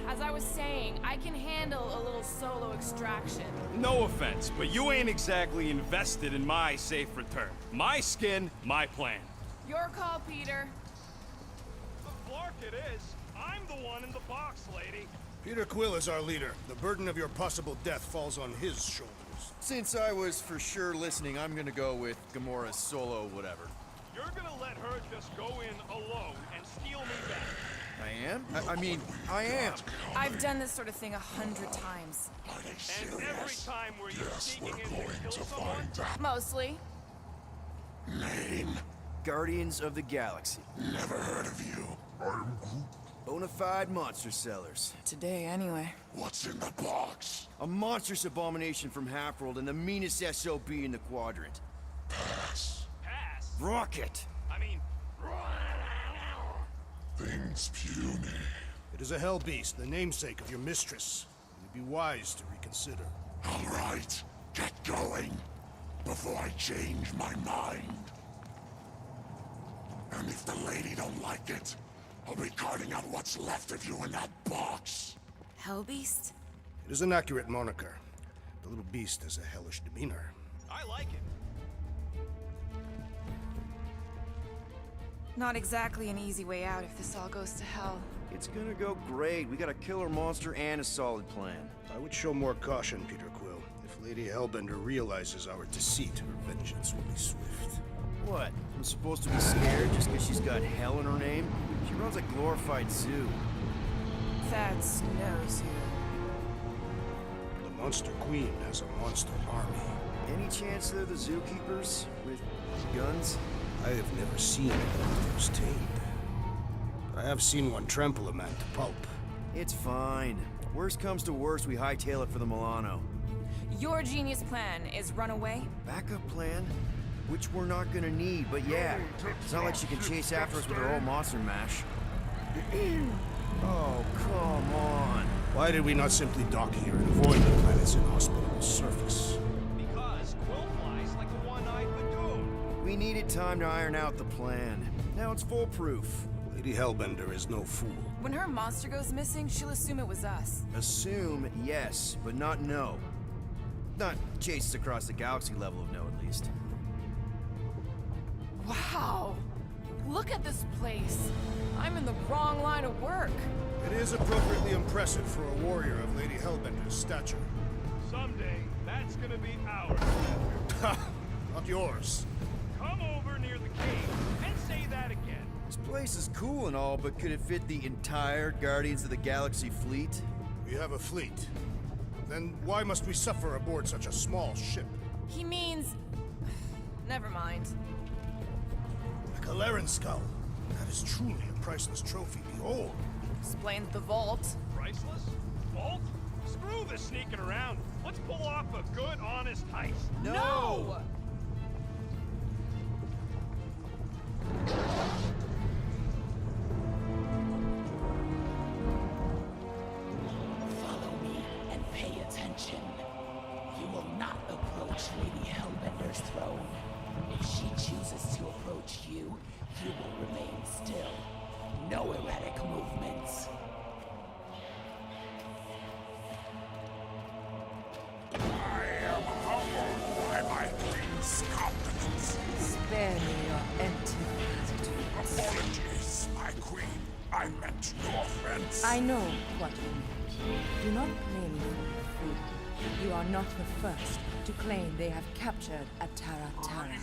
As I was saying, I can handle a little solo extraction. No offense, but you ain't exactly invested in my safe return. My skin, my plan. Your call, Peter. Clark it is. I'm the one in the box, lady. Peter Quill is our leader. The burden of your possible death falls on his shoulders. Since I was for sure listening, I'm gonna go with Gamora's solo whatever. You're gonna let her just go in alone and steal me back. I am? I mean, I am. I've done this sort of thing 100 times. And every time were you sneaking in to kill someone? Mostly. Guardians of the Galaxy. Never heard of you. I'm Groot. Bonafide monster sellers. Today, anyway. What's in the box? A monstrous abomination from Halfworld and the meanest SOB in the quadrant. Pass. Pass. Rocket! I mean, Things puny. It is a hell beast, the namesake of your mistress. It would be wise to reconsider. All right, get going before I change my mind. And if the lady don't like it, I'll be carting out what's left of you in that box. Hellbeast? It is an accurate moniker. The little beast has a hellish demeanor. I like it. Not exactly an easy way out if this all goes to hell. It's gonna go great. We got a killer monster and a solid plan. I would show more caution, Peter Quill. If Lady Hellbender realizes our deceit, her vengeance will be swift. What? I'm supposed to be scared just because she's got hell in her name? She runs a glorified zoo. That's no zoo. The Monster Queen has a monster army. Any chance they're the zookeepers? With guns? I have never seen monsters tamed. But I have seen one trample a man to pulp. It's fine. Worst comes to worst, we hightail it for the Milano. Your genius plan is run away? Backup plan? Which we're not gonna need, but yeah. It's not like she can chase after us with her old monster mash. Oh, come on. Why did we not simply dock here and avoid the planet's inhospitable surface? Because Quill flies like a one-eyed Badoon. We needed time to iron out the plan. Now it's foolproof. Lady Hellbender is no fool. When her monster goes missing, she'll assume it was us. Assume, yes, but not know. Not chase us across the galaxy level of no, at least. Wow! Look at this place. I'm in the wrong line of work. It is appropriately impressive for a warrior of Lady Hellbender's stature. Someday, that's gonna be ours. Ha! Not yours. Come over near the cave and say that again. This place is cool and all, but could it fit the entire Guardians of the Galaxy fleet? We have a fleet. Then why must we suffer aboard such a small ship? He means... Never mind. A Kaleran skull. That is truly a priceless trophy. Behold. Explains the vault. Priceless? Vault? Screw this sneaking around. Let's pull off a good, honest heist. No! Follow me and pay attention. You will not approach Lady Hellbender's throne. If she chooses to approach you, you will remain still. No erratic movements. I am humbled by my queen's competence. Spare me your empty attitude. Apologies, my queen. I meant no offense. I know what you meant. Do not blame me for your food. You are not the first to claim they have captured a Tara Tara.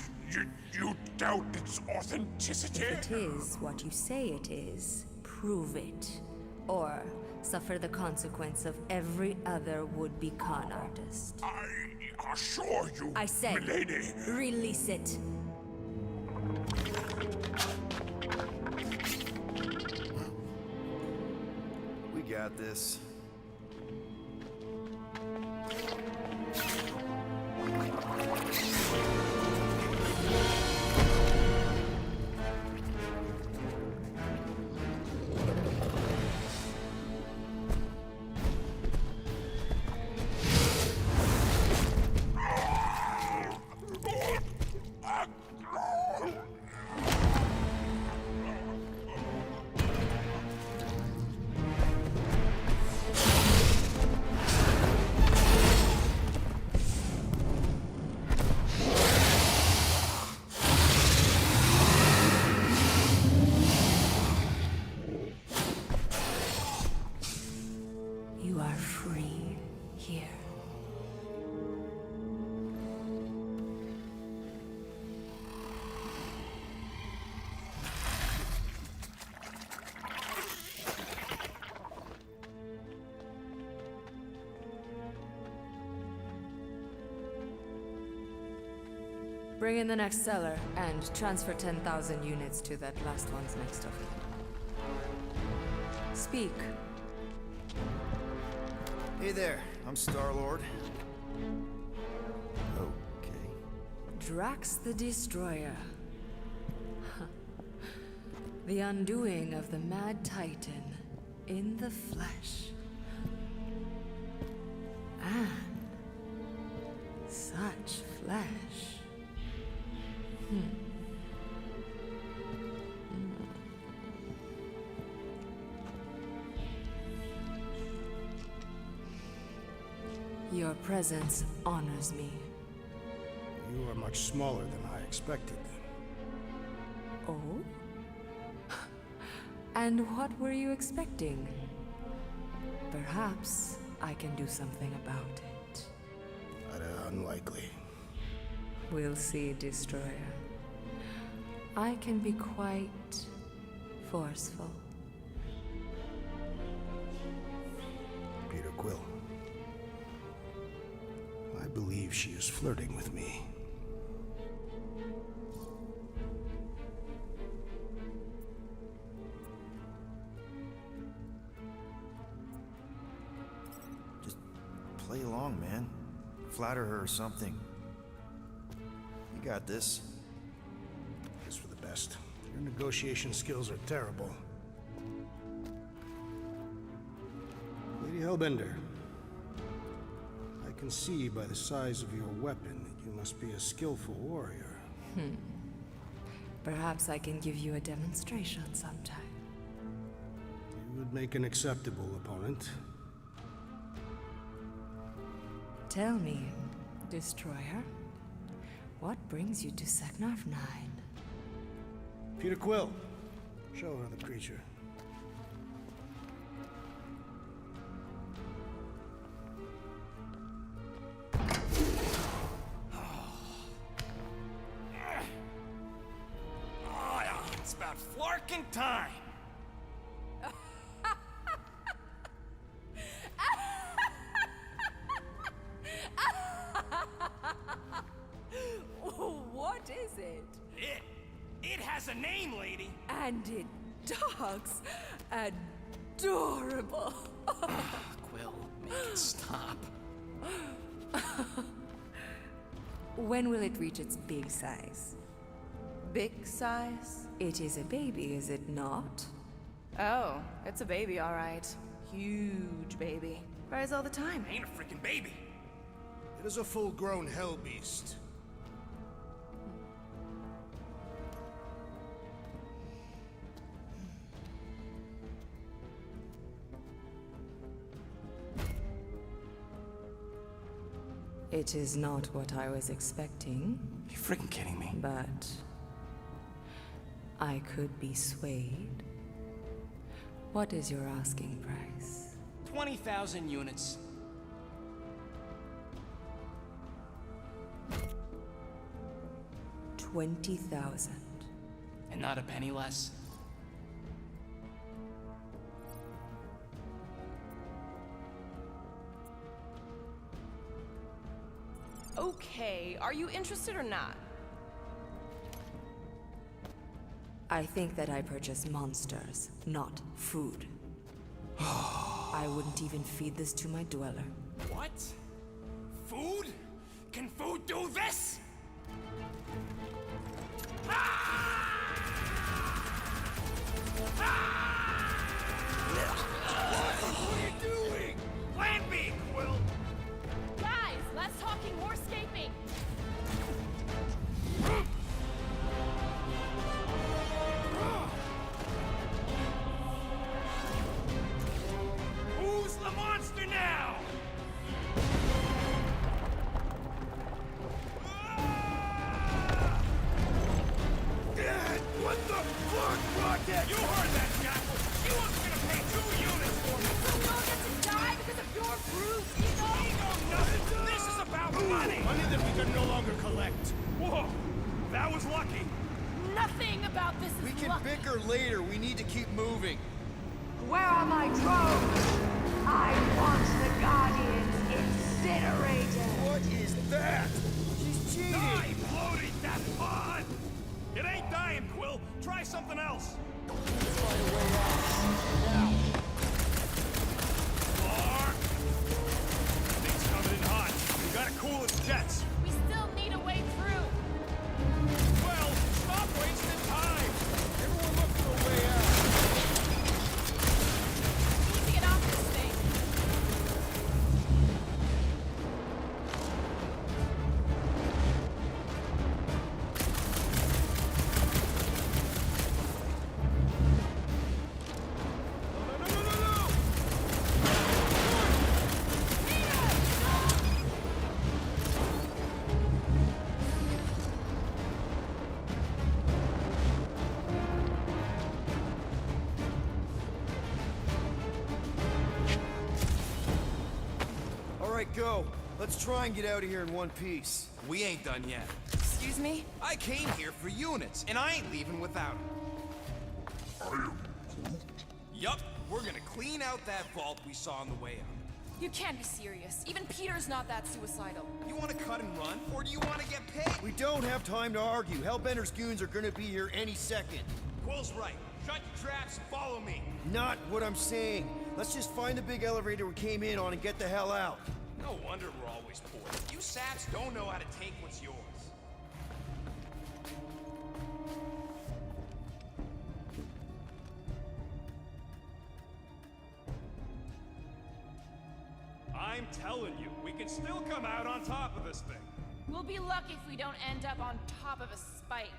You doubt its authenticity? If it is what you say it is, prove it. Or suffer the consequence of every other would-be con artist. I assure you, I said, milady. Release it. We got this. Bring in the next seller and transfer 10,000 units to that last one's next of it. Speak. Hey there, I'm Star-Lord. Okay. Drax the Destroyer. The undoing of the Mad Titan in the flesh. And such flesh. Your presence honors me. You are much smaller than I expected. Oh? And what were you expecting? Perhaps I can do something about it. Unlikely. We'll see, Destroyer. I can be quite forceful. Peter Quill. I believe she is flirting with me. Just play along, man. Flatter her or something. You got this. It's for the best. Your negotiation skills are terrible. Lady Hellbender. I can see by the size of your weapon that you must be a skillful warrior. Perhaps I can give you a demonstration sometime. You would make an acceptable opponent. Tell me, Destroyer, what brings you to Seknarf 9? Peter Quill, show her the creature. It's about flarking time. What is it? It has a name, lady. And it talks adorable. Quill, make it stop. When will it reach its big size? Big size? It is a baby, is it not? Oh, it's a baby, all right. Huge baby. Cries all the time. Ain't a freaking baby. It is a full-grown hell beast. It is not what I was expecting. You freaking kidding me? But I could be swayed. What is your asking price? 20,000 units. 20,000. And not a penny less. Okay, are you interested or not? I think that I purchase monsters, not food. I wouldn't even feed this to my dweller. What? Food? Can food do this? What are you doing? Land me, Quill! Guys, less talking, more escaping. Who's the monster now? What the fuck, Rocket? You heard that, Jackal! She wasn't gonna pay 2 units for me! So we all get to die because of your bruised ego? Nothing! This is about money! Money that we can no longer collect. Whoa, that was lucky. Nothing about this is We can lucky. bicker later. We need to keep moving. Where are my drones? I want the Guardians incinerated. What is that? She's cheating! Die, bloating that pod! It ain't dying, Quill. Try something else. Clark! Thing's coming in hot. We gotta cool its jets. We still need a way through. Well, stop wasting time. Everyone look for a way out. We need to get off this thing. All right, go. Let's try and get out of here in one piece. We ain't done yet. Excuse me? I came here for units, and I ain't leaving without them. Yup, we're gonna clean out that vault we saw on the way up. You can't be serious. Even Peter's not that suicidal. You wanna cut and run, or do you wanna get paid? We don't have time to argue. Hellbender's goons are gonna be here any second. Quill's right. Shut your traps and follow me. Not what I'm saying. Let's just find the big elevator we came in on and get the hell out. No wonder we're always poor. You saps don't know how to take what's yours. I'm telling you, we can still come out on top of this thing. We'll be lucky if we don't end up on top of a spike.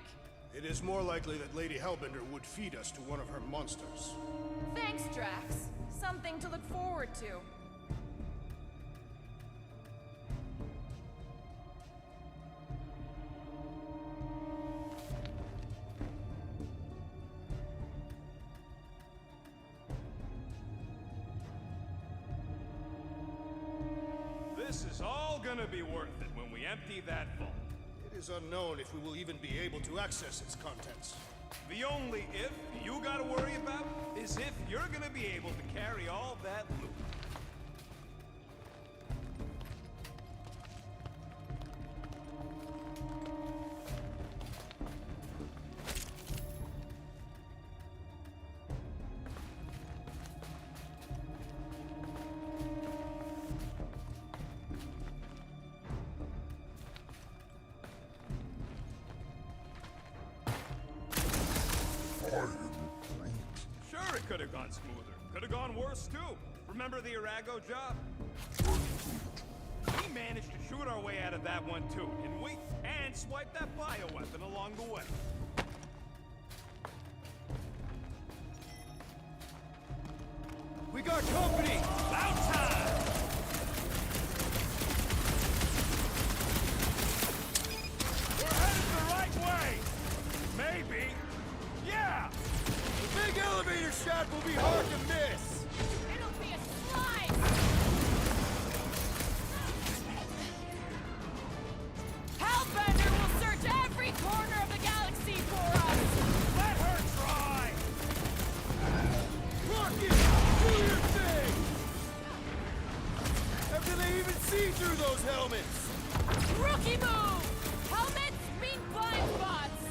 It is more likely that Lady Hellbender would feed us to one of her monsters. Thanks, Drax. Something to look forward to. This is all gonna be worth it when we empty that vault. It is unknown if we will even be able to access its contents. The only if you gotta worry about is if you're gonna be able to carry all that loot. Sure, it could have gone smoother. Could have gone worse, too. Remember the Arago job? We managed to shoot our way out of that one, too, didn't we? And swipe that bioweapon along the way. We got company! About time! We're headed the right way! Maybe. Yeah! The big elevator shaft will be hard to miss! It'll be a slide! Hellbender will search every corner of the galaxy for us! Let her try! Rocket! Do your thing! How can they even see through those helmets? Rookie move! Helmets mean blind spots!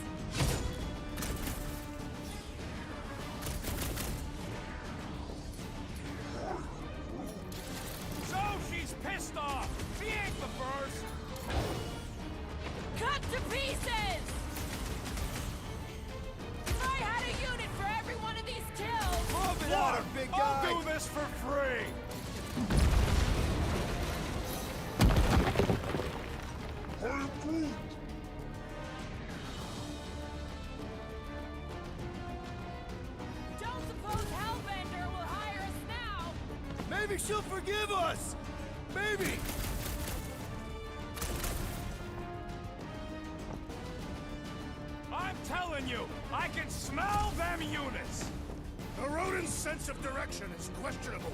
So she's pissed off! She ain't the first! Cut to pieces! If I had a unit for every one of these kills! Pump it out, big guy! I'll do this for free! Don't suppose Hellbender will hire us now! Maybe she'll forgive us! Maybe! I'm telling you, I can smell them units! The rodent's sense of direction is questionable.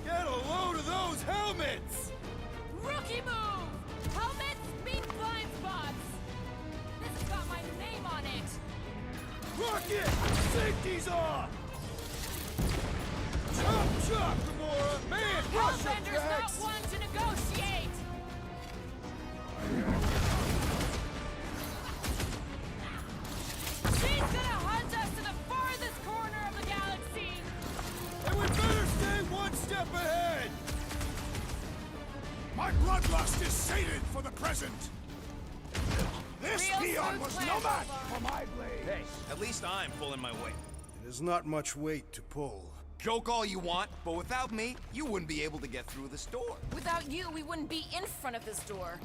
Get a load of those helmets! Rookie move! Helmets mean blind spots! This has got my name on it! Rocket! Safety's off! Chop, chop, Gamora! Man Hellbender's not one to negotiate! She's gonna hunt us to the farthest corner of the galaxy! And we better stay one step ahead! My bloodlust is sated for the present. This Real peon smooth was plan no so match far. for my blade. Hey, at least I'm pulling my weight. It is not much weight to pull. Joke all you want, but without me, you wouldn't be able to get through this door. Without you, we wouldn't be in front of this door.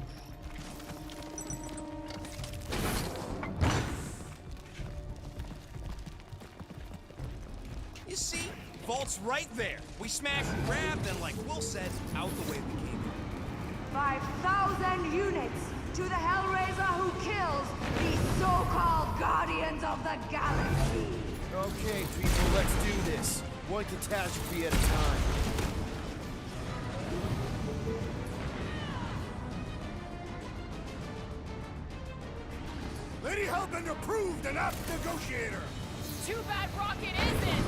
You see? Vault's right there. We smashed and grabbed, and like Will said, out the way we came. 5,000 units to the Hellraiser who kills these so-called Guardians of the Galaxy. Okay, people, let's do this. One catastrophe at a time. Lady Hellbender proved an apt negotiator. Too bad Rocket isn't!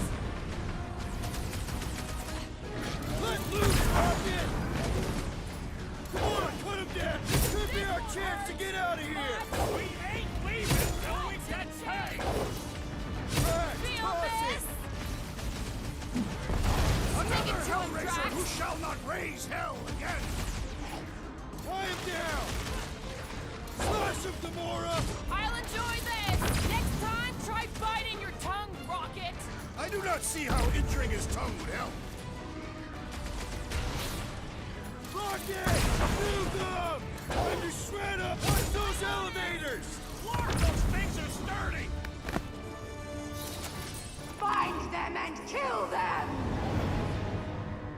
Let loose, Rocket! Come on, put him down! This could be our chance to get out of here! We ain't leaving till we get paid! Right, Feel toss this? it! Another it to him, Hellraiser Drax. who shall not raise hell again. Tie him down! Slash him, Gamora! I'll enjoy this! Next time, try biting your tongue, Rocket! I do not see how injuring his tongue would help. Rocket! Move them! Time to shred up! Watch those elevators! Lord, those things are sturdy! Find them and kill them!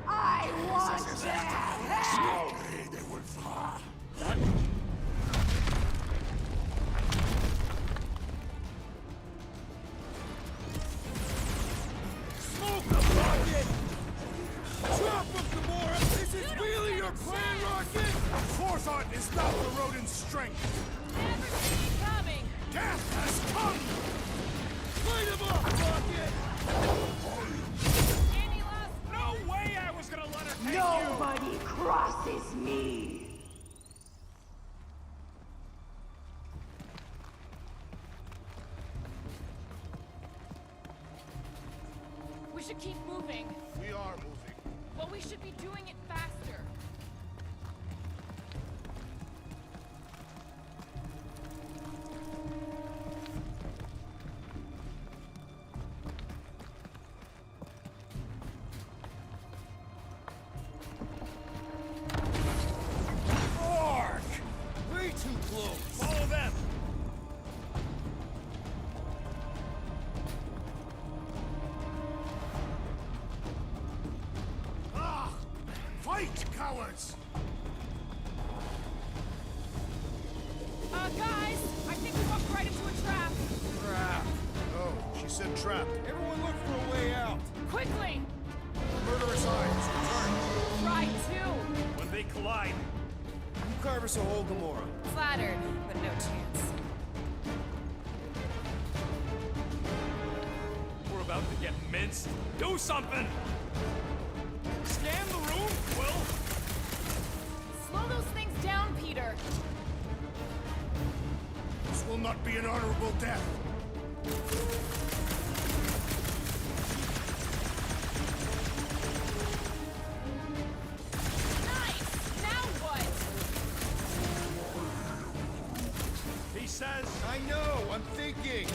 I want their head! Slowly they will fly. Smoke them, Rocket! Drop them, Gamora! This is really your plan, Rocket? Forethought is not the rodent's strength. Never see me coming! Death has come! Light him up, Rocket! Any last... No way I was gonna let her take you! Nobody crosses me! We should keep moving. We are moving. But we should be doing it faster. Ark! Way too close! Follow them! Ah! Fight, cowards! Guys, I think we walked right into a trap. Trap! Oh, she said trap. Everyone look for a way out! Quickly! Murderous eyes, return. Try to. When they collide, You carve us a hole, Gamora. Flattered, but no chance. we're about to get minced. Do something! Scan the room, Will! Slow those things down, Peter. This will not be an honorable death. Nice! Now what? He says... I know, I'm thinking!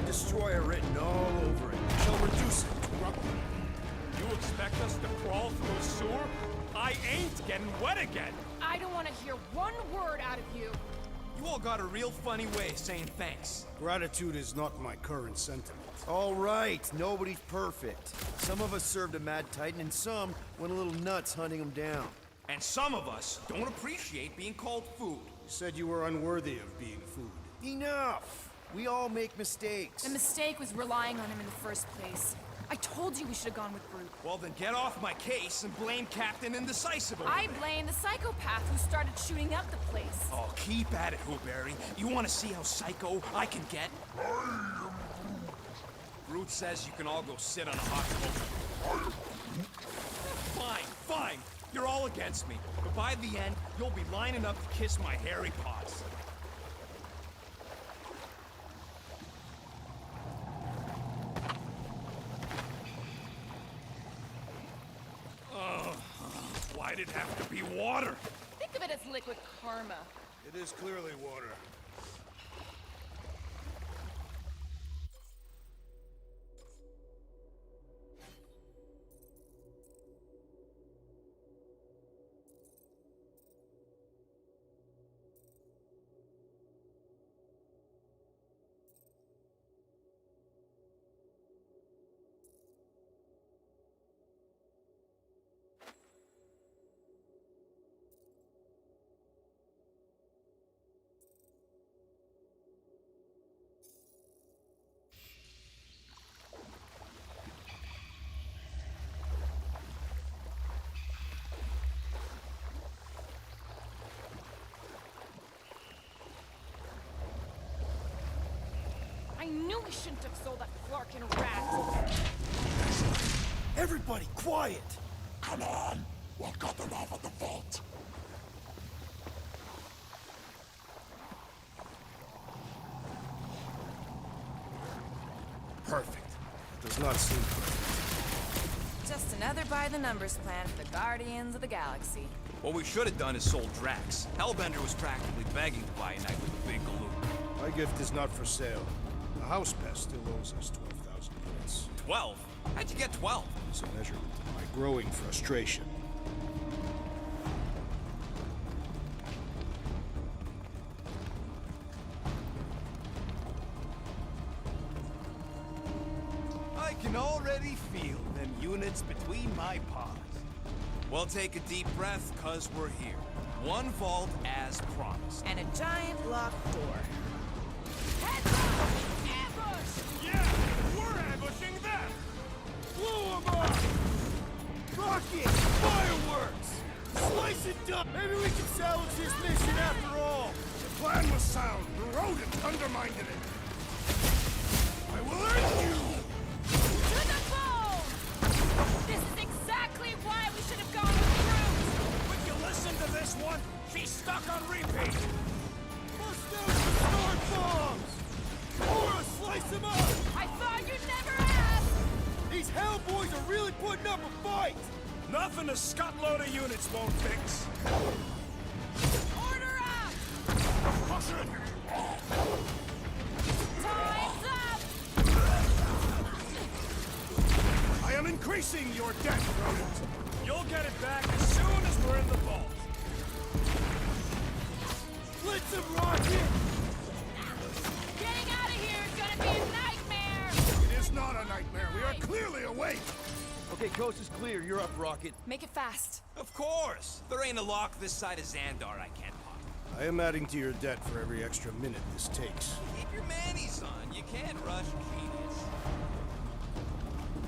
Destroyer written all over it. Shall reduce it to rubble. You expect us to crawl through a sewer? I ain't getting wet again. I don't want to hear one word out of you. You all got a real funny way of saying thanks. Gratitude is not my current sentiment. All right, nobody's perfect. Some of us served a Mad Titan, and some went a little nuts hunting him down. And some of us don't appreciate being called food. You said you were unworthy of being food. Enough! We all make mistakes. The mistake was relying on him in the first place. I told you we should have gone with Brute. Well, then get off my case and blame Captain Indecisive over I there. blame the psychopath who started shooting up the place. Oh, keep at it, Hooberry. You want to see how psycho I can get? Brute says you can all go sit on a hot coat. Fine, fine. You're all against me. But by the end, you'll be lining up to kiss my hairy paws. Why'd it have to be water? Think of it as liquid karma. It is clearly water. I knew we shouldn't have sold that Flarkin rat. Everybody, quiet! Come on! We'll cut them off at the vault. Perfect. It does not seem perfect. Just another by-the-numbers plan for the Guardians of the Galaxy. What we should have done is sold Drax. Hellbender was practically begging to buy a night with the big galoot. My gift is not for sale. The house pest still owes us 12,000 units. 12? How'd you get 12? It's a measurement of my growing frustration. I can already feel them units between my paws. Well, take a deep breath, cause we're here. One vault as promised. And a giant locked door. Heads up! Ambush! Yeah, we're ambushing them! Blow 'em up! Rockets! Fireworks! Slice it up! Maybe we can salvage this mission after all! The plan was sound. The rodent undermined it. I will end you! To the bone! This is exactly why we should have gone with Brute! Would you listen to this one? She's stuck on repeat! Bust out the smart bombs! Or slice them up! I thought you'd never ask! These Hellboys are really putting up a fight! Nothing a scut-load of units won't fix. Order up! Push it! Time's up! I am increasing your debt, rodent! You'll get it back as soon as we're in the vault. Blitz them, Rocket! Getting out of here is gonna be a nightmare! It is not a nightmare. We are clearly awake! Okay, coast is clear. You're up, Rocket. Make it fast. Of course! There ain't a lock this side of Xandar I can't pop. I am adding to your debt for every extra minute this takes. Keep your manis on. You can't rush genius.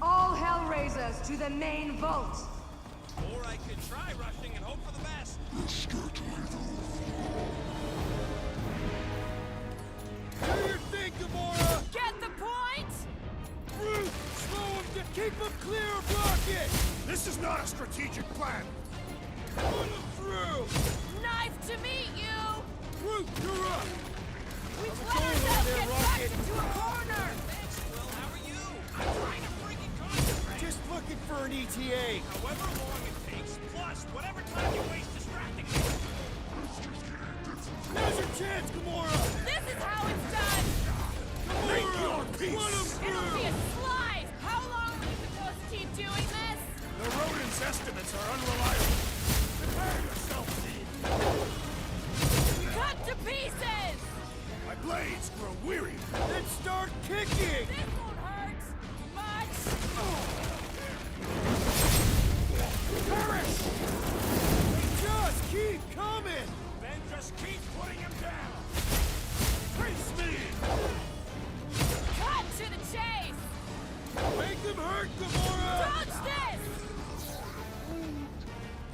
All Hellraisers to the main vault! Or I could try rushing and hope for the best. Do your thing, Gamora! Get the point? Brute! Slow him to keep him clear of Rocket! This is not a strategic plan! Put him through! Knife to meet you! Brute, you're up! We've I'm let going ourselves there, get Rocket. backed into a corner! Thanks, Will. How are you? I'm trying to freaking concentrate. Just looking for an ETA! However long it takes, plus whatever time you waste distracting me. Now's your chance, Gamora! This is how it's done! Gamora! peace! It'll be a slide! How long are we supposed to keep doing this? The rodent's estimates are unreliable. Prepare yourself, Dean. Cut to pieces! My blades grow weary. Then start kicking! This won't hurt much! Perish! Just keep coming! Then just keep putting him down. Face me! Cut to the chase! Make them hurt, Gamora! Dodge this!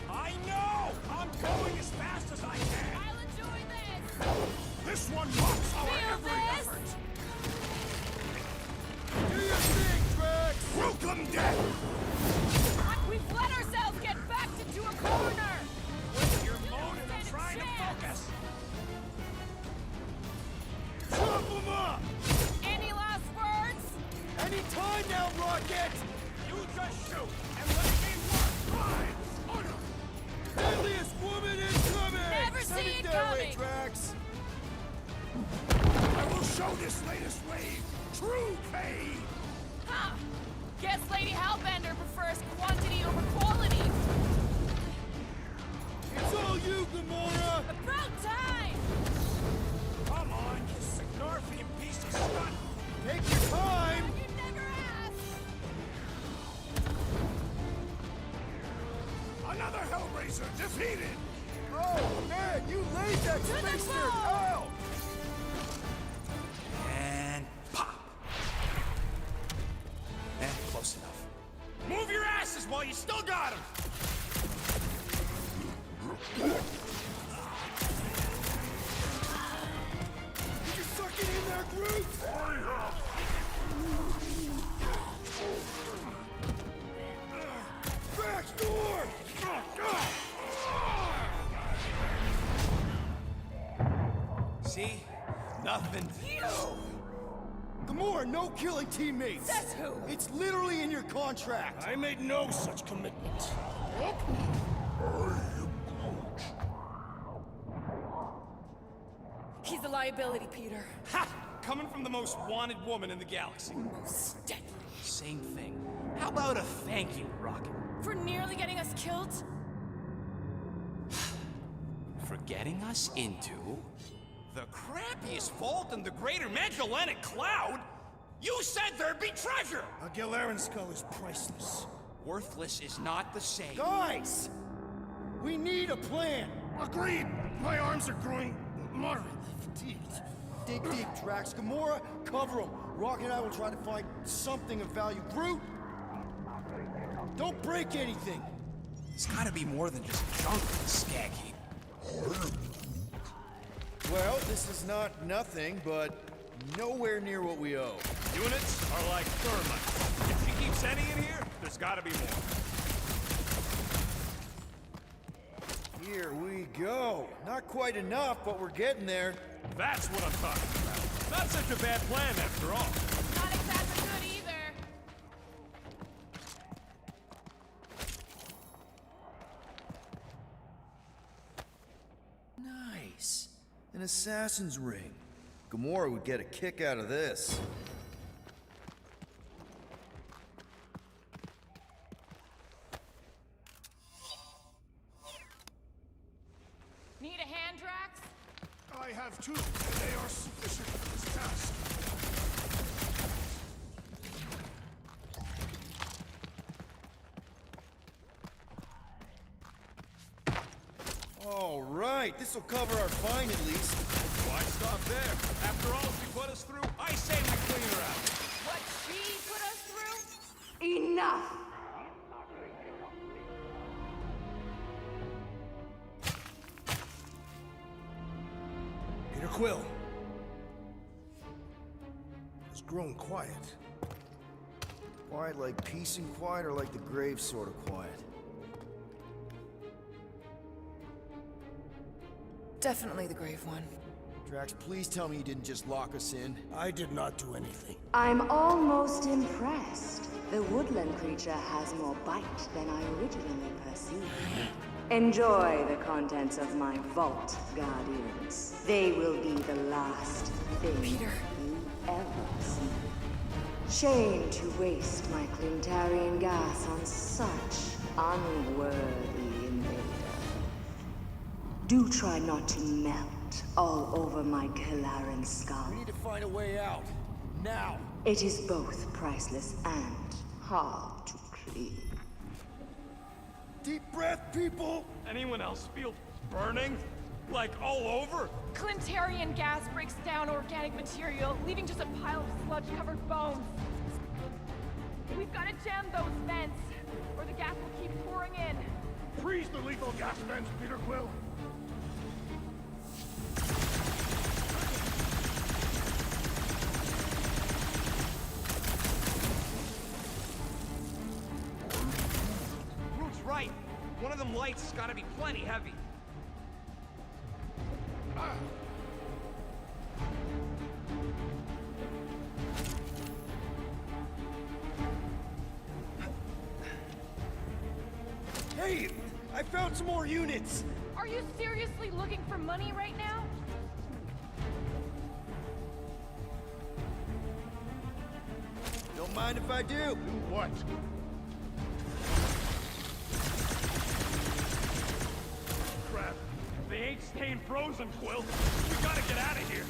I know! I'm going as fast as I can. I'll enjoy this! This one mocks our Feel every this? effort. Do your thing, Drax! Welcome, death! We've let ourselves get backed into a corner! Wait, you're moaning and trying to focus. Chop them up! Any last words? Any time now, Rocket! You just shoot and let me work. Fine. Deadliest woman incoming! Never Send see it their way, coming. Drax! I will show this latest wave true pain. Huh. Guess Lady Hellbender prefers quantity over quality. It's all you, Gamora! About time! Come on, you Signarfian piece of stunt. Take your time! You never asked! Another Hellraiser defeated. Oh, man, you laid that To the spinster ball! out! And pop. And close enough. Move your asses while you still got him! Did you suck it in there, Groot? Back door! See? Nothing. Gamora, no killing teammates! Says who? It's literally in your contract! I made no such commitment. He's a liability, Peter. Ha! Coming from the most wanted woman in the galaxy. Most deadly. Same thing. How about a thank you, Rocket? For nearly getting us killed? For getting us into the crappiest vault in the greater Magellanic Cloud? You said there'd be treasure! A Gilarian skull is priceless. Worthless is not the same. Guys! We need a plan! Agreed. My arms are growing moderately fatigued. Dig deep, Drax. Gamora, cover him. Rocket and I will try to find something of value. Groot! Don't break anything! It's gotta be more than just junk in the skag heap. Well, this is not nothing, but nowhere near what we owe. Units are like thermites. If she keeps any in here, there's gotta be more. Here we go. Not quite enough, but we're getting there. That's what I'm talking about. Not such a bad plan after all. Not exactly good either. Nice. An assassin's ring. Gamora would get a kick out of this. Need a hand, Drax? I have two, and they are sufficient for this task. All right, this'll cover our fine at least. Why stop there? After all she put us through, I say we clean her out. What she put us through? Enough! Peter Quill. It's grown quiet. Quiet like peace and quiet, or like the grave sort of quiet? Definitely the grave one. Drax, please tell me you didn't just lock us in. I did not do anything. I'm almost impressed. The woodland creature has more bite than I originally perceived. Enjoy the contents of my vault, Guardians. They will be the last thing Peter. you ever see. Shame to waste my Clintarian gas on such unworthy invader. Do try not to melt all over my Kalaran skull. We need to find a way out. Now! It is both priceless and hard to clean. Deep breath, people! Anyone else feel burning? Like all over? Clintarian gas breaks down organic material, leaving just a pile of sludge-covered bones. We've got to jam those vents, or the gas will keep pouring in. Freeze the lethal gas vents, Peter Quill. Groot's right. One of them lights has got to be plenty heavy. Hey! I found some more units! Are you seriously looking for money right now? Don't mind if I do. Do what? Crap. They ain't staying frozen, Quill. We gotta get out of here.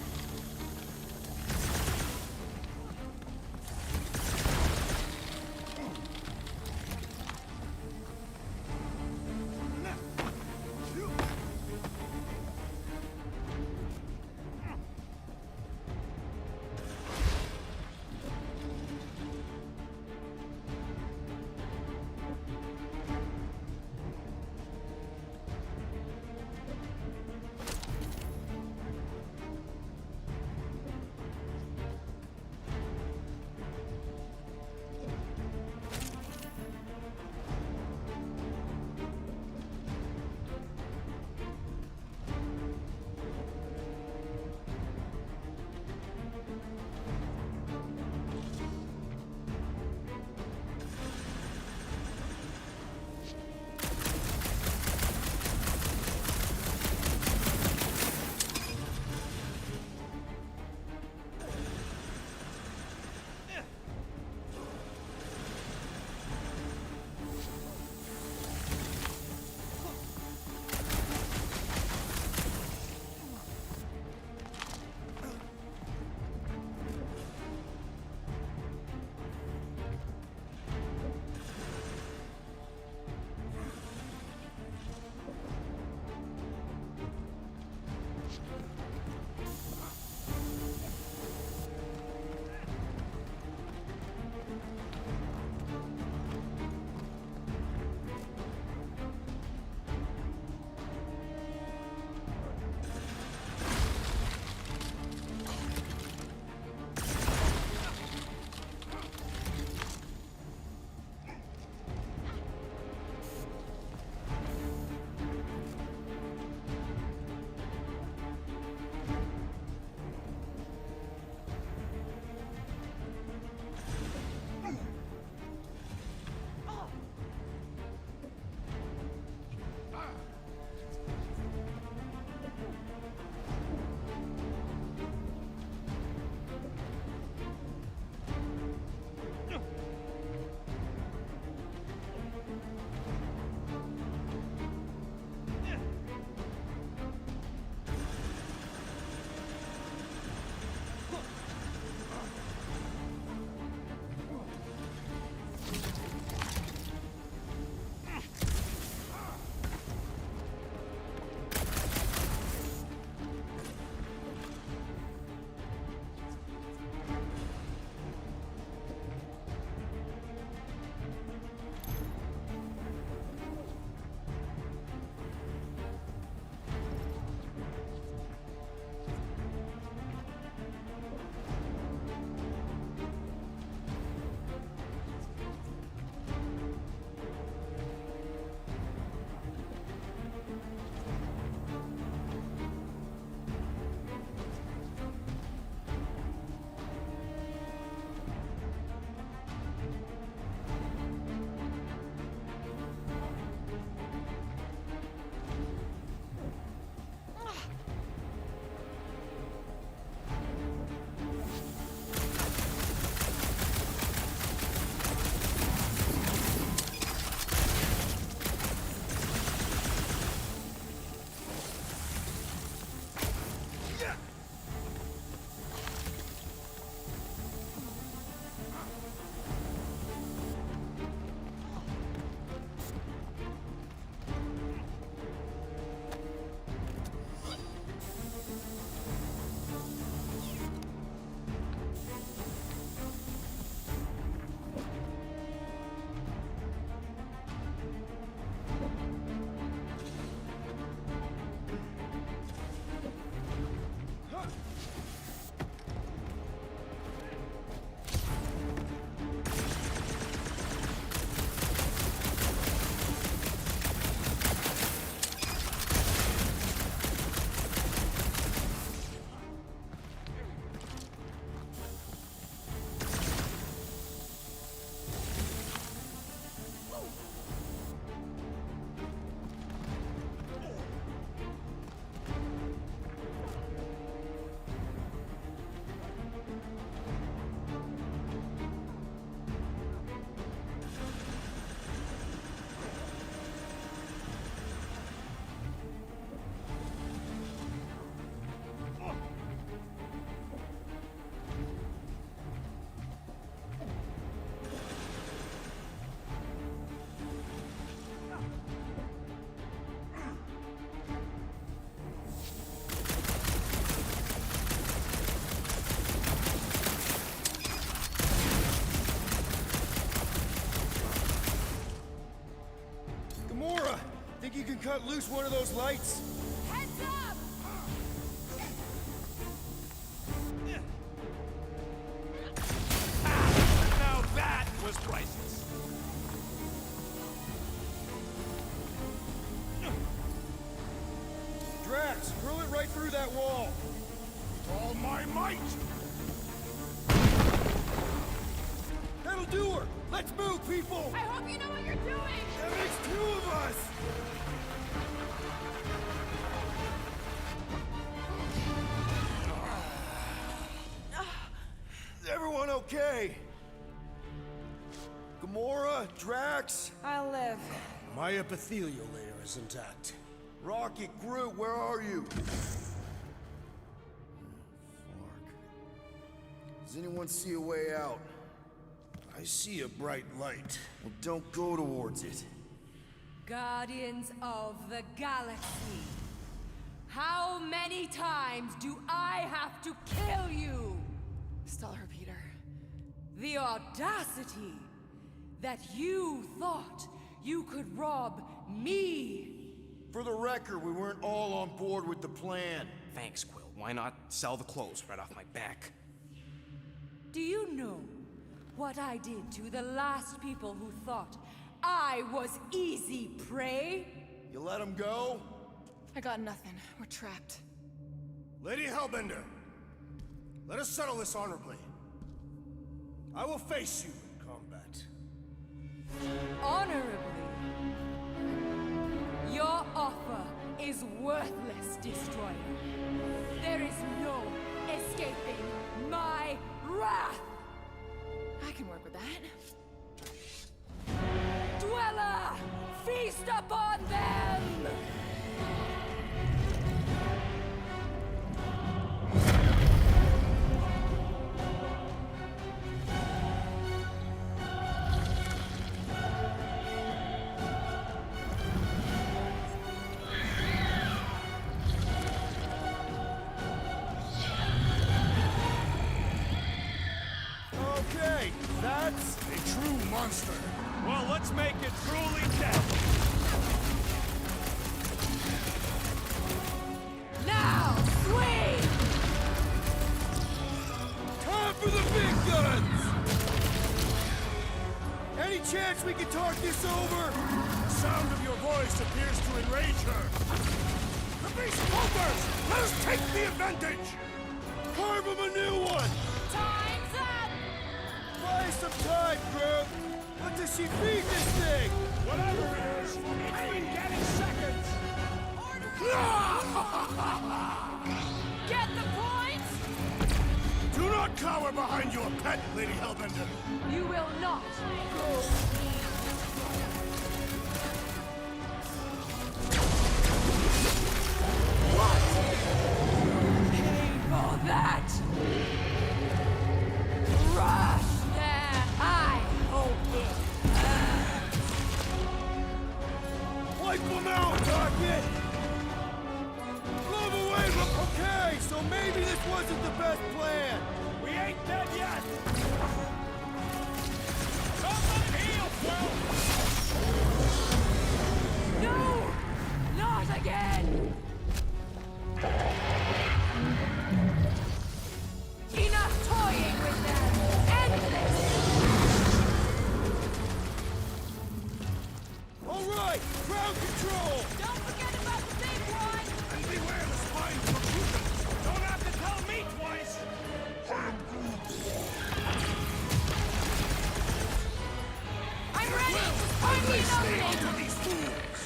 Think you can cut loose one of those lights? Heads up! Now that was priceless. Drax, drill it right through that wall. All my might! That'll do her! Let's move, people! I hope you know what you're doing! That makes two of us! Is everyone okay? Gamora? Drax? I'll live. My epithelial layer is intact. Rocket, Groot, where are you? Does anyone see a way out? I see a bright light. Well, don't go towards it. Guardians of the Galaxy. How many times do I have to kill you? Stall her, Peter. The audacity that you thought you could rob me. For the record, we weren't all on board with the plan. Thanks, Quill. Why not sell the clothes right off my back? Do you know what I did to the last people who thought I was easy prey? You let him go? I got nothing. We're trapped. Lady Hellbender, let us settle this honorably. I will face you in combat. Honorably? Your offer is worthless, Destroyer. There is no escaping my wrath! I can work with that. Dweller! Feast upon them! Okay, that's a true monster. Well, let's make it truly dead. Now, swing! time for the big guns! Any chance we can talk this over? The sound of your voice appears to enrage her. The beast hovers! Let us take the advantage! Carve him a new one! Time's up! Buy some time, Groot! What does she feed this thing? Whatever it is, it's been getting seconds. Get the point? Do not cower behind your pet, Lady Hellbender. You will not go. Pay for that! Rush there! I hope it hurts! Wipe them out, Rocket! Love away from... Okay, so maybe this wasn't the best plan. We ain't dead yet. Someone heal, Quill! No! Not again! Enough toying with them! End this! All right, ground control! Don't forget about the big one! And beware the spine protrusions. Don't have to tell me twice. I'm ready! I lay stay onto these fools.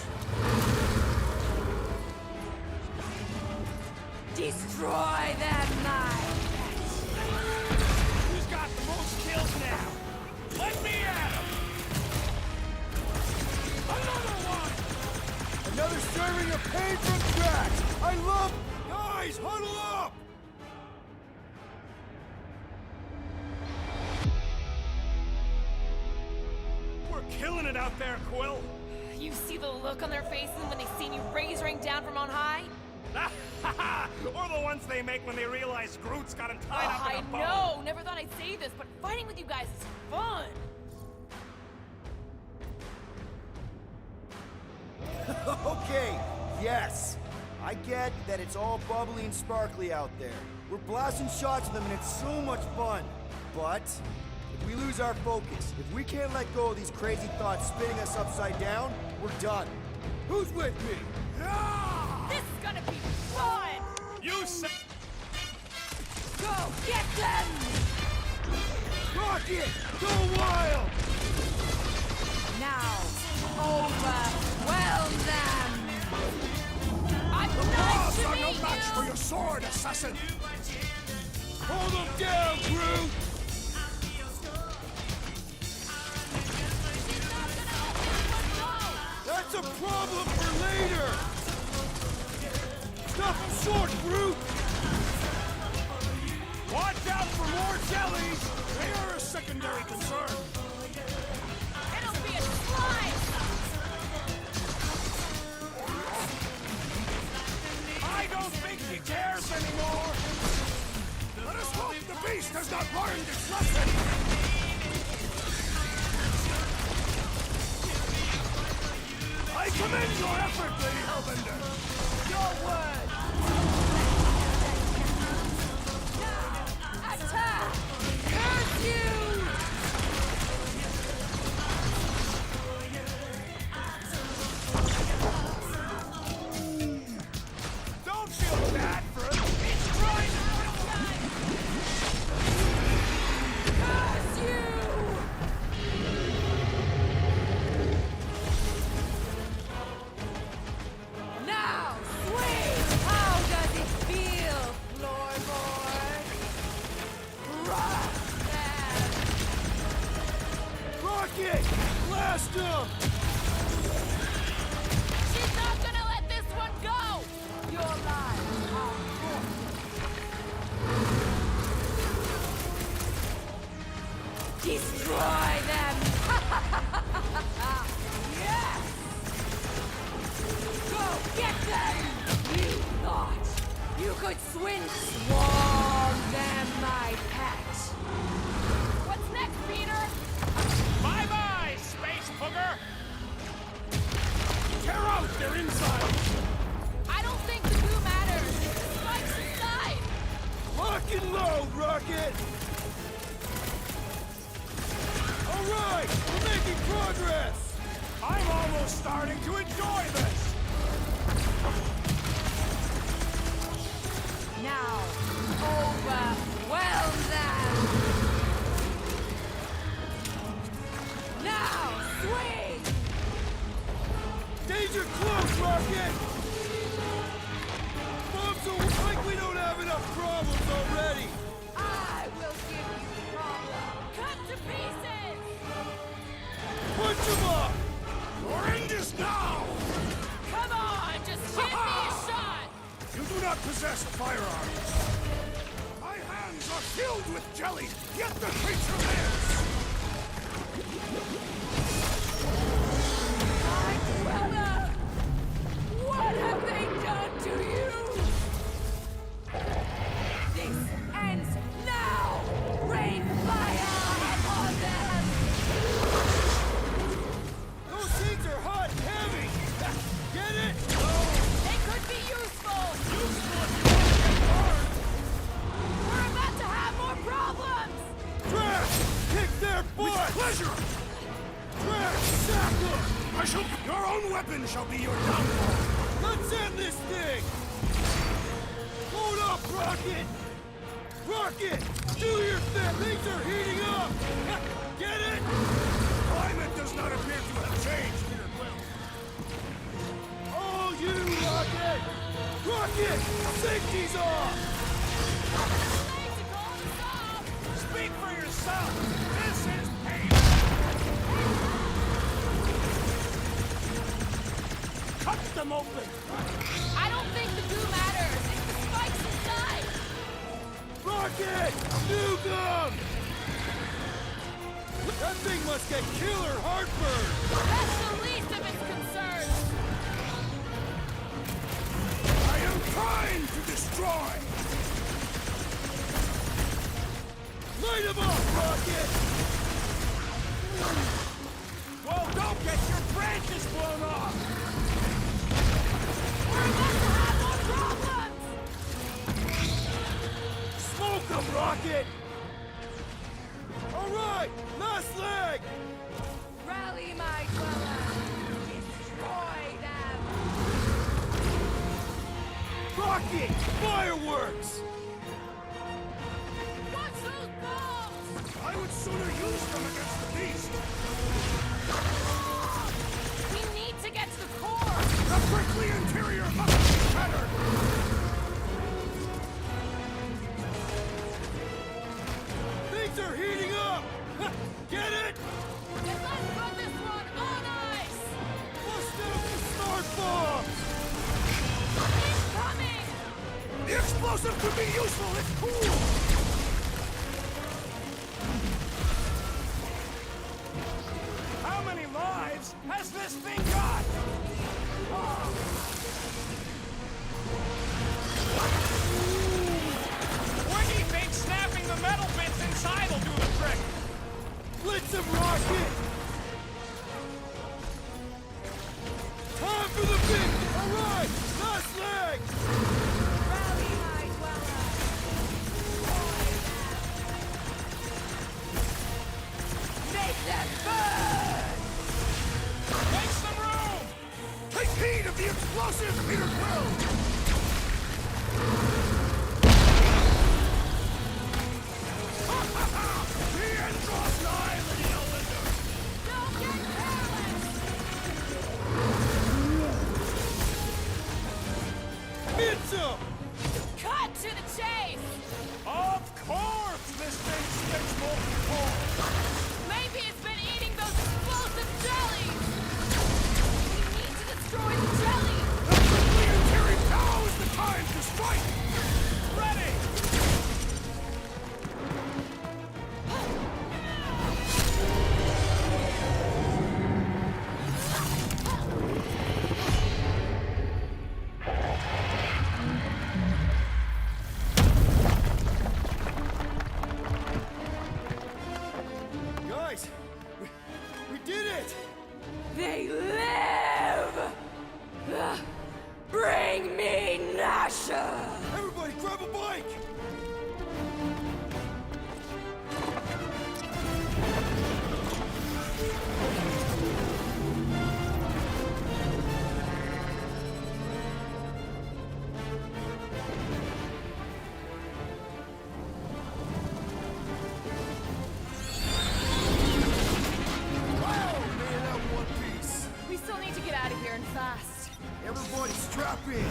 Destroy them, my Who's got the most kills now? Let me at him. Another one. Another serving of pain from Drax! I love... Guys, huddle up! We're killing it out there, Quill. You see the look on their faces when they seen you rain down from on high? Or the ones they make when they realize Groot's got him tied up in I a bow. know! Never thought I'd say this, but fighting with you guys is fun! Yes! I get that it's all bubbly and sparkly out there. We're blasting shots at them and it's so much fun. But if we lose our focus, if we can't let go of these crazy thoughts spinning us upside down, we're done. Who's with me? This is gonna be fun! You say... Go get them! Rocket! Go wild! Now, overwhelm them! I'm The nice paws to are no meet match you! for your sword, assassin! Hold them down, Groot! That's a problem for later! Stop him short, Groot! Watch out for more jellies! They are a secondary concern. It'll be a slide! I don't think he cares anymore! Let us hope the beast has not learned its lesson! I commend your effort, Lady Hellbender! Your word! Now, attack! Curse you! Don't feel bad for it! It's trying Curse you! Now, swing! How does it feel, floorboard? Rock them! Rocket! Blast him! She's not gonna let this one go! Your lives are destroy them! Yes! Go get them! You thought you could swarm them, my pet! What's next, Peter? Bye-bye, space booger! Tear out their insides! I don't think the goo matters. Spike's inside. Lock and load, Rocket! Alright! We're making progress! I'm almost starting to enjoy this! Now, overwhelm them! Now, swing! Danger close, Rocket! Mom, so like we don't have enough problems already! I will give you problems! Cut to pieces. Punch him up! Your end is now! Come on, just give me a shot. You do not possess firearms! My hands are filled with jelly, yet the creature lives! My brother! What have they done to you? This ends now! Rain fire on them! Those things are hot and heavy! Get it? They could be useful. We're about to have more problems. Trash! Kick their butt! With pleasure! Trash! Sack them! Your own weapon shall be your downfall! Let's end this thing! Hold up, Rocket! Rocket! Do your thing! Things are heating up! Get it? Climate does not appear to have changed here, Quill. All you, Rocket! Rocket! Safety's off! Speak for yourself! This is pain! Cut them open! I don't think the goo matters. It's the spikes inside. Rocket! Nuke 'em! That thing must get killer heartburn! That's the least of its concerns. I am trying to destroy! Light 'em up, Rocket! Well, don't get your branches blown off! rocket! Fireworks! Watch those bombs! I would sooner use them against the beast! We need to get to the core! The prickly interior must be shattered! Things are heating up! Get it? Then let's put this one on ice! Bust out the smart bombs! Incoming! The explosive could be useful! It's cool! How many lives has this thing got? When do you think snapping the metal bits inside will do the trick? Blitz of rocket! Time for the big! Alright! Last leg! Rally, High Dweller! Make that burn! Make some room! Take heed of the explosive, Peter Quill! The end draws nigh, Lady Hellbender! Don't get careless! Pizza! Cut to the chase! Of course this thing spits molten core! Maybe it's been eating those explosive jellies! We need to destroy the jelly! The prickly interior now is the time to strike! Ready! Guys! We did it! They live! Bring me Nasha! Everybody grab a bike! Wow, man, that one piece! We still need to get out of here and fast. Everybody strap in!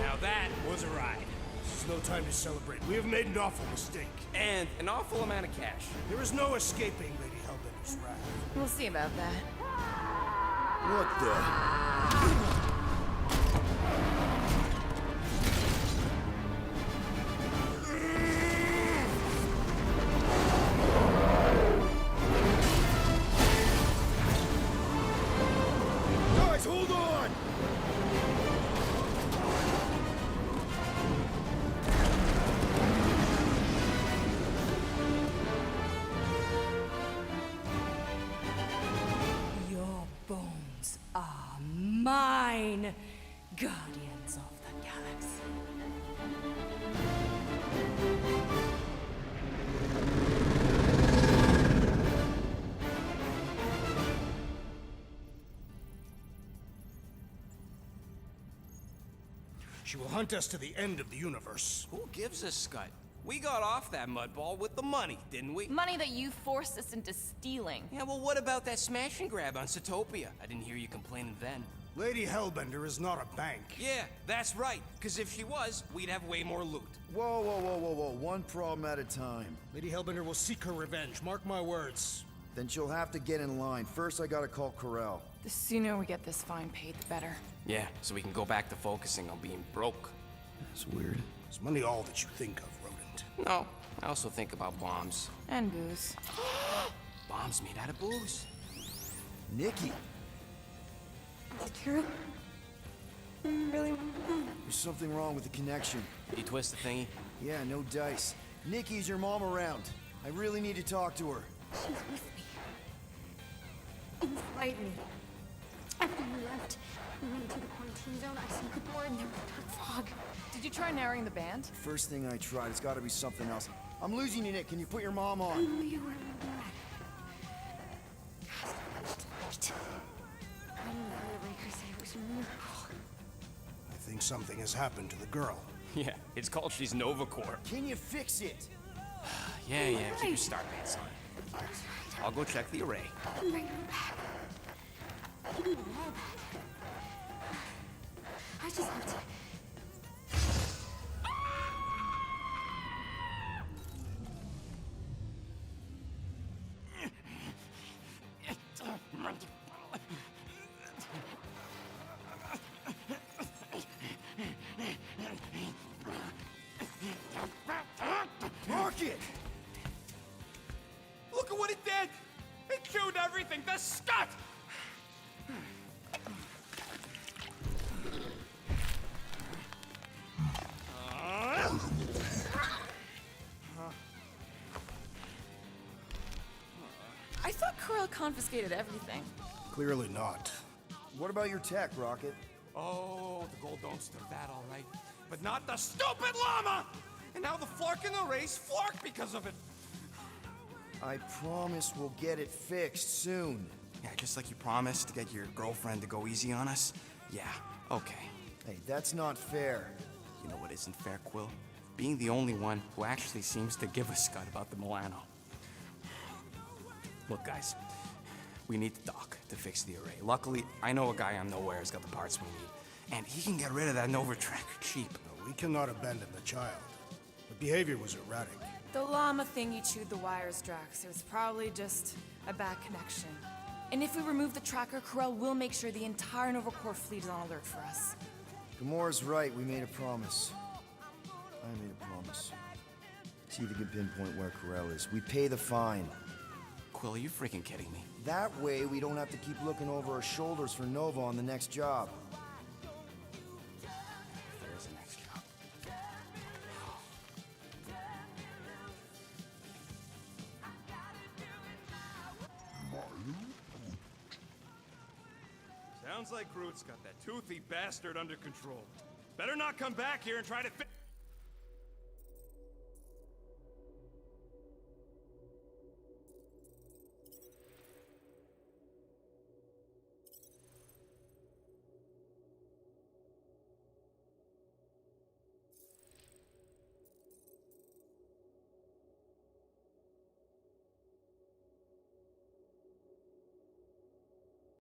Now that was a ride. This is no time to celebrate. We have made an awful mistake. And an awful amount of cash. There is no escaping Lady Hellbender's wrath. We'll see about that. What the? Guys, hold on! Your bones are mine, Guardians of the Galaxy. She will hunt us to the end of the universe. Who gives a scut? We got off that mudball with the money, didn't we? Money that you forced us into stealing. Yeah, well, what about that smash and grab on Satopia? I didn't hear you complaining then. Lady Hellbender is not a bank. Yeah, that's right. Because if she was, we'd have way more loot. Whoa, whoa, whoa, whoa, whoa. One problem at a time. Lady Hellbender will seek her revenge. Mark my words. Then she'll have to get in line. First, I gotta call Corel. The sooner we get this fine paid, the better. Yeah, so we can go back to focusing on being broke. That's weird. Is money all that you think of, rodent? No, I also think about bombs. And booze. Bombs made out of booze. Nikki, Is it true? Really? there's something wrong with the connection. Did you twist the thingy? Yeah, no dice. Nikki, is your mom around? I really need to talk to her. She's with me. Inside me. After you left, we went to the quarantine zone. I sent the board and there was dark fog. Did you try narrowing the band? First thing I tried, it's gotta be something else. I'm losing you, Nick. Can you put your mom on? No, you were right. Tonight. I didn't know the Raker said it was a miracle. I think something has happened to the girl. Yeah, it's called she's Nova Corps. Can you fix it? Yeah, keep your star pants on. I'll go check the array. Bring her back. Give me my hair back. I just have to. Rocket! Look at what it did! It chewed everything! The scut! I thought Corel confiscated everything. Clearly not. What about your tech, Rocket? Oh, the gold don't stood that all right. But not the stupid llama! And now the Flark in the race Flark because of it. I promise we'll get it fixed soon. Yeah, just like you promised to get your girlfriend to go easy on us? Yeah, okay. Hey, that's not fair. You know what isn't fair, Quill? Being the only one who actually seems to give a scut about the Milano. Look, guys, we need the doc to fix the array. Luckily, I know a guy on Nowhere's got the parts we need, and he can get rid of that Nova tracker cheap. We cannot abandon the child. The behavior was erratic. The llama thing you chewed the wires, Drax. It was probably just a bad connection. And if we remove the tracker, Corel will make sure the entire Nova Corps fleet is on alert for us. Gamora's right, we made a promise. I made a promise. See if you can pinpoint where Corel is. We pay the fine. Quill, are you freaking kidding me? That way, we don't have to keep looking over our shoulders for Nova on the next job. There is a next job. Sounds like Groot's got that toothy bastard under control. Better not come back here and try to